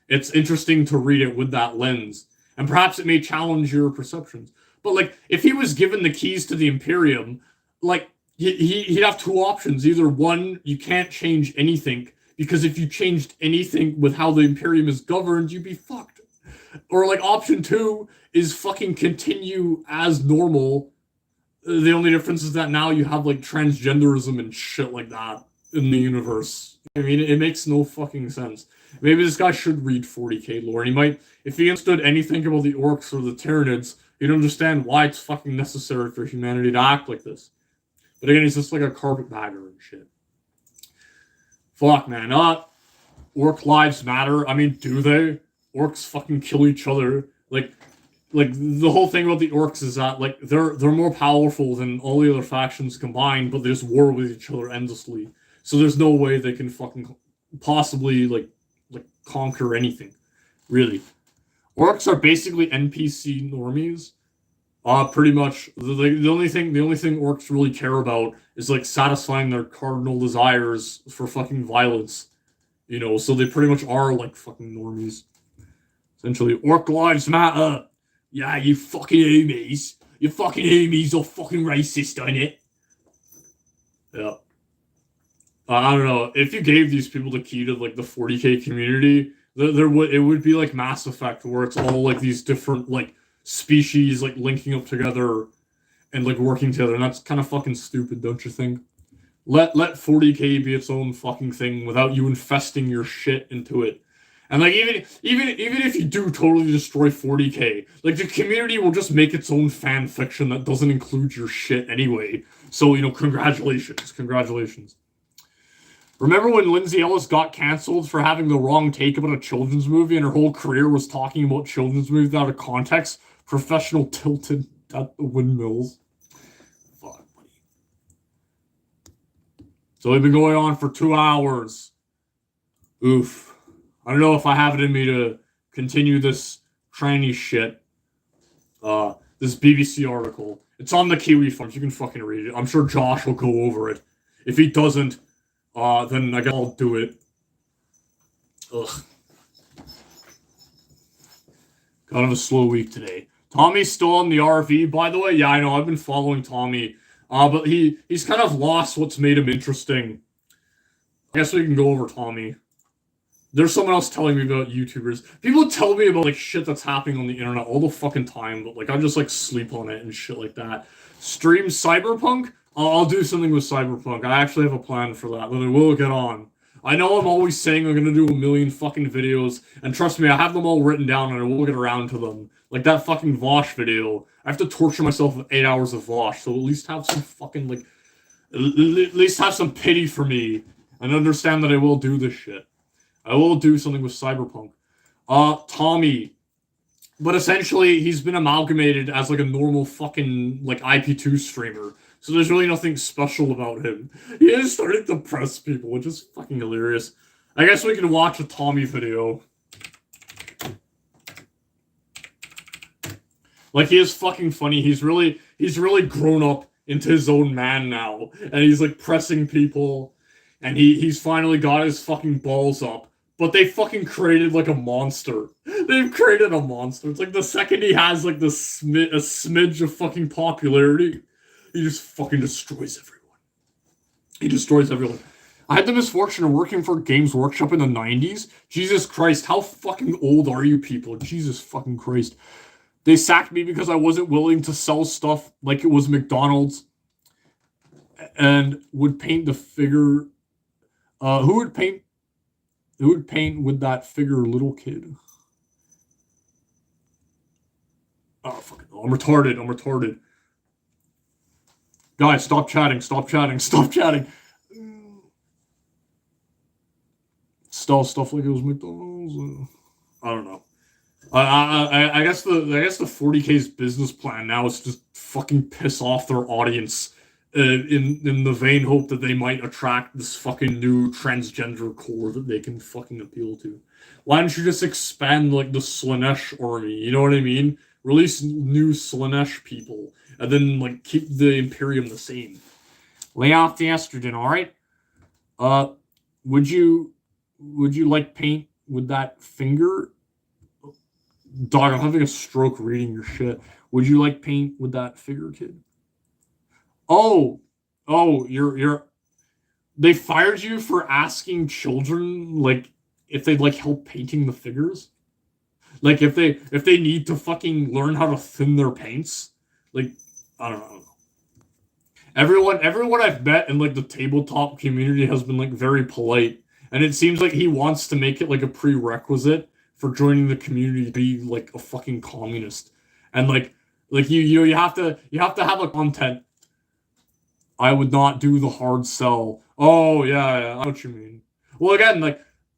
It's interesting to read it with that lens. And perhaps it may challenge your perceptions. But, like, if he was given the keys to the Imperium, like, he'd have two options. Either one, you can't change anything, because if you changed anything with how the Imperium is governed, you'd be fucked. Or, like, option two is fucking continue as normal. The only difference is that now you have, like, transgenderism and shit like that in the universe. I mean, it makes no fucking sense. Maybe this guy should read 40K lore, and he might, if he understood anything about the orcs or the Tyranids, he'd understand why it's fucking necessary for humanity to act like this. But again, he's just like a carpetbagger and shit. Fuck, man. Orc lives matter. I mean, do they? Orcs fucking kill each other. Like the whole thing about the orcs is that like they're more powerful than all the other factions combined, but they just war with each other endlessly. So there's no way they can fucking possibly like conquer anything, really. Orcs are basically NPC normies. Pretty much the only thing orcs really care about is like satisfying their cardinal desires for fucking violence. So they pretty much are like fucking normies. Essentially, orc lives matter. Yeah, you fucking homies. You fucking homies are fucking racist, ain't it? Yeah. I don't know. If you gave these people the key to like the 40K community, It would be like Mass Effect, where it's all like these different like species like linking up together and like working together, and that's kind of fucking stupid, don't you think? Let 40K be its own fucking thing without you infesting your shit into it. And like even if you do totally destroy 40K, like the community will just make its own fan fiction that doesn't include your shit anyway. So, you know, congratulations. Remember when Lindsay Ellis got canceled for having the wrong take about a children's movie and her whole career was talking about children's movies out of context? Professional tilted at the windmills. Fuck, buddy. So we've been going on for 2 hours. Oof. I don't know if I have it in me to continue this tranny shit. This BBC article. It's on the Kiwi Farms. You can fucking read it. I'm sure Josh will go over it. If he doesn't, then I guess I'll do it. Ugh. Kind of a slow week today. Tommy's still on the RV, by the way. Yeah, I know. I've been following Tommy. But he's kind of lost what's made him interesting. I guess we can go over Tommy. There's someone else telling me about YouTubers. People tell me about like shit that's happening on the internet all the fucking time, but like I just like sleep on it and shit like that. Stream Cyberpunk? I'll do something with Cyberpunk. I actually have a plan for that, but I will get on. I know I'm always saying I'm gonna do 1,000,000 fucking videos, and trust me, I have them all written down and I will get around to them. Like that fucking Vosh video. I have to torture myself with 8 hours of Vosh, so at least have some fucking like, at least have some pity for me and understand that I will do this shit. I will do something with Cyberpunk. Tommy. But essentially, he's been amalgamated as like a normal fucking like IP2 streamer. So there's really nothing special about him. He is starting to press people, which is fucking hilarious. I guess we can watch a Tommy video. Like, he is fucking funny. He's really grown up into his own man now. And he's like pressing people. And he's finally got his fucking balls up. But they fucking created like a monster. They've created a monster. It's like the second he has like a smidge of fucking popularity, he just fucking destroys everyone. He destroys everyone. I had the misfortune of working for Games Workshop in the 90s. Jesus Christ, how fucking old are you people? Jesus fucking Christ. They sacked me because I wasn't willing to sell stuff like it was McDonald's and would paint the figure. Who would paint with that figure, little kid? Oh, fucking no. I'm retarded. Guys, stop chatting. Sell stuff like it was McDonald's. I don't know. I guess the 40K's business plan now is to just fucking piss off their audience in the vain hope that they might attract this fucking new transgender core that they can fucking appeal to. Why don't you just expand like the Slanesh army? You know what I mean? Release new Slanesh people and then like keep the Imperium the same. Lay off the estrogen, all right? Would you like paint with that finger? Dog, I'm having a stroke reading your shit. Would you like paint with that figure, kid? Oh, you're. They fired you for asking children like if they'd like help painting the figures. Like if they need to fucking learn how to thin their paints. Like I don't know. Everyone I've met in like the tabletop community has been like very polite, and it seems like he wants to make it like a prerequisite for joining the community to be like a fucking communist. And like you have to have a content. I would not do the hard sell. Oh yeah, I know what you mean. Well, again,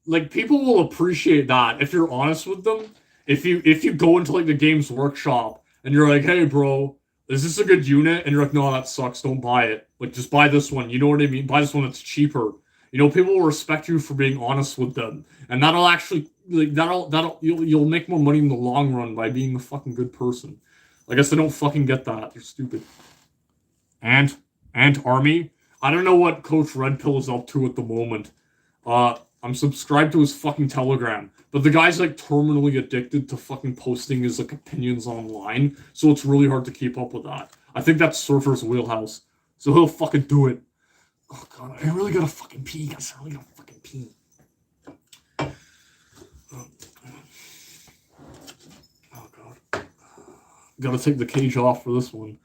like people will appreciate that if you're honest with them. If you go into like the Games Workshop and you're like, hey bro, is this a good unit? And you're like, no, that sucks. Don't buy it. Like just buy this one. You know what I mean? Buy this one that's cheaper. You know, people will respect you for being honest with them, and that'll actually like you'll make more money in the long run by being a fucking good person. I guess they don't fucking get that. You're stupid. And Army. I don't know what Coach Red Pill is up to at the moment. I'm subscribed to his fucking Telegram, but the guy's like terminally addicted to fucking posting his like opinions online, so it's really hard to keep up with that. I think that's Surfer's wheelhouse, so he'll fucking do it. Oh god, I really gotta fucking pee, guys. I really gotta fucking pee. Oh god. Gotta take the cage off for this one.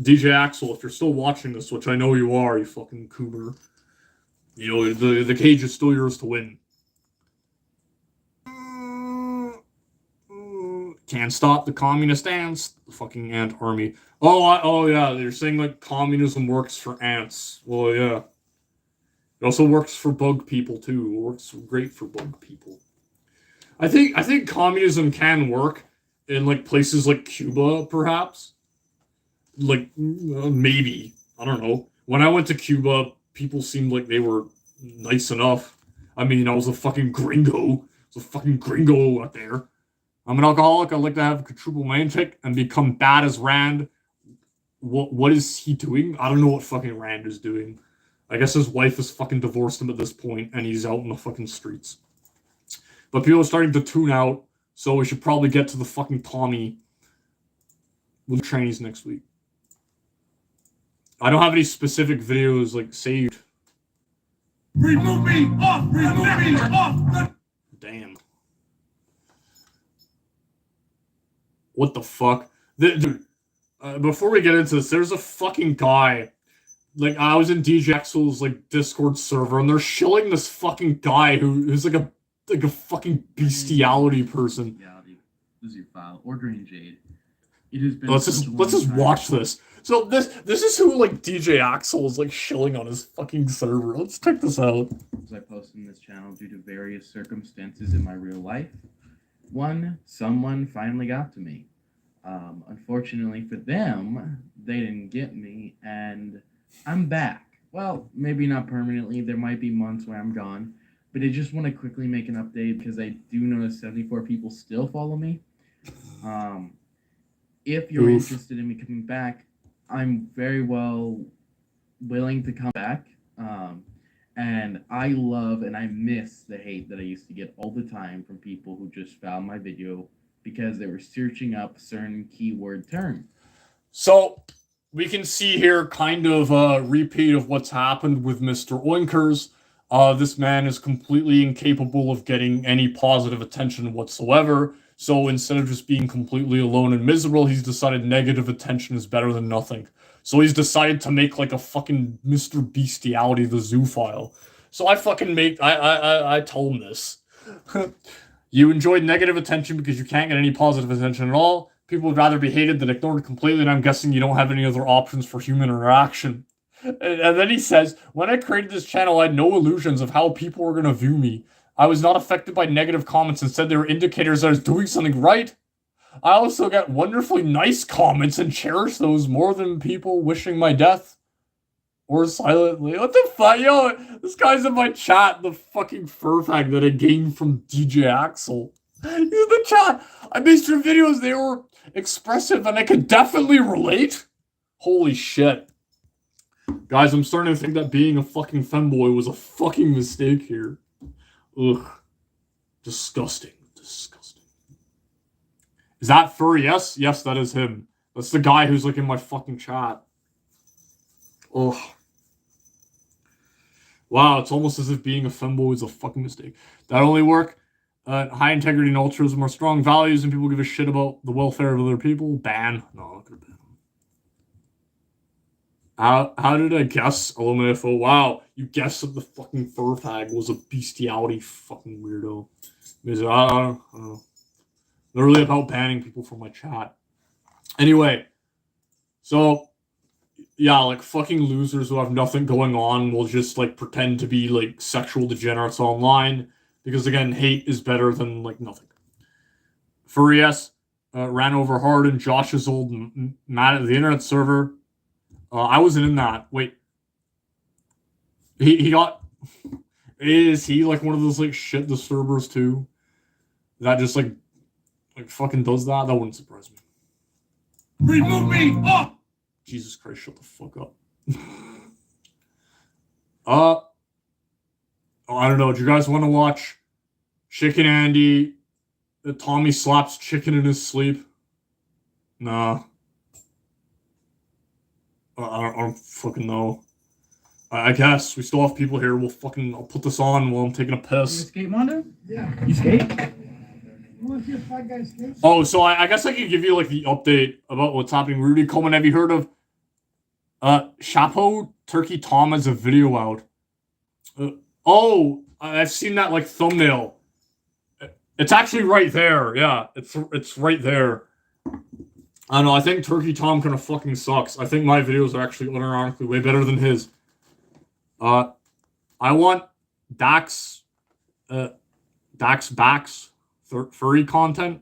DJ Axel, if you're still watching this, which I know you are, you fucking coomer. You know, the cage is still yours to win. Can't stop the communist ants. The fucking ant army. Oh yeah, they're saying like communism works for ants. Well, yeah. It also works for bug people too. It works great for bug people. I think communism can work in like places like Cuba, perhaps. Like maybe, I don't know. When I went to Cuba, people seemed like they were nice enough. I mean, I was a fucking gringo. I was a fucking gringo out there. I'm an alcoholic. I'd like to have quadruple my intake and become bad as Rand. What is he doing? I don't know what fucking Rand is doing. I guess his wife has fucking divorced him at this point, and he's out in the fucking streets. But people are starting to tune out, so we should probably get to the fucking Tommy with the trainees next week. I don't have any specific videos like saved. Remove me off! Remove me off! Damn. What the fuck? Dude, before we get into this, there's a fucking guy. Like, I was in DJ Axel's like Discord server, and they're shilling this fucking guy who's like a fucking bestiality person. This is your file. Ordering Jade. It has been. Let's just watch this. So this is who like DJ Axel is like shilling on his fucking server. Let's check this out. I posted in this channel due to various circumstances in my real life. One, someone finally got to me. Unfortunately for them, they didn't get me, and I'm back. Well, maybe not permanently. There might be months where I'm gone, but I just want to quickly make an update because I do notice 74 people still follow me. If you're interested in me coming back, I'm very well willing to come back. And I love and I miss the hate that I used to get all the time from people who just found my video because they were searching up certain keyword terms. So we can see here kind of a repeat of what's happened with Mr. Oinkers. This man is completely incapable of getting any positive attention whatsoever. So instead of just being completely alone and miserable, he's decided negative attention is better than nothing. So he's decided to make like a fucking Mr. Bestiality the zoo file. So I fucking I told him this. You enjoyed negative attention because you can't get any positive attention at all. People would rather be hated than ignored completely, and I'm guessing you don't have any other options for human interaction. And then he says, when I created this channel, I had no illusions of how people were going to view me. I was not affected by negative comments. Instead, they were indicators that I was doing something right. I also get wonderfully nice comments and cherish those more than people wishing my death. Or silently. What the fuck? Yo, this guy's in my chat, the fucking fur fag that I gained from DJ Axel. He's in the chat. I missed your videos. They were expressive and I could definitely relate. Holy shit. Guys, I'm starting to think that being a fucking femboy was a fucking mistake here. Ugh. Disgusting. Disgusting. Is that fur? Yes? Yes, that is him. That's the guy who's like in my fucking chat. Ugh. Wow, it's almost as if being a femboy is a fucking mistake. That only work. High integrity and altruism are strong values, and people give a shit about the welfare of other people. Ban. No, I'm not gonna ban him. How did I guess? LMFO. Wow, you guessed that the fucking fur fag was a bestiality fucking weirdo. I don't know. They're really about banning people from my chat. Anyway, so yeah, like fucking losers who have nothing going on will just like pretend to be like sexual degenerates online because again, hate is better than like nothing. Furious ran over hard in Josh's old Mad at the Internet server. I wasn't in that. Wait, he got. Is he like one of those like shit disturbers too? That just like fucking does that? That wouldn't surprise me. Remove me off! Jesus Christ, shut the fuck up. I don't know. Do you guys want to watch Chicken Andy? Tommy slaps chicken in his sleep? Nah. I don't fucking know. I guess we still have people here. I'll put this on while I'm taking a You piss. skate, Mondo? Yeah. You skate? You want to see a fat guy skate? Oh, so I guess I could give you like the update about what's happening. Rudy Coleman, have you heard of Chapo Turkey Tom has a video out? I've seen that like thumbnail. It's actually right there. Yeah, it's right there. I don't know. I think Turkey Tom kind of fucking sucks. I think my videos are actually unironically way better than his. I want Dax Backs furry content.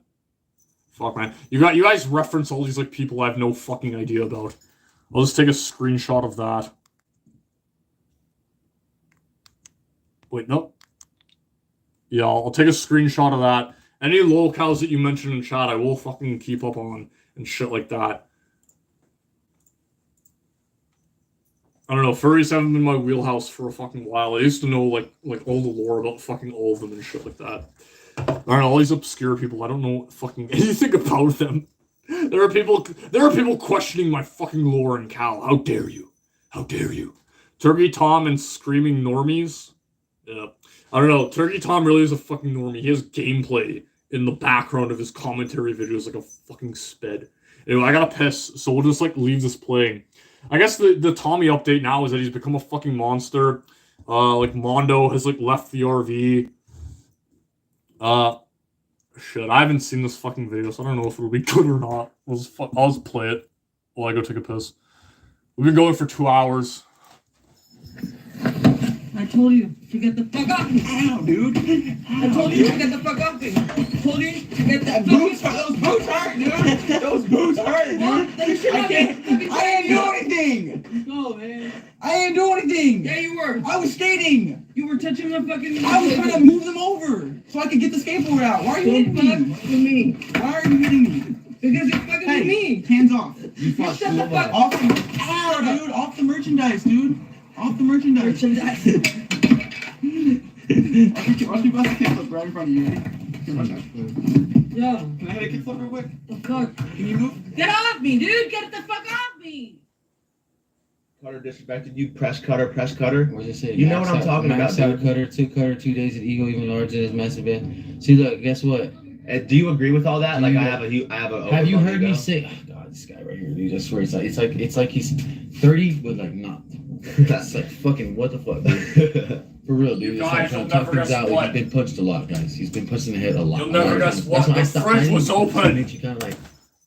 Fuck, man. You guys reference all these like people I have no fucking idea about. I'll just take a screenshot of that. Wait, no. Yeah, I'll take a screenshot of that. Any locales that you mention in chat, I will fucking keep up on and shit like that. I don't know, furries haven't been my wheelhouse for a fucking while. I used to know like all the lore about fucking all of them and shit like that. I don't know, all these obscure people, I don't know fucking anything about them. There are people questioning my fucking lore and Cal. How dare you? How dare you? Turkey Tom and screaming normies? Yeah. I don't know, Turkey Tom really is a fucking normie. He has gameplay in the background of his commentary videos like a fucking sped. Anyway, I gotta piss, so we'll just like leave this playing. I guess the Tommy update now is that he's become a fucking monster. Like Mondo has like left the RV. Shit, I haven't seen this fucking video, so I don't know if it'll be good or not. I'll just play it while I go take a piss. We've been going for 2 hours. I told you to get the fuck up. Ow, dude. I told you to get the fuck up. I told you to get that boots. Those boots hurt, dude. Those boots hurt, dude. I didn't do anything. Go, man. I didn't do anything. Yeah, you were. I was skating. You were touching my fucking... I was trying to move them over so I could get the skateboard out. Why are you hitting me? Why are you hitting me? Because you're fucking with me. Hands off. You shut the fuck off. Dude. Off the merchandise, dude. Off the merchandise. Watch me bust a kickflip right in front of you. Yeah. Can I hit a kickflip real quick? The fuck? Can you move? Get off me, dude! Get the fuck off me! Cutter disrespected you. Press cutter. What you say? You know what I'm talking max about, out cutter, 2 days of ego, even larger than his massive bed. See, look, guess what? Do you agree with all that? Do like you- I have a. Have you heard me say? Oh God, this guy right here, dude. I swear, it's like he's 30, but like not. That's like fucking what the fuck, dude. For real, dude. You It's guys like will trying to tough never things guess out. what. He's been punched a lot, guys. He's been punched in the head a lot. You'll never guess what. The fridge was open. Makes you kind of like.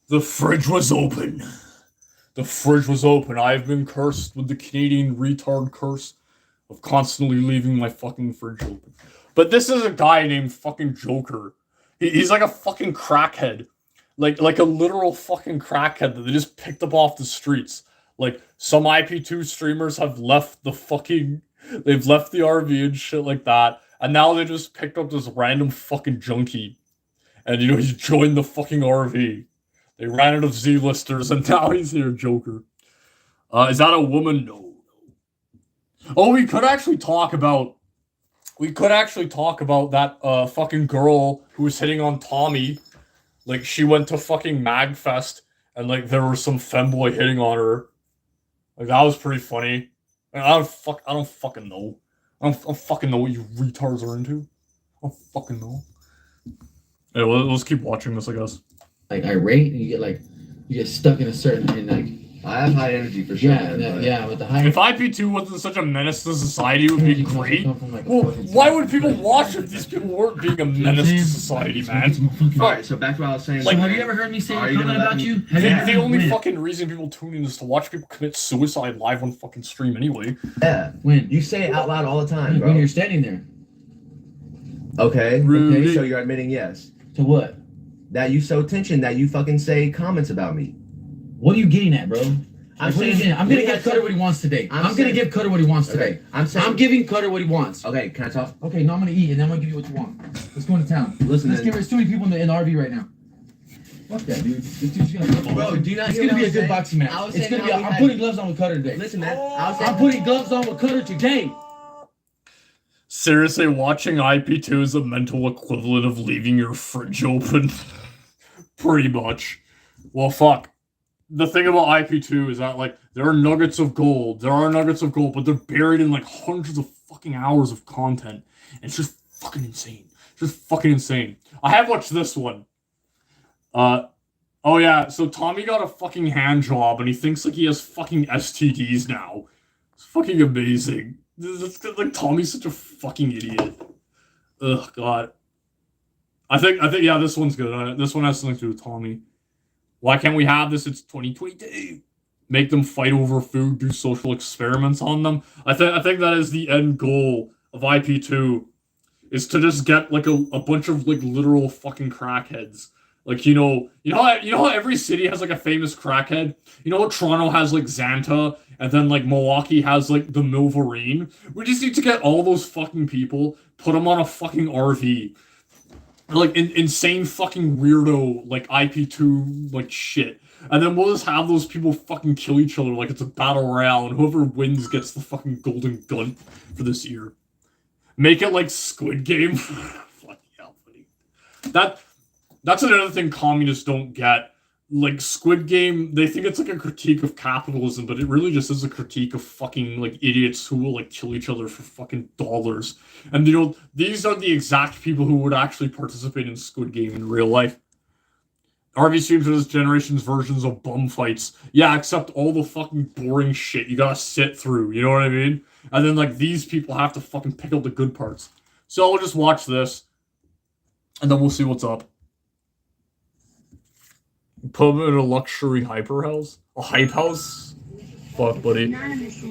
The fridge was open. The fridge was open. I have been cursed with the Canadian retard curse of constantly leaving my fucking fridge open. But this is a guy named fucking Joker. He's like a fucking crackhead. Like a literal fucking crackhead that they just picked up off the streets. Like, some IP2 streamers have left the fucking... They've left the RV and shit like that. And now they just picked up this random fucking junkie. And, you know, he's joined the fucking RV. They ran out of Z-listers and now he's here, Joker. Is that a woman? No. Oh, we could actually talk about that fucking girl who was hitting on Tommy. Like, she went to fucking MagFest and, like, there was some femboy hitting on her. Like, that was pretty funny. I don't fucking know. I don't fucking know what you retards are into. I don't fucking know. Hey, well, let's keep watching this, I guess. Like irate, and you get stuck in a certain and like. I have high energy for sure. Yeah, with the high. If IP2 wasn't such a menace to society, it would be great. Like Well, why would people watch if these people weren't being a menace to society, man? Alright, so back to what I was saying. So have you ever heard me say a Are you comment gonna let about me- you? The only fucking reason people tune in is to watch people commit suicide live on fucking stream anyway. Yeah. When? You say it out loud all the time, bro. When you're standing there. Okay. Rudy. Okay, so you're admitting yes. To what? That you sow tension, that you fucking say comments about me. What are you getting at, bro? I'm Like, what are you saying- getting at? I'm gonna we give had Cutter some- what he wants today. I'm I'm gonna saying- give Cutter what he wants Okay, today. I'm saying. I'm giving Cutter what he wants. Okay, can I talk? Okay, now I'm gonna eat and then I'm gonna give you what you want. Let's go into town. Listen, Let's then. there's too many people in the RV right now. Fuck that, dude. This dude's gonna. Bro, do you not It's hear gonna what be a I'm good saying? boxing match. I was It's saying gonna be. how we I'm had- putting gloves on with Cutter today. Listen, man. I was I'm saying. putting gloves on with Cutter today. Seriously, watching IP2 is a mental equivalent of leaving your fridge open. Pretty much. Well, fuck. the thing about IP2 is that like there are nuggets of gold. There are nuggets of gold, but they're buried in like hundreds of fucking hours of content. And it's just fucking insane. Just fucking insane. I have watched this one. Oh yeah, so Tommy got a fucking hand job and he thinks like he has fucking STDs now. It's fucking amazing. Like Tommy's such a fucking idiot. Ugh, God. I think yeah, this one's good. This one has something to do with Tommy. Why can't we have this? It's 2022. Make them fight over food, do social experiments on them. I think that is the end goal of IP2, is to just get like a bunch of like literal fucking crackheads. Like you know how every city has like a famous crackhead. You know how Toronto has like Xanta, and then like Milwaukee has like the Milverine. We just need to get all those fucking people, put them on a fucking RV. Like insane fucking weirdo like IP2 like shit, and then we'll just have those people fucking kill each other like it's a battle royale, and whoever wins gets the fucking golden gun for this year. Make it like Squid Game. Fucking hell, buddy. That's another thing communists don't get. Like Squid Game, they think it's like a critique of capitalism, but it really just is a critique of fucking like idiots who will like kill each other for fucking dollars. And you know, these are the exact people who would actually participate in Squid Game in real life. RV streams are this generation's versions of bum fights. Yeah, except all the fucking boring shit you gotta sit through, you know what I mean? And then like these people have to fucking pick out the good parts. So we'll just watch this, and then we'll see what's up. Put them in a luxury hyper house? A hype house? Fuck, buddy.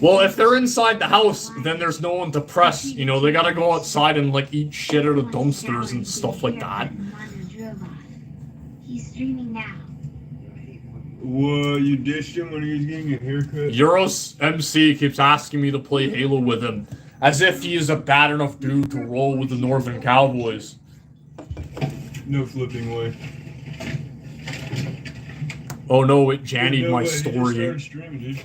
Well, if they're inside the house, then there's no one to press. You know, they gotta go outside and, like, eat shit out of dumpsters and stuff like that. He's streaming now. What, you dished him when he was getting a haircut? Euros MC keeps asking me to play Halo with him, as if he is a bad enough dude to roll with the Northern Cowboys. No flipping way. Oh no, it jannied my He just story. started streaming, dude.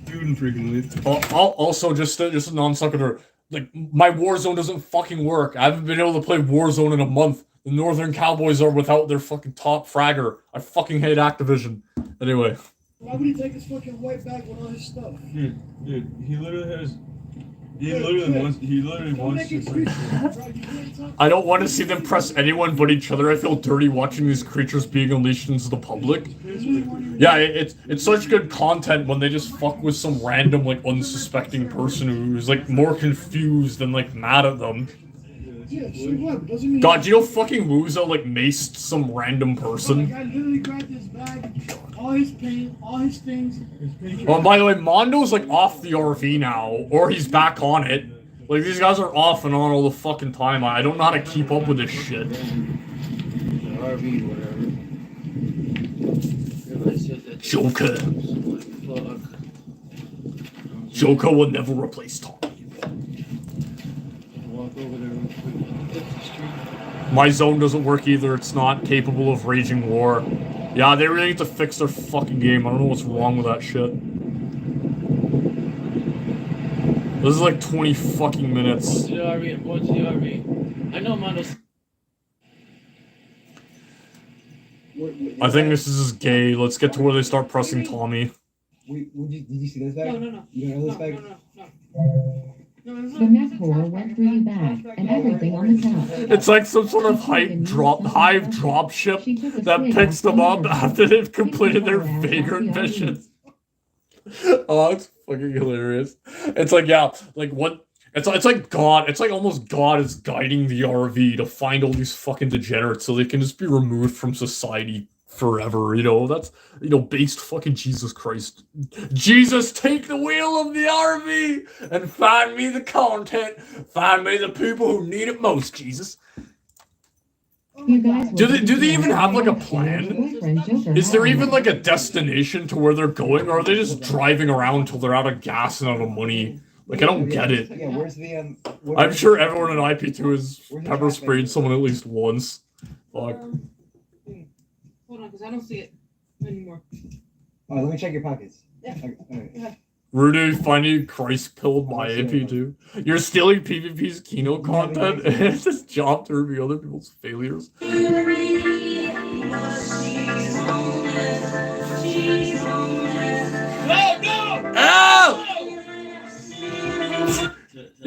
He wouldn't freaking leave. Also, just a non-sequitur. Like, my Warzone doesn't fucking work. I haven't been able to play Warzone in a month. The Northern Cowboys are without their fucking top fragger. I fucking hate Activision. Anyway. Why would he take his fucking white bag with all his stuff? Dude, he literally has... He literally wants to break it. I don't want to see them press anyone but each other. I feel dirty watching these creatures being unleashed into the public. Yeah, it's such good content when they just fuck with some random, like, unsuspecting person who's, like, more confused than, like, mad at them. Yeah, so what? Doesn't mean God, do you know fucking Wuzo, like, maced some random person? Like, I literally grabbed his bag, all his paint, all his things. Well, by the way, Mondo's, like, off the RV now, or he's back on it. Like, these guys are off and on all the fucking time. I don't know how to keep up with this shit. RV, whatever. Joker. Joker will never replace Tommy. Walk over there real quick. Hit the street. My zone doesn't work either. It's not capable of raging war. Yeah, they really need to fix their fucking game. I don't know what's wrong with that shit. This is like 20 fucking minutes. Go to the RV. I'm going to the RV. I know Mondo's. I think this is gay. Let's get to where they start pressing Tommy. Did you see this bag? No. You don't know this bag? The mech core went through your bag and everything on the top. It's like some sort of hive drop ship that picks them up after they've completed their vagrant missions. Oh, it's fucking hilarious. It's like, yeah, like what? It's like God. It's like almost God is guiding the RV to find all these fucking degenerates so they can just be removed from society forever. You know, that's, you know, based fucking Jesus Christ. Jesus, take the wheel of the RV and find me the content. Find me the people who need it most, Jesus. You guys Do they even have like a plan? Is there even like a destination to where they're going, or are they just driving around till they're out of gas and out of money? Like, I don't get it. Yeah, where's the I'm sure everyone in IP2 has pepper sprayed someone at least once. Fuck. Hold on, because I don't see it anymore. Oh, let me check your pockets. Yeah. Okay, all right. Rudy, finally Christ pilled my AP2. You're stealing PvP's kino content, and it's his job to review other people's failures.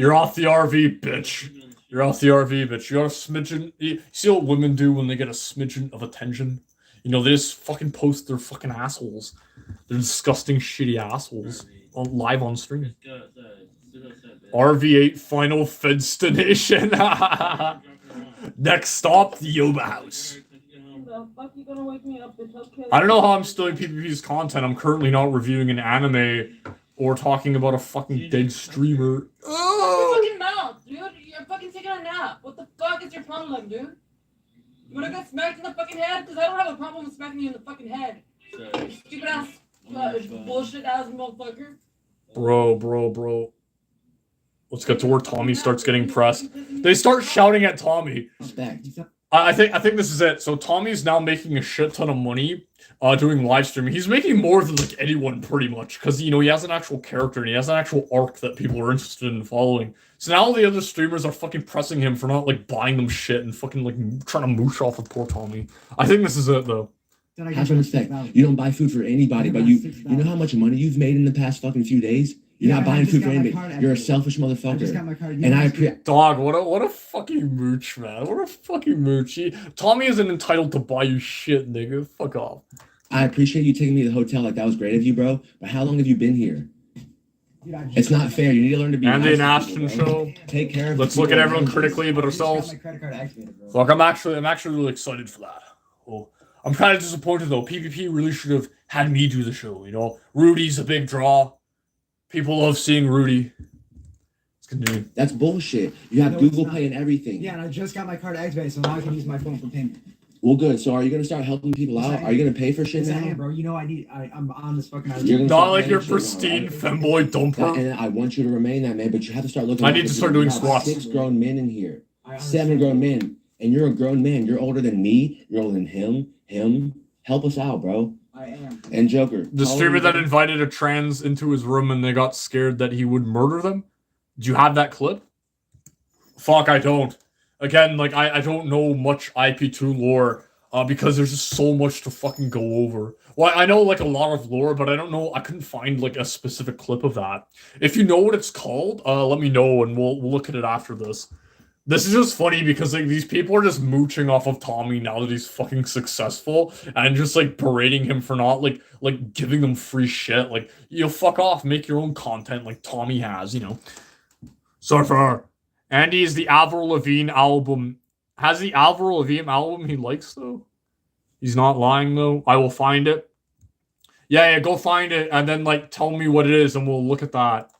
You're off the RV, bitch. You're off the RV, bitch. You got a smidgen. You see what women do when they get a smidgen of attention? You know, they just fucking post their fucking assholes. They're disgusting, shitty assholes live on stream. RV8 Final Destination. Next stop, the Yoba House. The fuck you gonna wake me up, bitch? Okay. I don't know how I'm stealing PvP's content. I'm currently not reviewing an anime or talking about a fucking dead streamer. Your fucking mouth, dude. You're fucking taking a nap. What the fuck is your problem, dude? You wanna get smacked in the fucking head? Because I don't have a problem with smacking you in the fucking head. You stupid ass, bullshit ass motherfucker. Bro. Let's get to where Tommy starts getting pressed. They start shouting at Tommy. Respect. I think this is it. So Tommy's now making a shit ton of money doing live streaming. He's making more than like anyone pretty much because, you know, he has an actual character and he has an actual arc that people are interested in following. So now all the other streamers are fucking pressing him for not like buying them shit and fucking like trying to mooch off with poor Tommy. I think this is it though. Have some respect. You don't buy food for anybody, but you know how much money you've made in the past fucking few days? You're not buying food for anybody. You're a selfish motherfucker. And I appreciate. Dog, what a fucking mooch, man. What a fucking mooch. Tommy isn't entitled to buy you shit, nigga. Fuck off. I appreciate you taking me to the hotel. Like, that was great of you, bro. But how long have you been here? It's not fair. You need to learn to be. Andy and Ashton show. Take care of. Let's look at everyone critically, but ourselves. Look, I'm actually really excited for that. Well, I'm kind of disappointed though. PvP really should have had me do the show. You know, Rudy's a big draw. People love seeing Rudy. Let's continue. That's bullshit. You have Google Pay and everything. Yeah, and I just got my card activated, so now I can use my phone for payment. Well, good. So are you gonna start helping people out? Are you gonna pay for shit Yes, I now? am, bro. You know I'm on this fucking. Not like your pristine femboy dumper. And I want you to remain that, man. But you have to start looking. I need to start doing squats. 6 grown men in here. 7 grown men, and you're a grown man. You're older than me. You're older than him. Help us out, bro. I am. And Joker. The streamer that invited a trans into his room and they got scared that he would murder them. Do you have that clip? Fuck, I don't. Again, like, I don't know much IP2 lore because there's just so much to fucking go over. Well, I know, like, a lot of lore, but I don't know. I couldn't find, like, a specific clip of that. If you know what it's called, let me know and we'll look at it after this. This is just funny because like these people are just mooching off of Tommy now that he's fucking successful and just like berating him for not like giving them free shit. Like, you know, fuck off, make your own content like Tommy has, you know. So far, Andy is the Avril Lavigne album. Has the Avril Lavigne album he likes though? He's not lying though. I will find it. Yeah, go find it and then like tell me what it is and we'll look at that.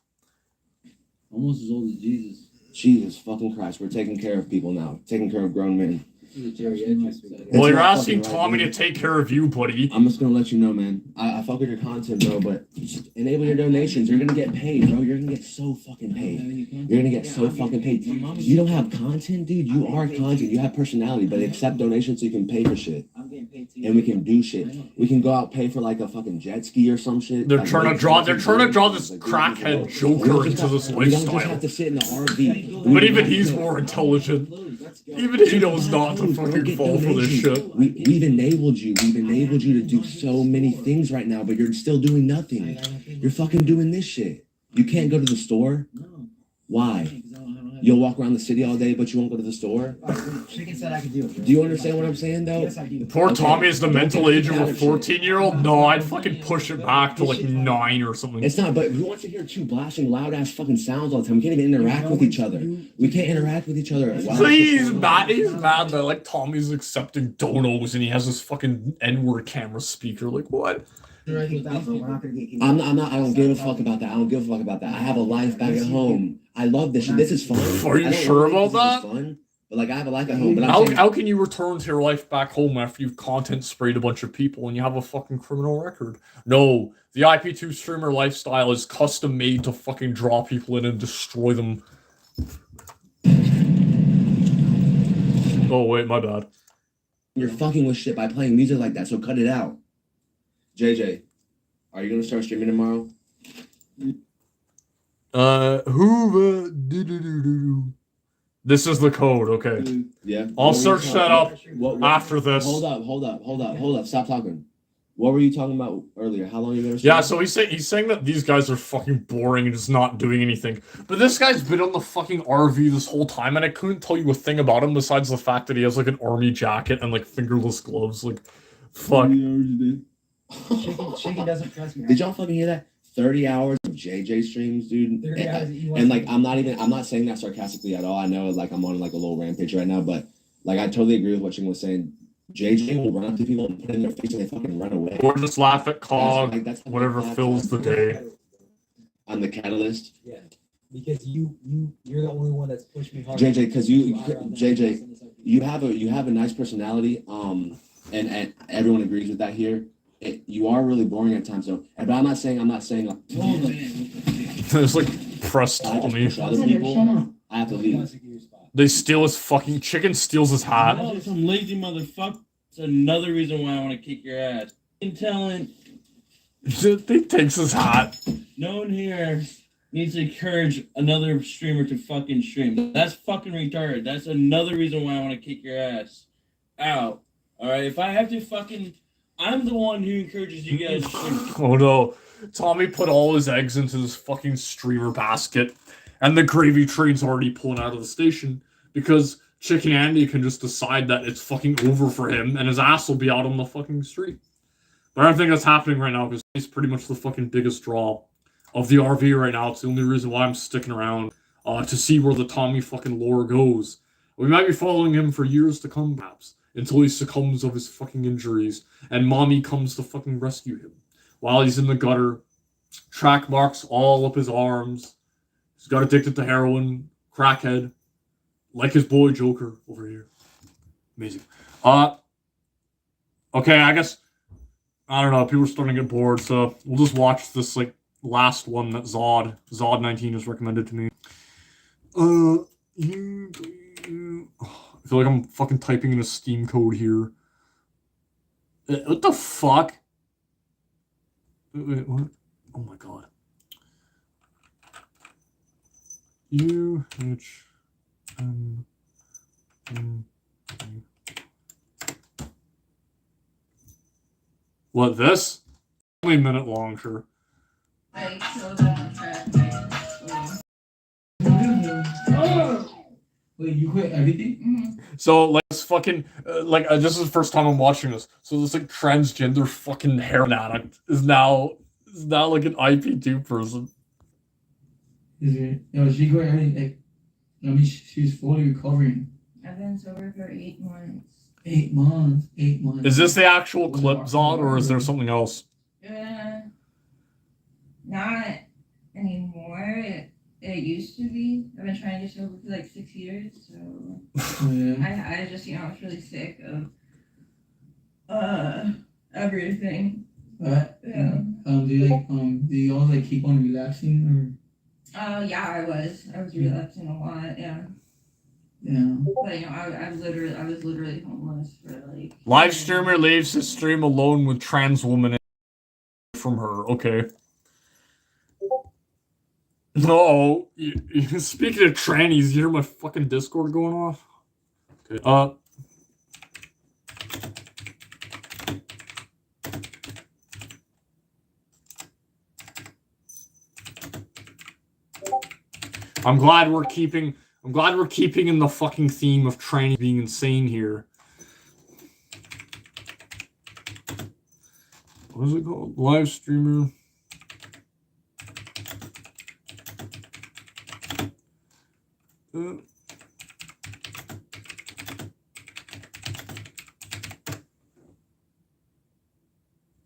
Almost as old as Jesus. Jesus fucking Christ, we're taking care of people now. Taking care of grown men. Well, you're asking Tommy to take care of you, buddy. I'm just gonna let you know, man. I fuck with your content, bro, but just enable your donations. You're gonna get paid, bro. You're gonna get so fucking paid. You're gonna get so fucking paid. You don't have content, dude. You are content. You have personality, but accept donations so you can pay for shit. And we can do shit. We can go out pay for like a fucking jet ski or some shit. They're trying to draw this crackhead Joker into this lifestyle. We don't just have to sit in the RV. But even he's more intelligent. Even he knows not to fucking fall for this shit. We've enabled you. We've enabled you to do so many things right now, but you're still doing nothing. You're fucking doing this shit. You can't go to the store? Why? You'll walk around the city all day, but you won't go to the store? Chicken said I could do it. Do you understand what I'm saying, though? Yes, I do. Poor Tommy is the mental age of a 14-year-old? No, I'd fucking push it back to like 9 or something. It's not, but who wants to hear two blasting loud-ass fucking sounds all the time? We can't even interact with each other. We can't interact with each other. So he's mad that like Tommy's accepting donos and he has this fucking N-word camera speaker. Like, what? I don't give a fuck about that. I don't give a fuck about that. I have a life back at home. I love this shit. This is fun. Are you sure about that? Fun, but like I have a life at home. But how can you return to your life back home after you've content sprayed a bunch of people and you have a fucking criminal record? No, the IP2 streamer lifestyle is custom made to fucking draw people in and destroy them. Oh wait, my bad. You're fucking with shit by playing music like that, so cut it out. JJ, are you gonna start streaming tomorrow? This is the code, okay. Yeah. I'll search that up after this. Hold up. Stop talking. What were you talking about earlier? How long you been? Yeah, so he's saying that these guys are fucking boring and just not doing anything. But this guy's been on the fucking RV this whole time, and I couldn't tell you a thing about him besides the fact that he has like an army jacket and like fingerless gloves. Like, fuck. Chicken doesn't trust me. Did y'all fucking hear that? 30 hours of JJ streams, dude. And like, I'm not saying that sarcastically at all. I know like I'm on like a little rampage right now, but like I totally agree with what Chicken was saying. JJ will run up to people and put it in their face and they fucking run away. Or just laugh at Cog, whatever fills the day. I'm the catalyst. Yeah, because you're the only one that's pushed me hard. JJ, because you have a nice personality. And everyone agrees with that here. You are really boring at times though. But I'm not saying There's like pressed on me. Other people, I have to leave. They steal his fucking chicken. Steals his hat. Oh, some lazy motherfucker. That's another reason why I want to kick your ass. Talent. He takes his hat. No one here needs to encourage another streamer to fucking stream. That's fucking retarded. That's another reason why I want to kick your ass out. Alright, if I have to fucking... I'm the one who encourages you guys to stream. Oh no. Tommy put all his eggs into this fucking streamer basket. And the gravy train's already pulling out of the station. Because Chicken Andy can just decide that it's fucking over for him. And his ass will be out on the fucking street. But I don't think that's happening right now. Because he's pretty much the fucking biggest draw of the RV right now. It's the only reason why I'm sticking around. To see where the Tommy fucking lore goes. We might be following him for years to come, perhaps. Until he succumbs of his fucking injuries and mommy comes to fucking rescue him. While he's in the gutter, track marks all up his arms. He's got addicted to heroin, crackhead, like his boy Joker over here. Amazing. Okay, I guess, I don't know, people are starting to get bored, so we'll just watch this, like, last one that Zod19 has recommended to me. I feel like I'm fucking typing in a Steam code here. What the fuck? Wait, what? Oh my god. What, this? Only a minute long, sure. Wait, you quit everything? Mm-hmm. So, like, this fucking, this is the first time I'm watching this. So this, like, transgender fucking heroin addict is now like, an IP2 person. Is it? No, she quit everything. Like, I mean, she's fully recovering. I've been sober for 8 months. 8 months. 8 months. Is this the actual clip, Zod, or is there something else? Not anymore. It used to be. I've been trying to get sober for like 6 years, so Yeah. I just, I was really sick of everything. Right. Yeah. Do you all like keep on relaxing Yeah, I was relapsing a lot, yeah. or? Yeah. But I was literally homeless for like. Live streamer leaves his stream alone with trans woman from her. Okay. No, speaking of trannies, you hear my fucking Discord going off? Okay. I'm glad we're keeping in the fucking theme of trannies being insane here. What is it called? Live streamer.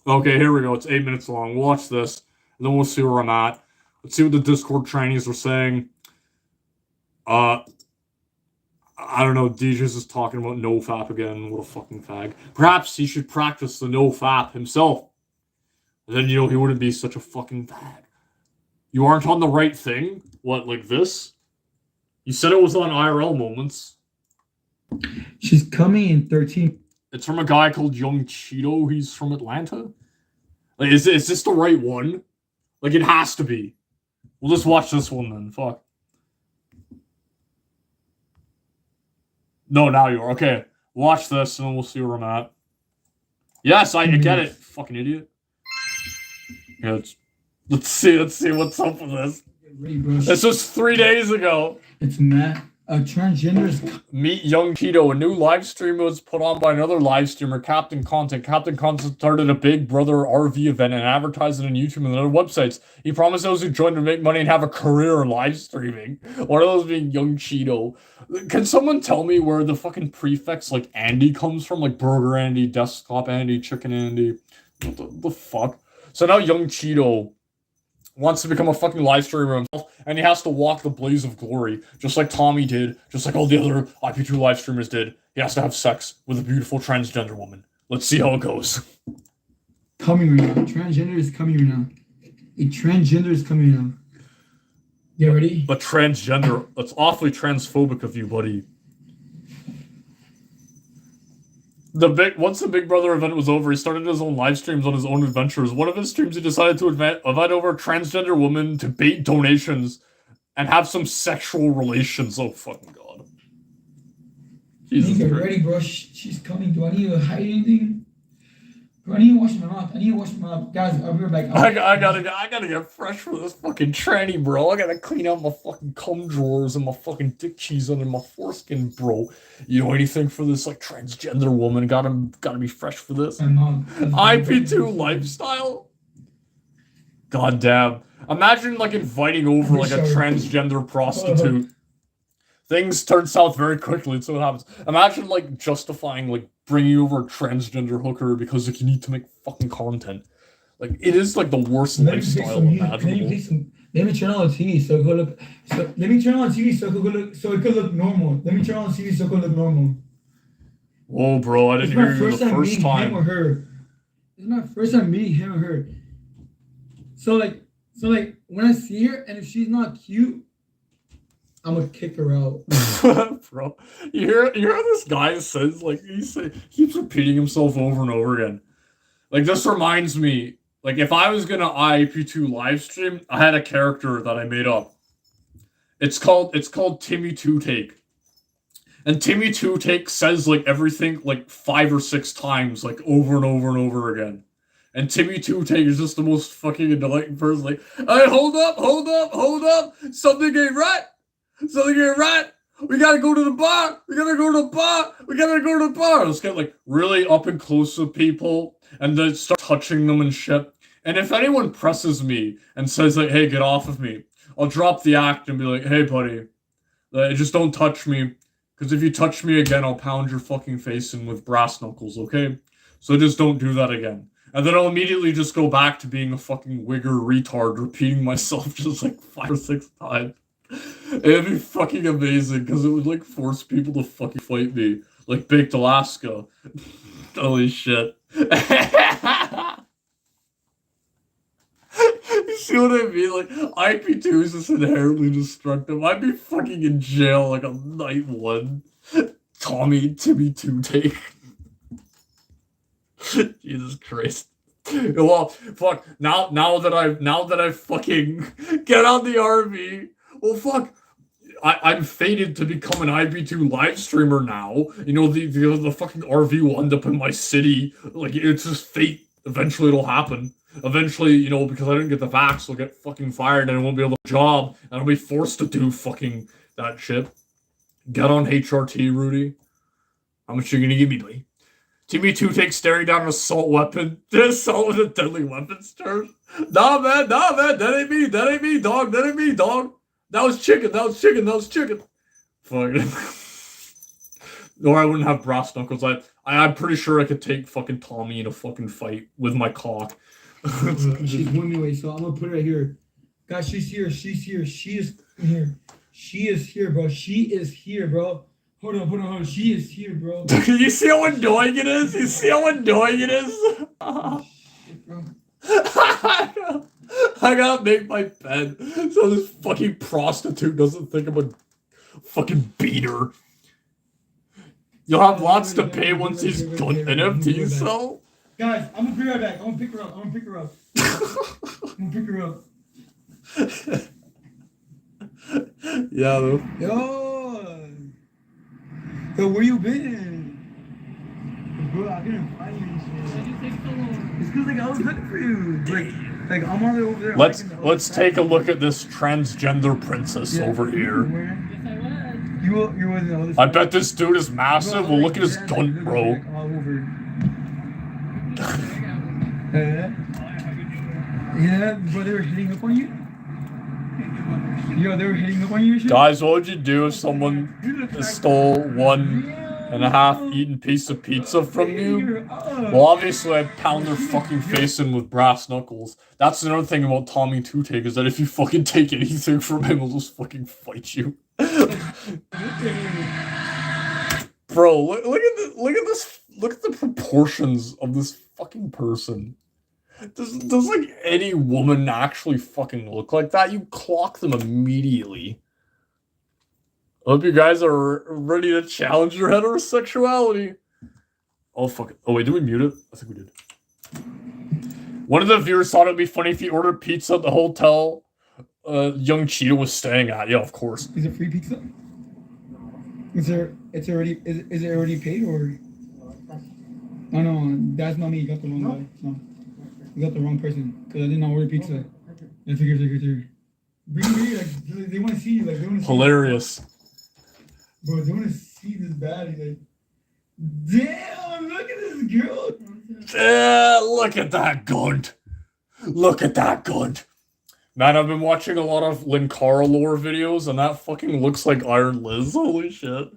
Okay, here we go. It's 8 minutes long. Watch this, and then we'll see where I'm at. Let's see what the Discord trannies are saying. I don't know. DJ's is talking about nofap again. What a fucking fag. Perhaps he should practice the nofap himself. And then, he wouldn't be such a fucking fag. You aren't on the right thing? What, like this? You said it was on IRL moments. She's coming in 13. It's from a guy called Young Cheeto. He's from Atlanta. Like, is this the right one? Like, it has to be. We'll just watch this one then. Fuck. No, now you are. Okay. Watch this and we'll see where I'm at. Yes, I get it. fucking idiot. Yeah, let's see what's up with this. Ready, bro. This was 3 days ago. It's Matt. Transgenders. Meet Young Cheeto. A new live stream was put on by another live streamer, Captain Content. Captain Content started a Big Brother RV event and advertised it on YouTube and other websites. He promised those who joined to make money and have a career in live streaming. One of those being Young Cheeto. Can someone tell me where the fucking prefix like Andy comes from? Like Burger Andy, Desktop Andy, Chicken Andy. What the fuck? So now Young Cheeto wants to become a fucking live streamer himself, and he has to walk the blaze of glory, just like Tommy did, just like all the other IP2 live streamers did. He has to have sex with a beautiful transgender woman. Let's see how it goes. Coming right now. Transgender is coming right now. A transgender is coming right now. Get ready? A transgender. That's awfully transphobic of you, buddy. Once the Big Brother event was over, he started his own live streams on his own adventures. One of his streams, he decided to invite over a transgender woman to bait donations and have some sexual relations. Oh, fucking God. Jesus Get Christ. ready, bro. She's coming. Do I need to hide anything? Bro, I need to wash my mouth. Guys, I'll be right back. I gotta get fresh for this fucking tranny, bro. I gotta clean out my fucking cum drawers and my fucking dick cheese under my foreskin, bro. You know anything for this like transgender woman? Gotta be fresh for this. IP2 lifestyle. God damn. Imagine like inviting over like a transgender prostitute. Things turn south very quickly. That's what happens. Imagine like justifying like bringing over a transgender hooker because like you need to make fucking content. Like it is like the worst lifestyle imaginable. Let me turn on the TV so it could look. Let me turn on the TV so it could look normal. Let me turn on the TV so it could look normal. Whoa, bro! I didn't hear you the first time. Him or her. It's my first time meeting him or her. So like when I see her and if she's not cute, I'm gonna kick her out. Bro, you hear this guy says, like, he keeps repeating himself over and over again. Like, this reminds me, like, if I was gonna IP2 live stream, I had a character that I made up. It's called Timmy Two Take. And Timmy Two Take says, like, everything, like, 5 or 6 times, like, over and over and over again. And Timmy Two Take is just the most fucking annoying person, like, hey, hold up, something ain't right. Something ain't right. We gotta go to the bar. Let's get like really up and close with people and then start touching them and shit. And if anyone presses me and says like, hey, get off of me, I'll drop the act and be like, hey, buddy, just don't touch me. Because if you touch me again, I'll pound your fucking face in with brass knuckles, okay? So just don't do that again. And then I'll immediately just go back to being a fucking wigger retard, repeating myself just like 5 or 6 times. It'd be fucking amazing because it would like force people to fucking fight me, like Baked Alaska. Holy shit! You see what I mean? Like IP2 is just inherently destructive. I'd be fucking in jail like on night 1. Timmy Two Take. Jesus Christ. Well, fuck. Now that I've fucking get on the RV. Well, fuck. I'm fated to become an IP2 live streamer now. You know, the fucking RV will end up in my city. Like, it's just fate. Eventually it'll happen. Eventually, you know, because I didn't get the vax, I'll get fucking fired and I won't be able to job. And I'll be forced to do fucking that shit. Get on HRT, Rudy. How much are you gonna give me, buddy? Timmy Two Takes staring down an assault weapon. Assault with a deadly weapons term. Nah, man, that ain't me, dog. That ain't me, dog. That was chicken. Fuck. Or I wouldn't have brass knuckles. I'm pretty sure I could take fucking Tommy in a fucking fight with my cock. She's with me, wait, so I'm gonna put it right here. Guys, she's here. She is here. She is here, bro. Hold on. She is here, bro. You see how annoying it is? Oh, shit, bro. I gotta make my bed so this fucking prostitute doesn't think I'm a fucking beater. You'll have lots to pay once he's done NFT sell. Guys, I'm gonna be right back. I'm gonna pick her up. Yeah, though. Yo, where you been? Bro, I couldn't find you and shit. Why did you take so long? It's because like I was looking for you. Like I'm on over there. Let's take a look at this transgender princess over here. You're with the other I bet this dude is massive. Well, look at his gun, bro. Yeah, but they were hitting up on you? Yo, they were hitting up on you and shit? Guys, what would you do if someone stole 1.5 eaten piece of pizza from you? Well, obviously, I'd pound their fucking face in with brass knuckles. That's another thing about Tommy Two Take, is that if you fucking take anything from him, he'll just fucking fight you. Bro, look at the proportions of this fucking person. Does like any woman actually fucking look like that? You clock them immediately. I hope you guys are ready to challenge your heterosexuality. Oh fuck it. Oh wait, did we mute it? I think we did. One of the viewers thought it'd be funny if you ordered pizza at the hotel young Cheetah was staying at. Yeah, of course. Is it free pizza? Is it already paid or? Oh no, that's not me. You got the wrong guy. No. You got the wrong person. Because I did not order pizza. Take her. Bring me, like, they want to see you. Like, they want to see hilarious. Bro, they want to see this baddie. Like, damn, look at this girl. Yeah, look at that gun. Look at that gun. Man, I've been watching a lot of Linkara lore videos, and that fucking looks like Iron Liz. Holy shit.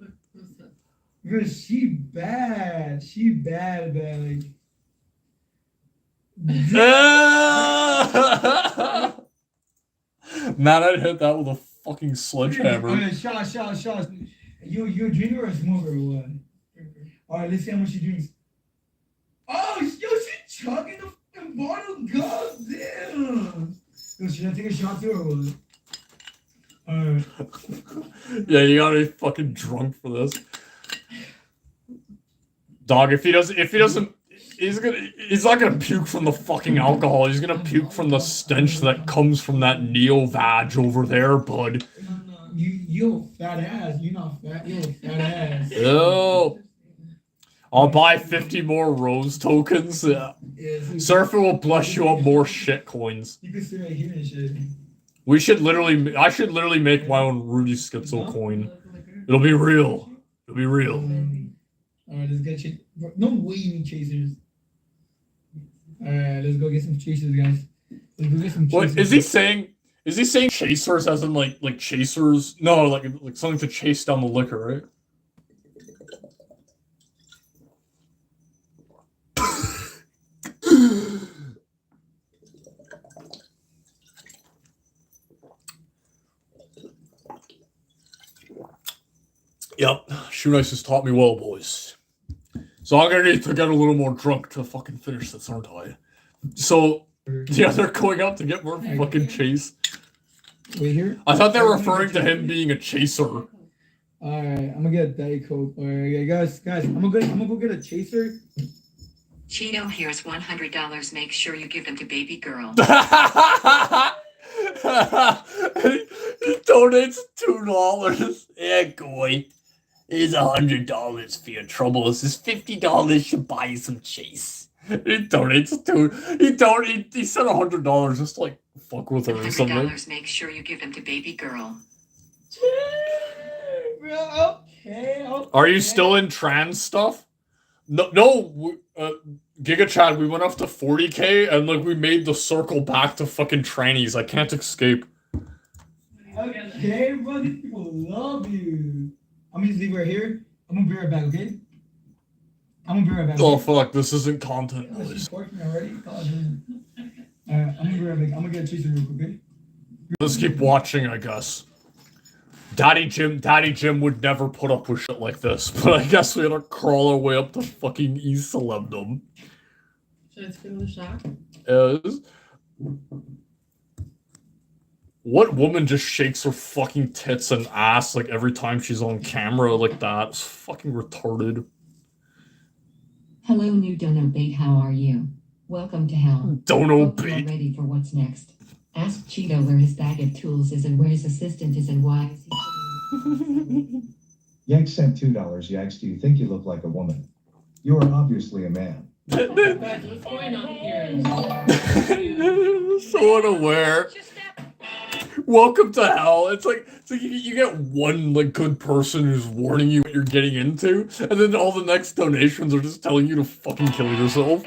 Bro, she bad. She bad. Like, man, I'd hit that with a fucking sledgehammer. Okay, shots. You a drinker or a smoker or what? Alright, let's see how much she drinks. Oh, yo, she chugging the fucking bottle. God damn. Yo, should I take a shot too or what? Alright. Yeah, you gotta be fucking drunk for this. Dog, if he doesn't, he's not gonna puke from the fucking alcohol. He's gonna puke from the stench that comes from that neo-vag over there, bud. You fat ass. You not fat. You fat ass. Yo. I'll buy 50 more rose tokens. Yeah. Surfer will bless you up more shit coins. You can sit right here and shit. I should literally make my own Rudy Schizo coin. It'll be real. It'll be real. Alright, let's get you. No way you need chasers. Alright, let's go get some chasers, guys. Let's go get some chasers. What is he saying? Is he saying chasers as in like chasers? No, like something to chase down the liquor, right? Yep, Shoe Nice has taught me well, boys. So I'm gonna need to get a little more drunk to fucking finish this, aren't I? So, yeah, they're going out to get more fucking chase. Wait here? I thought they were referring to him being a chaser. Alright, I'm gonna get a Diet Coke. Alright, guys, I'm gonna go get a chaser. Cheeto, here's $100. Make sure you give them to baby girl. He donates $2. Yeah, boy. Here's $100 for your troubles. This $50 should buy you some chase. He donates he said $100 just to, like, fuck with her or something. $100. Make sure you give them to baby girl. Okay. Are you still in trans stuff? No. Giga Chad, we went up to 40k and like we made the circle back to fucking trannies. I can't escape. Okay, bro, these people love you. I'm gonna just leave right here. I'm gonna be right back, okay? I'm gonna be right back. Oh fuck, this isn't content, boys. She's working already. I'm gonna be right back. I'm gonna get a chaser real quick, okay? Let's keep watching, I guess. Daddy Jim would never put up with shit like this, but I guess we gotta crawl our way up to fucking East Celebdom. Should I spin the shot? What woman just shakes her fucking tits and ass like every time she's on camera like that? It's fucking retarded. Hello, new Dono Bait. How are you? Welcome to hell. Dono Hope you are Bait. ready for what's next. Ask Cheeto where his bag of tools is and where his assistant is and why is he... Yanks sent $2. Yanks, do you think you look like a woman? You are obviously a man. Guys, what's going on here? So unaware. Welcome to hell. It's like you get one like good person who's warning you what you're getting into, and then all the next donations are just telling you to fucking kill yourself.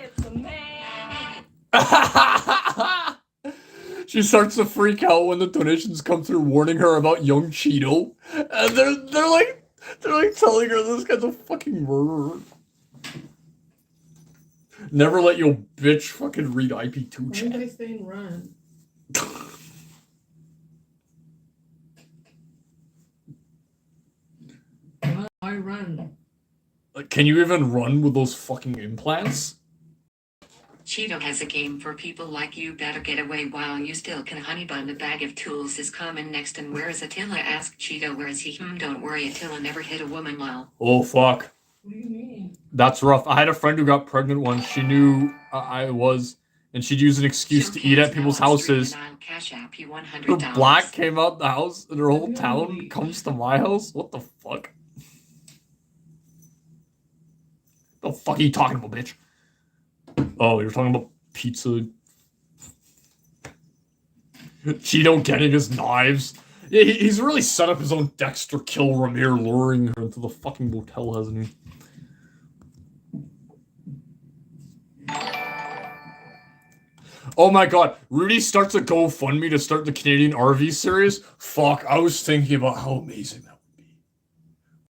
She starts to freak out when the donations come through, warning her about young Cheeto, and they're like telling her this guy's a fucking murderer. Never let your bitch fucking read IP2 chat. Why are they saying run? Why run? Like, can you even run with those fucking implants? Cheeto has a game for people like you. Better get away while you still can. Honey bun, the bag of tools is coming next. And where is Attila? Asked Cheeto. Where is he? Don't worry, Attila never hit a woman while. Oh fuck. What do you mean? That's rough. I had a friend who got pregnant once. She knew I was, and she'd use an excuse to eat at people's houses. Her black came out the house, and her whole town comes to my house. What the fuck? The fuck are you talking about, bitch? Oh, you're talking about pizza. Cheeto getting his knives. Yeah, he's really set up his own Dexter kill Ramir, luring her into the fucking motel, hasn't he? Oh my god, Rudy starts a GoFundMe to start the Canadian RV series. Fuck, I was thinking about how amazing that would be.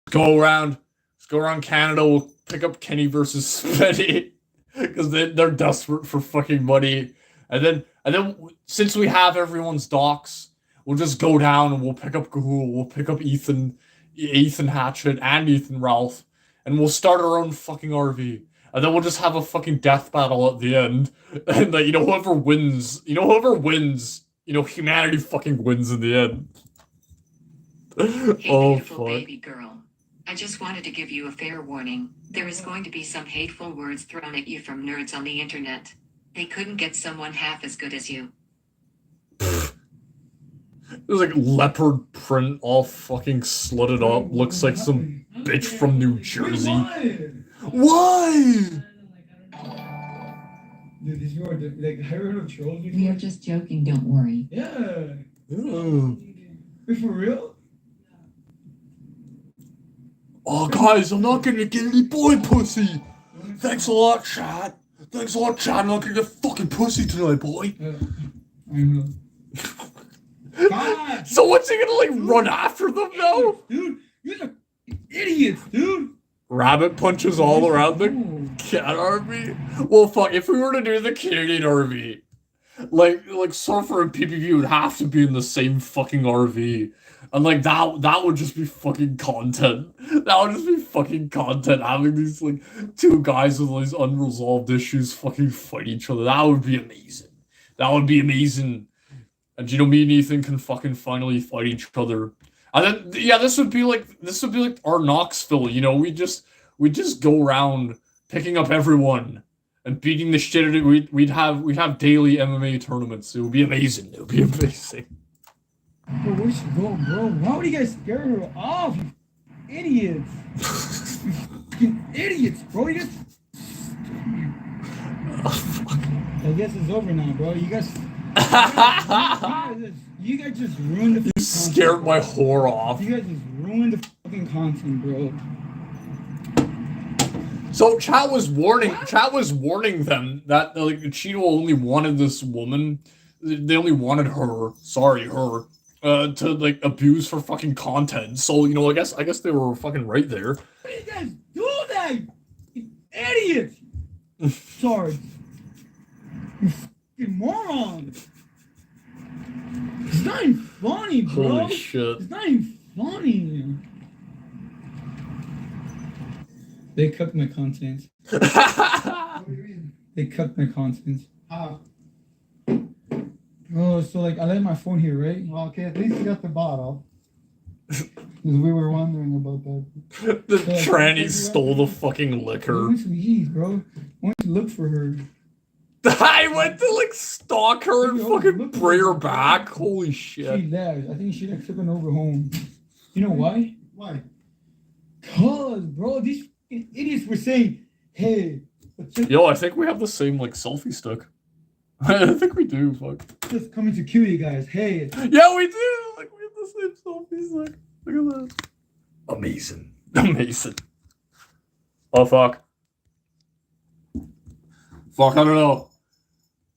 Let's go around Canada, we'll pick up Kenny versus Spenny. Because they're desperate for fucking money. And then since we have everyone's docs, we'll just go down and we'll pick up Gahul, we'll pick up Ethan Hatchet and Ethan Ralph, and we'll start our own fucking RV. And then we'll just have a fucking death battle at the end. And whoever wins, humanity fucking wins in the end. Hey, Oh beautiful fuck. baby girl. I just wanted to give you a fair warning. There is going to be some hateful words thrown at you from nerds on the internet. They couldn't get someone half as good as you. There's like leopard print all fucking slutted up. Looks like some bitch from New Jersey. Why? Dude, these people are like, have you heard of trolls before? We are just joking, don't worry. Yeah. Oh. Wait, for real? Oh, guys, I'm not gonna get any boy pussy. Thanks a lot, Chad. I'm not gonna get fucking pussy tonight, boy. I know. God, So what's he gonna like run after them now? dude, you guys are idiots, dude. Rabbit punches all around the cat RV. Well, fuck, if we were to do the Canadian RV, like Surfer and PPV would have to be in the same fucking RV. And like that would just be fucking content. That would just be fucking content, having these like two guys with all these unresolved issues fucking fight each other. That would be amazing. And me and Ethan can fucking finally fight each other. And then this would be like our Knoxville, we just go around picking up everyone and beating the shit out of it. We'd have daily MMA tournaments. It would be amazing. Bro, where'd she go, bro? Why would you guys scare her off? You idiots. You fucking idiots, bro. You guys... I guess it's over now, bro. You guys just ruined the... You scared my whore off. You guys just ruined the fucking content, bro. So chat was warning them that like Cheeto only wanted this woman. They only wanted her. Sorry, her. To like abuse for fucking content. So I guess they were fucking right there. Why do you guys do that? You idiots! Sorry. You fucking morons. It's not even funny, bro. Holy shit. It's not even funny. They cut my content. They cut my content. Oh, so like I left my phone here, right? Well, okay, at least you got the bottle. Because we were wondering about that. The trannies stole the fucking I liquor. went to leave, bro. I went to look for her. I went to like stalk her and fucking bring her back. Holy She shit. left. I think she like took an over home. You know why? Why? Cause, bro, these idiots were saying, hey, Yo, I think we have the same like selfie stick. I think we do. Fuck. Just coming to cue you guys. Hey. Yeah, we do. Like we have the same selfie stick. Look at that. Amazing. Amazing. Oh fuck. Fuck, I don't know.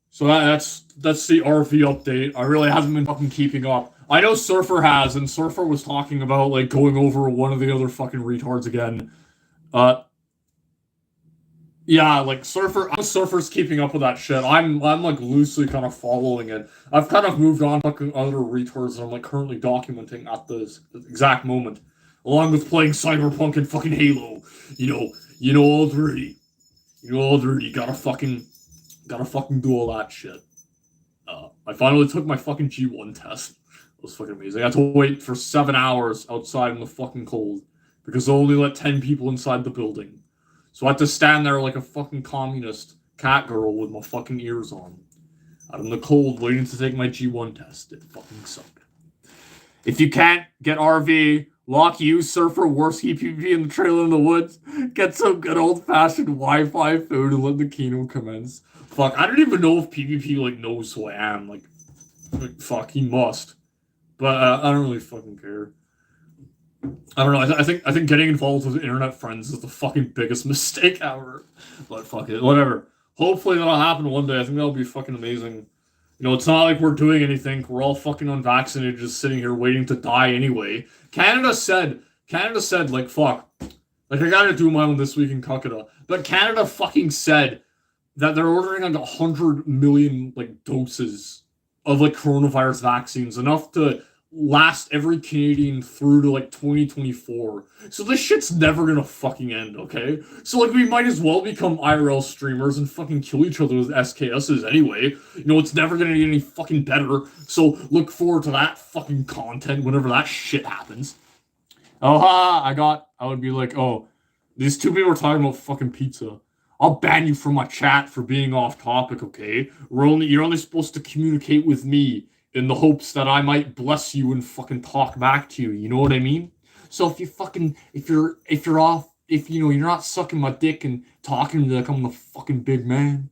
So that's the RV update. I really haven't been fucking keeping up. I know Surfer has, and Surfer was talking about like going over one of the other fucking retards again. Yeah, like Surfer's keeping up with that shit. I'm like loosely kind of following it. I've kind of moved on to fucking other retards that I'm like currently documenting at this exact moment, along with playing Cyberpunk and fucking Halo. You know already. Gotta fucking do all that shit. I finally took my fucking G1 test. It was fucking amazing. I had to wait for 7 hours outside in the fucking cold because they only let 10 people inside the building. So I had to stand there like a fucking communist cat girl with my fucking ears on, out in the cold, waiting to take my G1 test. It fucking sucked. If you can't get RV, lock you, Surfer, Warski, PvP in the trailer in the woods, get some good old-fashioned Wi-Fi food and let the kino commence. Fuck, I don't even know if PvP, like, knows who I am. Like fuck, he must. But I don't really fucking care. I don't know, I think getting involved with internet friends is the fucking biggest mistake ever. But fuck it, whatever. Hopefully that'll happen one day. I think that'll be fucking amazing. You know, it's not like we're doing anything. We're all fucking unvaccinated just sitting here waiting to die anyway. Canada said, like, fuck. Like, I gotta do my own This Week in Cuckada. But Canada fucking said that they're ordering like 100 million, like, doses of, like, coronavirus vaccines. Enough to last every Canadian through to, like, 2024. So this shit's never gonna fucking end, okay? So, like, we might as well become IRL streamers and fucking kill each other with SKSs anyway. You know, it's never gonna get any fucking better. So look forward to that fucking content whenever that shit happens. Oh, I would be like, oh, these two people are talking about fucking pizza. I'll ban you from my chat for being off topic, okay? You're only supposed to communicate with me in the hopes that I might bless you and fucking talk back to you. You know what I mean? So if you're not sucking my dick and talking like I'm the fucking big man,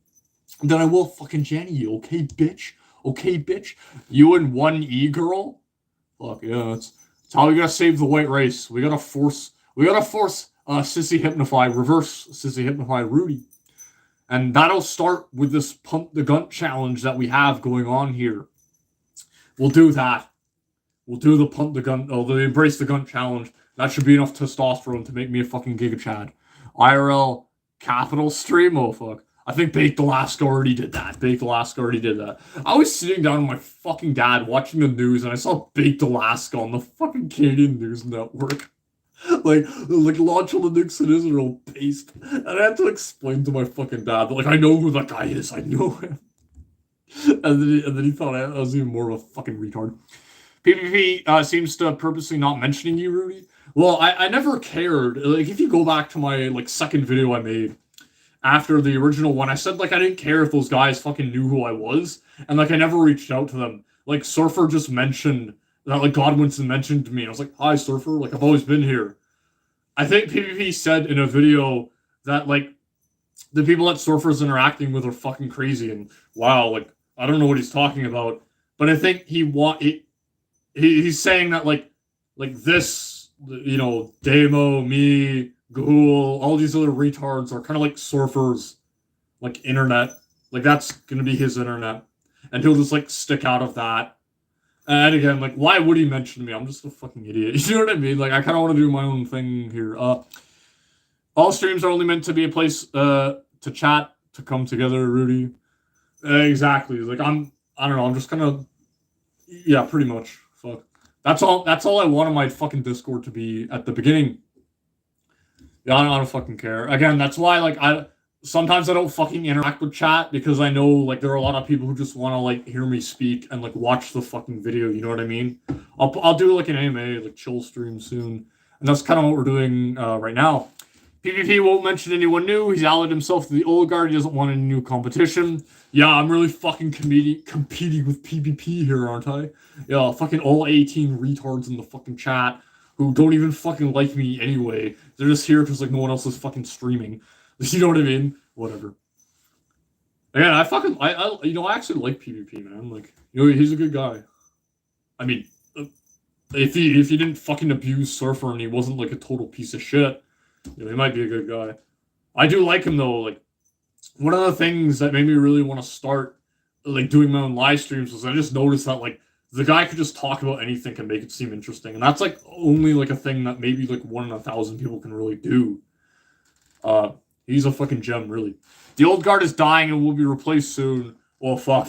then I will fucking Jenny you, okay, bitch? Okay, bitch? You and 1E girl? Fuck yeah, that's how we gotta save the white race. We gotta force Sissy Hypnify, reverse Sissy Hypnify Rudy. And that'll start with this Pump the Gun challenge that we have going on here. We'll do that. We'll do the Pump the Gun, the Embrace the Gun challenge. That should be enough testosterone to make me a fucking Giga Chad. IRL capital stream, oh fuck. I think Baked Alaska already did that. I was sitting down with my fucking dad watching the news and I saw Baked Alaska on the fucking Canadian News Network. like launch on the Nixon Israel paste. And I had to explain to my fucking dad that, like, I know who that guy is. I know him. and then he thought I was even more of a fucking retard. PvP seems to purposely not mentioning you, Rudy. Well, I never cared. Like, if you go back to my, like, second video I made after the original one, I said, like, I didn't care if those guys fucking knew who I was. And, like, I never reached out to them. Like, Surfer just mentioned that, like, Godwinson mentioned to me. And I was like, hi, Surfer. Like, I've always been here. I think PvP said in a video that, like, the people that Surfer's interacting with are fucking crazy. And, wow, like, I don't know what he's talking about. But I think he's saying that, like this, you know, Demo, me, Ghoul, all these other retards are kind of like Surfer's, like, internet. Like, that's gonna be his internet. And he'll just, like, stick out of that. And again, like, why would he mention me? I'm just a fucking idiot. You know what I mean? Like, I kind of want to do my own thing here. All streams are only meant to be a place to chat, to come together, Rudy. Exactly. Like, I don't know, I'm just kind of, yeah, pretty much. Fuck. That's all I wanted my fucking Discord to be at the beginning. Yeah, I don't fucking care. Again, that's why, like, sometimes I don't fucking interact with chat because I know, like, there are a lot of people who just want to, like, hear me speak and, like, watch the fucking video, you know what I mean? I'll do, like, an AMA, like, chill stream soon. And that's kind of what we're doing right now. PvP won't mention anyone new. He's allied himself to the old guard. He doesn't want any new competition. Yeah, I'm really fucking competing with PvP here, aren't I? Yeah, fucking all 18 retards in the fucking chat who don't even fucking like me anyway. They're just here because, like, no one else is fucking streaming. You know what I mean? whatever. Again, I actually like PvP, man. Like, he's a good guy. I mean, if he didn't fucking abuse Surfer and he wasn't like a total piece of shit, he might be a good guy. I do like him though. Like, one of the things that made me really want to start like doing my own live streams was I just noticed that like the guy could just talk about anything and make it seem interesting, and that's like only like a thing that maybe like 1 in 1,000 people can really do. He's a fucking gem, really. The old guard is dying and will be replaced soon. Well, fuck.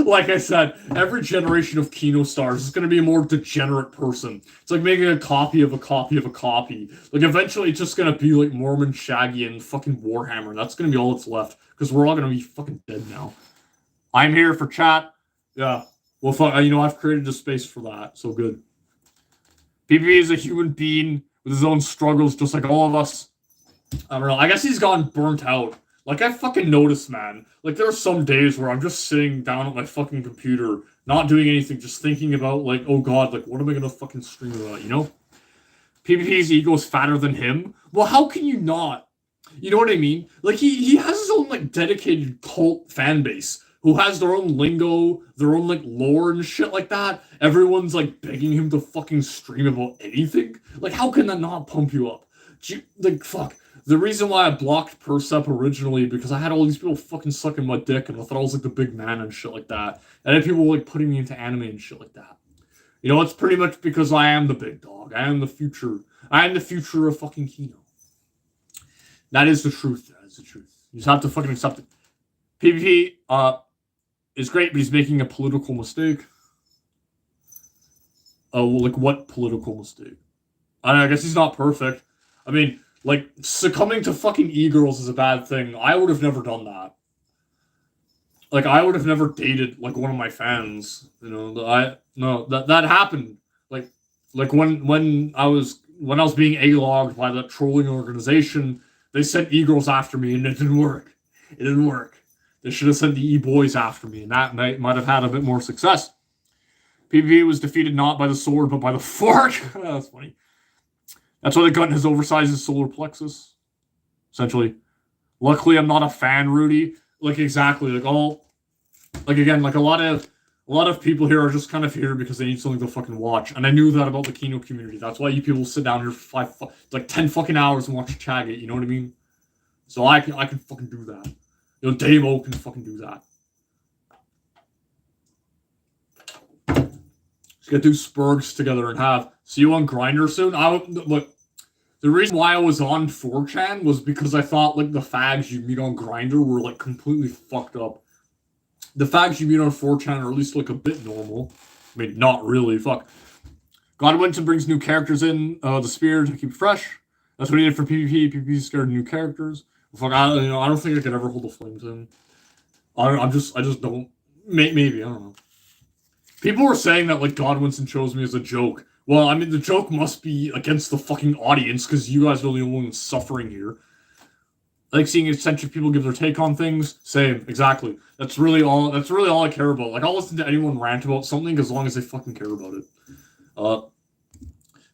Like I said, every generation of Kino stars is going to be a more degenerate person. It's like making a copy of a copy of a copy. Like, eventually it's just going to be like Mormon Shaggy and fucking Warhammer. That's going to be all that's left, because we're all going to be fucking dead now. I'm here for chat. Yeah. Well, fuck, I've created a space for that, so good. PvP is a human being with his own struggles, just like all of us. I don't know. I guess he's gotten burnt out. Like, I fucking noticed, man. Like, there are some days where I'm just sitting down at my fucking computer, not doing anything, just thinking about, like, oh god, like, what am I gonna fucking stream about, PvP's ego is fatter than him? Well, how can you not? You know what I mean? Like, he has his own, like, dedicated cult fan base, who has their own lingo, their own, like, lore and shit like that. Everyone's, like, begging him to fucking stream about anything. Like, how can that not pump you up? Like, fuck. The reason why I blocked Percep originally, because I had all these people fucking sucking my dick, and I thought I was like the big man and shit like that. And then people were like putting me into anime and shit like that. It's pretty much because I am the big dog. I am the future. I am the future of fucking Kino. That is the truth. That is the truth. You just have to fucking accept it. PvP is great, but he's making a political mistake. Like what political mistake? I guess he's not perfect. I mean, like, succumbing to fucking e-girls is a bad thing. I would have never done that. Like, I would have never dated, like, one of my fans. That happened. Like when I was being A-logged by that trolling organization, they sent e-girls after me, and it didn't work. It didn't work. They should have sent the e-boys after me, and that might have had a bit more success. PvP was defeated not by the sword, but by the fork. That's funny. That's why the gun has oversized his solar plexus. Essentially. Luckily, I'm not a fan, Rudy. Like, exactly. Like, a lot of people here are just kind of here because they need something to fucking watch. And I knew that about the Kino community. That's why you people sit down here for 10 fucking hours and watch Chagget, you know what I mean? So I can fucking do that. Damo can fucking do that. Just gotta do Spurgs together and see you on Grindr soon. Look, the reason why I was on 4chan was because I thought, like, the fags you meet on Grindr were, like, completely fucked up. The fags you meet on 4chan are at least, like, a bit normal. I mean, not really, fuck. Godwinton brings new characters in, the spear to keep it fresh. That's what he did for PvP. PvP's scared of new characters. Fuck, I don't think I could ever hold a flame to him. I just don't. Maybe, I don't know. People were saying that, like, Godwinson chose me as a joke. Well, I mean, the joke must be against the fucking audience, because you guys are the only ones suffering here. I like seeing eccentric people give their take on things. Same, exactly. That's really all I care about. Like, I'll listen to anyone rant about something as long as they fucking care about it.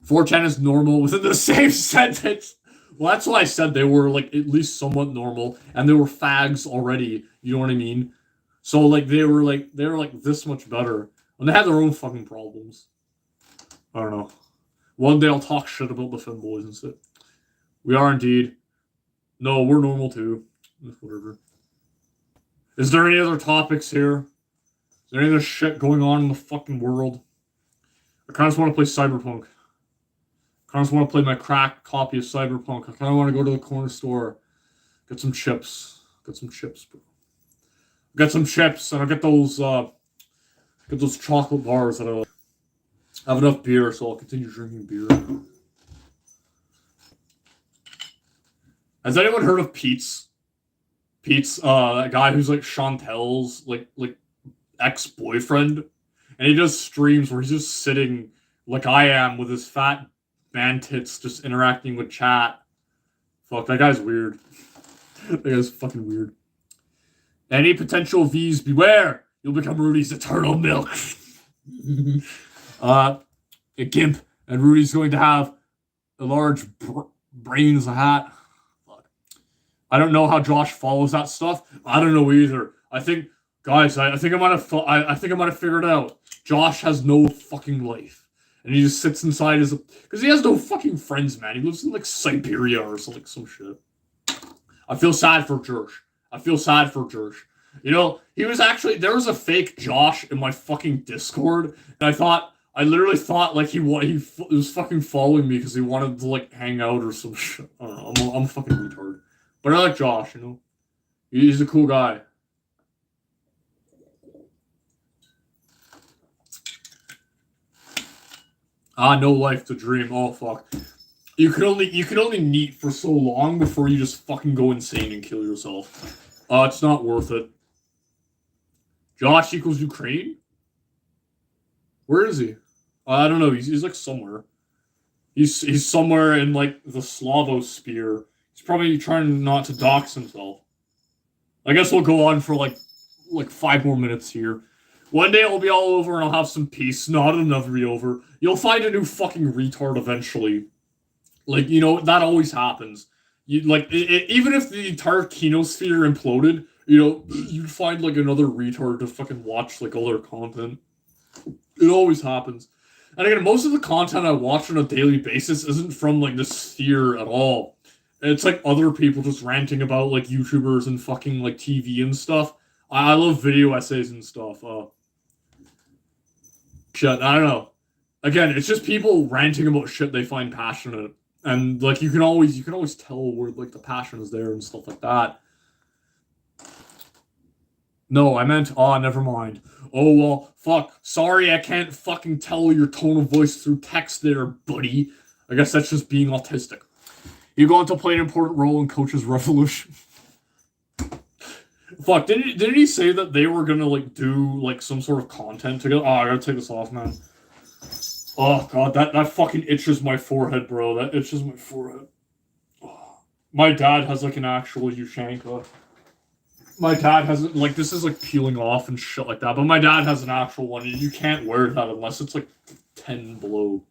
4chan is normal within the same sentence. Well, that's why I said they were, like, at least somewhat normal, and they were fags already, you know what I mean? So, like, they were this much better, and they had their own fucking problems. I don't know. One day I'll talk shit about the femboys and shit. We are indeed. No, we're normal too. Whatever. Is there any other topics here? Is there any other shit going on in the fucking world? I kind of just want to play Cyberpunk. I kind of just want to play my cracked copy of Cyberpunk. I kind of want to go to the corner store, get some chips. Get some chips, bro. Get some chips, and I'll get those chocolate bars that I like. I have enough beer, so I'll continue drinking beer. Has anyone heard of Pete's? Pete's that guy who's like Chantel's like ex-boyfriend, and he does streams where he's just sitting like I am with his fat man tits, just interacting with chat. Fuck, that guy's weird. That guy's fucking weird. Any potential V's, beware! You'll become Rudy's eternal milk. A gimp, and Rudy's going to have a large brains a hat. Fuck. I don't know how Josh follows that stuff. I don't know either. I think, guys, I think I might have figured it out. Josh has no fucking life, and he just sits inside his, because he has no fucking friends, man. He lives in like Siberia or something, some shit. I feel sad for Josh. You know, he was actually, there was a fake Josh in my fucking Discord, and I literally thought like he was fucking following me because he wanted to like hang out or some shit. I don't know. I'm a fucking retard, but I like Josh. You know, he's a cool guy. No life to dream. Oh fuck. You can only neat for so long before you just fucking go insane and kill yourself. It's not worth it. Josh equals Ukraine? Where is he? I don't know. He's like somewhere. He's somewhere in like the Slavosphere. He's probably trying not to dox himself. I guess we'll go on for like 5 more minutes here. One day it'll be all over and I'll have some peace. Not another be over. You'll find a new fucking retard eventually. Like, you know, that always happens. You like even if the entire kinosphere imploded, you know, you'd find like another retard to fucking watch like all their content. It always happens. And again, most of the content I watch on a daily basis isn't from like the sphere at all. It's like other people just ranting about like YouTubers and fucking like TV and stuff. I love video essays and stuff. Shit, I don't know. Again, it's just people ranting about shit they find passionate. And like you can always tell where like the passion is there and stuff like that. No, I meant, never mind. Oh, well, fuck. Sorry, I can't fucking tell your tone of voice through text there, buddy. I guess that's just being autistic. You're going to play an important role in Coach's Revolution. Fuck, didn't he say that they were gonna, like, do, like, some sort of content together? Oh, I gotta take this off, man. Oh, God, that fucking itches my forehead, bro. That itches my forehead. Oh. My dad has, like, an actual Ushanka. My dad has, like, this is, like, peeling off and shit like that, but my dad has an actual one, and you can't wear that unless it's, like, 10 below.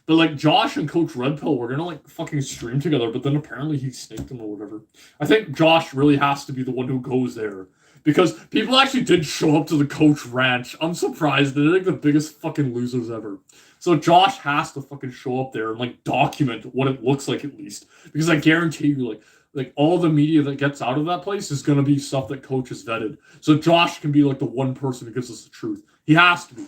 But, like, Josh and Coach Red Pill were gonna, like, fucking stream together, but then apparently he snaked him or whatever. I think Josh really has to be the one who goes there. Because people actually did show up to the Coach Ranch. I'm surprised. They're, like, the biggest fucking losers ever. So Josh has to fucking show up there and, like, document what it looks like at least. Because I guarantee you, like all the media that gets out of that place is going to be stuff that Coach has vetted. So Josh can be like the one person who gives us the truth. He has to be.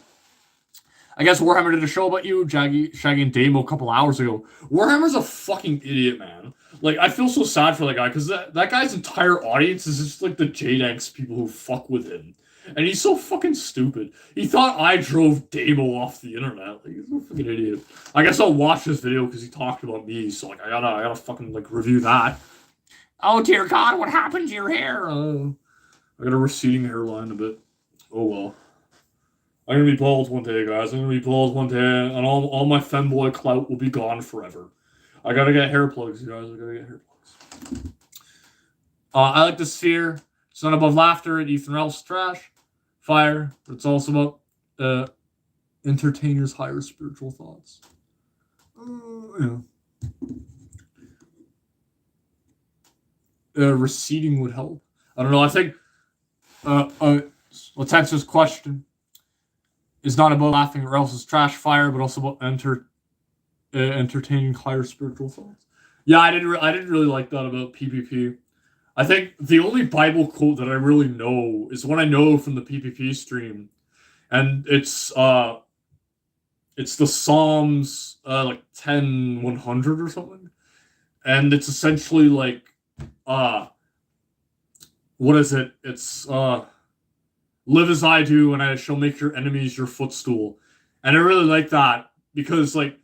I guess Warhammer did a show about you, Shaggy and Damo, a couple hours ago. Warhammer's a fucking idiot, man. Like, I feel so sad for that guy, because that guy's entire audience is just like the J-Danks people who fuck with him. And he's so fucking stupid. He thought I drove Damo off the internet. Like, he's a fucking idiot. I guess I'll watch this video because he talked about me, so like I gotta fucking like review that. Oh dear God, what happened to your hair? I got a receding hairline a bit. Oh well. I'm gonna be bald one day, guys. I'm gonna be bald one day, and all my femboy clout will be gone forever. I gotta get hair plugs, you guys. I gotta get hair plugs. I like the sphere. It's not above laughter and Ethan Ralph's trash. Fire. But it's also about entertainers' higher spiritual thoughts. Yeah. Receding would help. I don't know. I think let's answer this question. It's not about laughing or else's trash fire, but also about entertaining higher spiritual thoughts. Yeah, I didn't really like that about PPP. I think the only Bible quote that I really know is one I know from the PPP stream, and it's the Psalms like 10:100 or something, and it's essentially like what is it? It's live as I do, and I shall make your enemies your footstool. And I really like that because, like,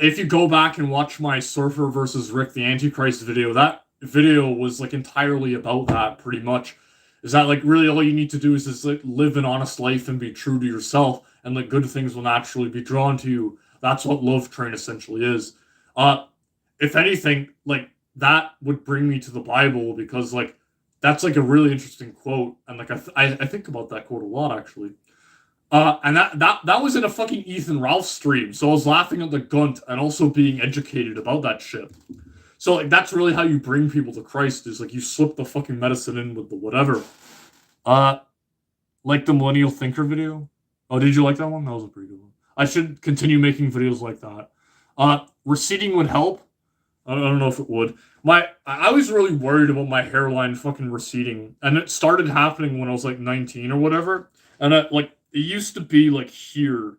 if you go back and watch my Surfer versus Rick the Antichrist video, that video was like entirely about that. Pretty much, is that like really all you need to do is just like live an honest life and be true to yourself, and like good things will naturally be drawn to you. That's what Love Train essentially is. If anything, like that would bring me to the Bible because like that's like a really interesting quote, and like I think about that quote a lot actually. And that was in a fucking Ethan Ralph stream, so I was laughing at the gunt and also being educated about that shit. So like that's really how you bring people to Christ, is like you slip the fucking medicine in with the whatever. Like the Millennial Thinker video. Oh, did you like that one? That was a pretty good one. I should continue making videos like that. Receding would help. I don't know if it would. I was really worried about my hairline fucking receding, and it started happening when I was like 19 or whatever. And it used to be like here,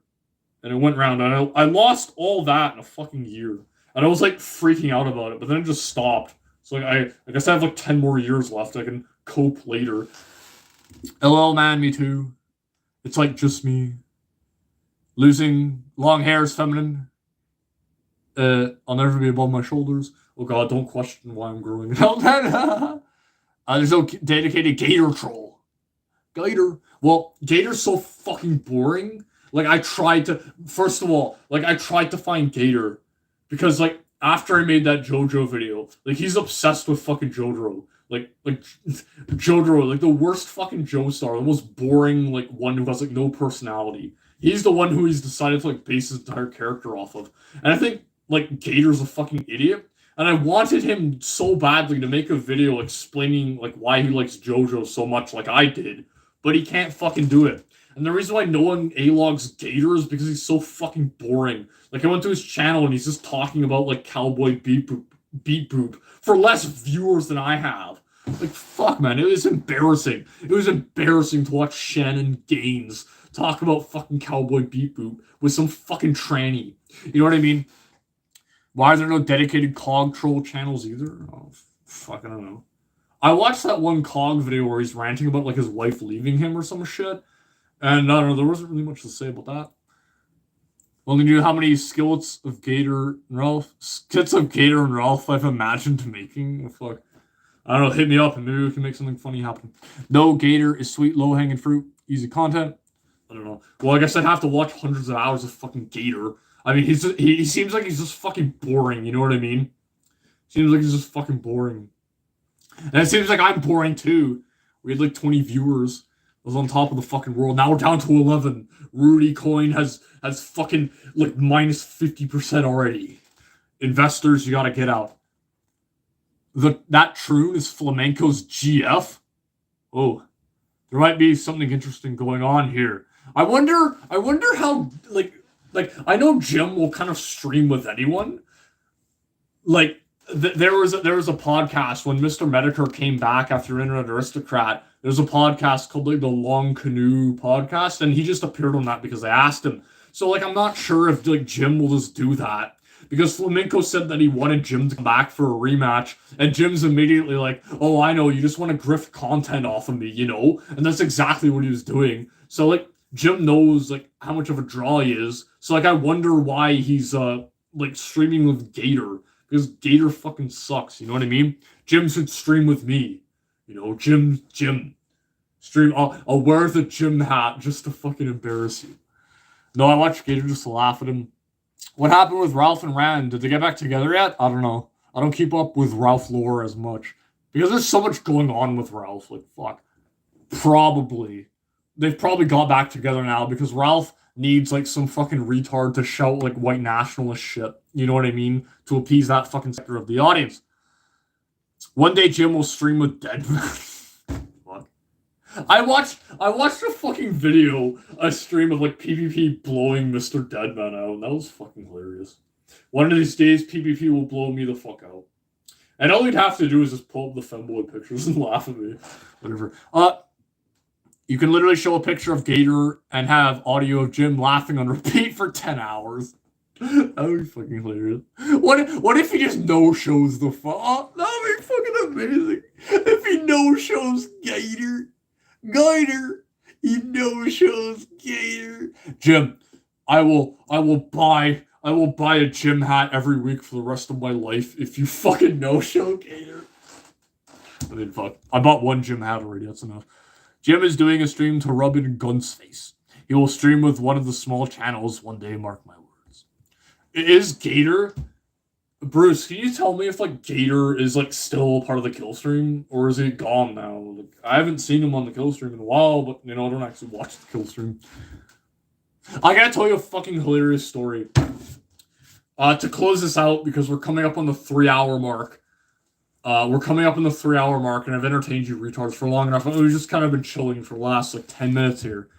and it went round. And I lost all that in a fucking year, and I was like freaking out about it. But then it just stopped. So like I guess I have like 10 more years left. I can cope later. LL man, me too. It's like just me. Losing long hair is feminine. I'll never be above my shoulders. Oh god, don't question why I'm growing it out. There's no dedicated Gator troll. Gator. Well, Gator's so fucking boring. Like, first of all, I tried to find Gator. Because, like, after I made that JoJo video, like, he's obsessed with fucking Jotaro. Like Jotaro, like, the worst fucking Joestar, the most boring, like, one who has, like, no personality. He's the one who he's decided to, like, base his entire character off of. And I think, like, Gator's a fucking idiot. And I wanted him so badly to make a video explaining, like, why he likes JoJo so much like I did. But he can't fucking do it. And the reason why no one A-logs Gator is because he's so fucking boring. Like, I went to his channel and he's just talking about, like, Cowboy Beat Boop for less viewers than I have. Like, fuck, man, it was embarrassing. It was embarrassing to watch Shannon Gaines talk about fucking Cowboy Beat Boop with some fucking tranny. You know what I mean? Why are there no dedicated COG troll channels either? Oh, fuck, I don't know. I watched that one COG video where he's ranting about, like, his wife leaving him or some shit. And I don't know, there wasn't really much to say about that. Only knew how many skits of Gator and Ralph I've imagined making. Oh, fuck. I don't know, hit me up and maybe we can make something funny happen. No, Gator is sweet, low-hanging fruit, easy content. I don't know. Well, I guess I'd have to watch hundreds of hours of fucking Gator. I mean, he seems like he's just fucking boring, you know what I mean? Seems like he's just fucking boring. And it seems like I'm boring too. We had like 20 viewers. I was on top of the fucking world. Now we're down to 11. Rudy Coin has fucking like minus 50% already. Investors, you gotta get out. That Troon is Flamenco's GF? Oh, there might be something interesting going on here. I wonder how, like, I know Jim will kind of stream with anyone. Like, there was a podcast when Mr. Medicare came back after Internet Aristocrat. There was a podcast called, like, the Long Canoe Podcast, and he just appeared on that because I asked him. So, like, I'm not sure if, like, Jim will just do that. Because Flamenco said that he wanted Jim to come back for a rematch, and Jim's immediately like, oh, I know, you just want to grift content off of me, you know? And that's exactly what he was doing. So, like, Jim knows, like, how much of a draw he is. So, like, I wonder why he's, like, streaming with Gator. Because Gator fucking sucks, you know what I mean? Jim should stream with me. You know, Jim. Stream, I'll wear the Jim hat just to fucking embarrass you. No, I watched Gator just to laugh at him. What happened with Ralph and Rand? Did they get back together yet? I don't know. I don't keep up with Ralph lore as much. Because there's so much going on with Ralph. Like, fuck. Probably. They've probably got back together now because Ralph needs, like, some fucking retard to shout, like, white nationalist shit. You know what I mean? To appease that fucking sector of the audience. One day Jim will stream with Deadman. Fuck. I watched a fucking video, a stream of, like, PvP blowing Mr. Deadman out, and that was fucking hilarious. One of these days, PvP will blow me the fuck out. And all you'd have to do is just pull up the femboy pictures and laugh at me. Whatever. You can literally show a picture of Gator and have audio of Jim laughing on repeat for 10 hours. That would be fucking hilarious. What if he just no-shows the fuck? Oh, that would be fucking amazing. If he no-shows Gator. He no-shows Gator. Jim, I will buy a Jim hat every week for the rest of my life if you fucking no-show Gator. I mean, fuck. I bought one Jim hat already, that's enough. Jim is doing a stream to rub in Gun's face. He will stream with one of the small channels one day, mark my words. Is Gator... Bruce, can you tell me if, like, Gator is, like, still part of the kill stream? Or is he gone now? Like, I haven't seen him on the kill stream in a while, but, you know, I don't actually watch the kill stream. I gotta tell you a fucking hilarious story. To close this out, because we're coming up on the 3-hour mark. We're coming up on the 3-hour mark, and I've entertained you retards for long enough. We've just kind of been chilling for the last 10 minutes here.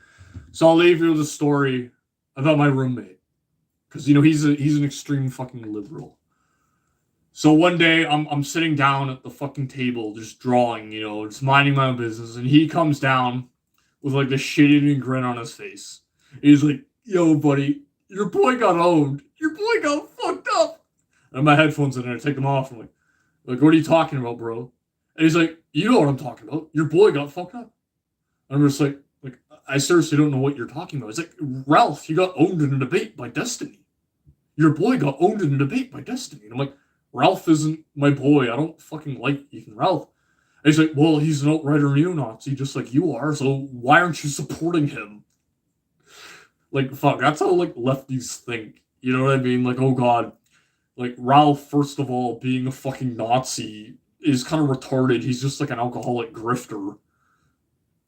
So I'll leave you with a story about my roommate. Because, he's an extreme fucking liberal. So one day, I'm sitting down at the fucking table, just drawing, just minding my own business, and he comes down with, this shit-eating grin on his face. He's like, yo, buddy, your boy got owned. Your boy got fucked up. And my headphones in, and I take them off. I'm like, what are you talking about, bro? And he's like, you know what I'm talking about. Your boy got fucked up. And I'm just like, I seriously don't know what you're talking about. It's like, Ralph, you got owned in a debate by Destiny. Your boy got owned in a debate by Destiny. And I'm like, Ralph isn't my boy. I don't fucking like Ethan Ralph. And he's like, well, he's an outrighter neo-Nazi just like you are, so why aren't you supporting him? Fuck, that's how, lefties think. You know what I mean? Oh, God. Ralph, first of all, being a fucking Nazi is kind of retarded. He's just, an alcoholic grifter.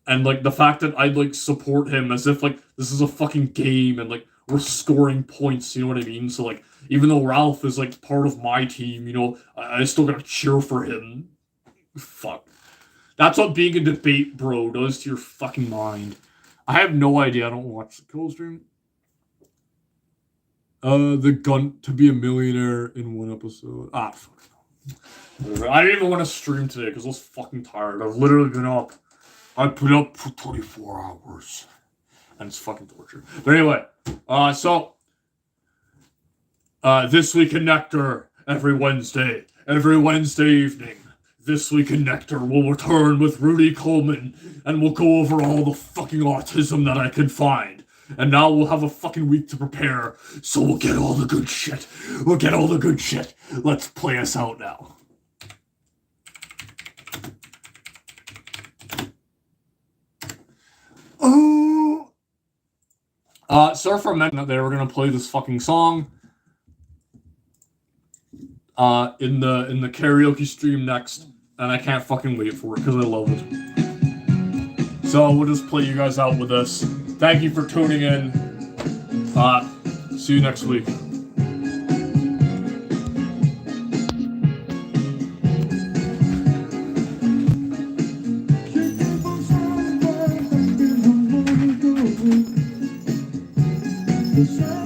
And, the fact that I'd, support him as if, this is a fucking game and, we're scoring points, you know what I mean? So, even though Ralph is, part of my team, I still gotta cheer for him. Fuck. That's what being a debate bro does to your fucking mind. I have no idea. I don't watch the Kill Stream. The gun to be a millionaire in one episode. Fuck. Whatever. I didn't even want to stream today because I was fucking tired. I've literally been up. I put up for 24 hours. And it's fucking torture. But anyway, This Week in Nectar, every Wednesday evening. This Week in Nectar will return with Rudy Coleman, and we'll go over all the fucking autism that I can find. And now we'll have a fucking week to prepare, so we'll get all the good shit. Let's play us out now. Oh! Sorry for a minute there, we're gonna play this fucking song. In the karaoke stream next, and I can't fucking wait for it because I love it. So we'll just play you guys out with this. Thank you for tuning in. See you next week. The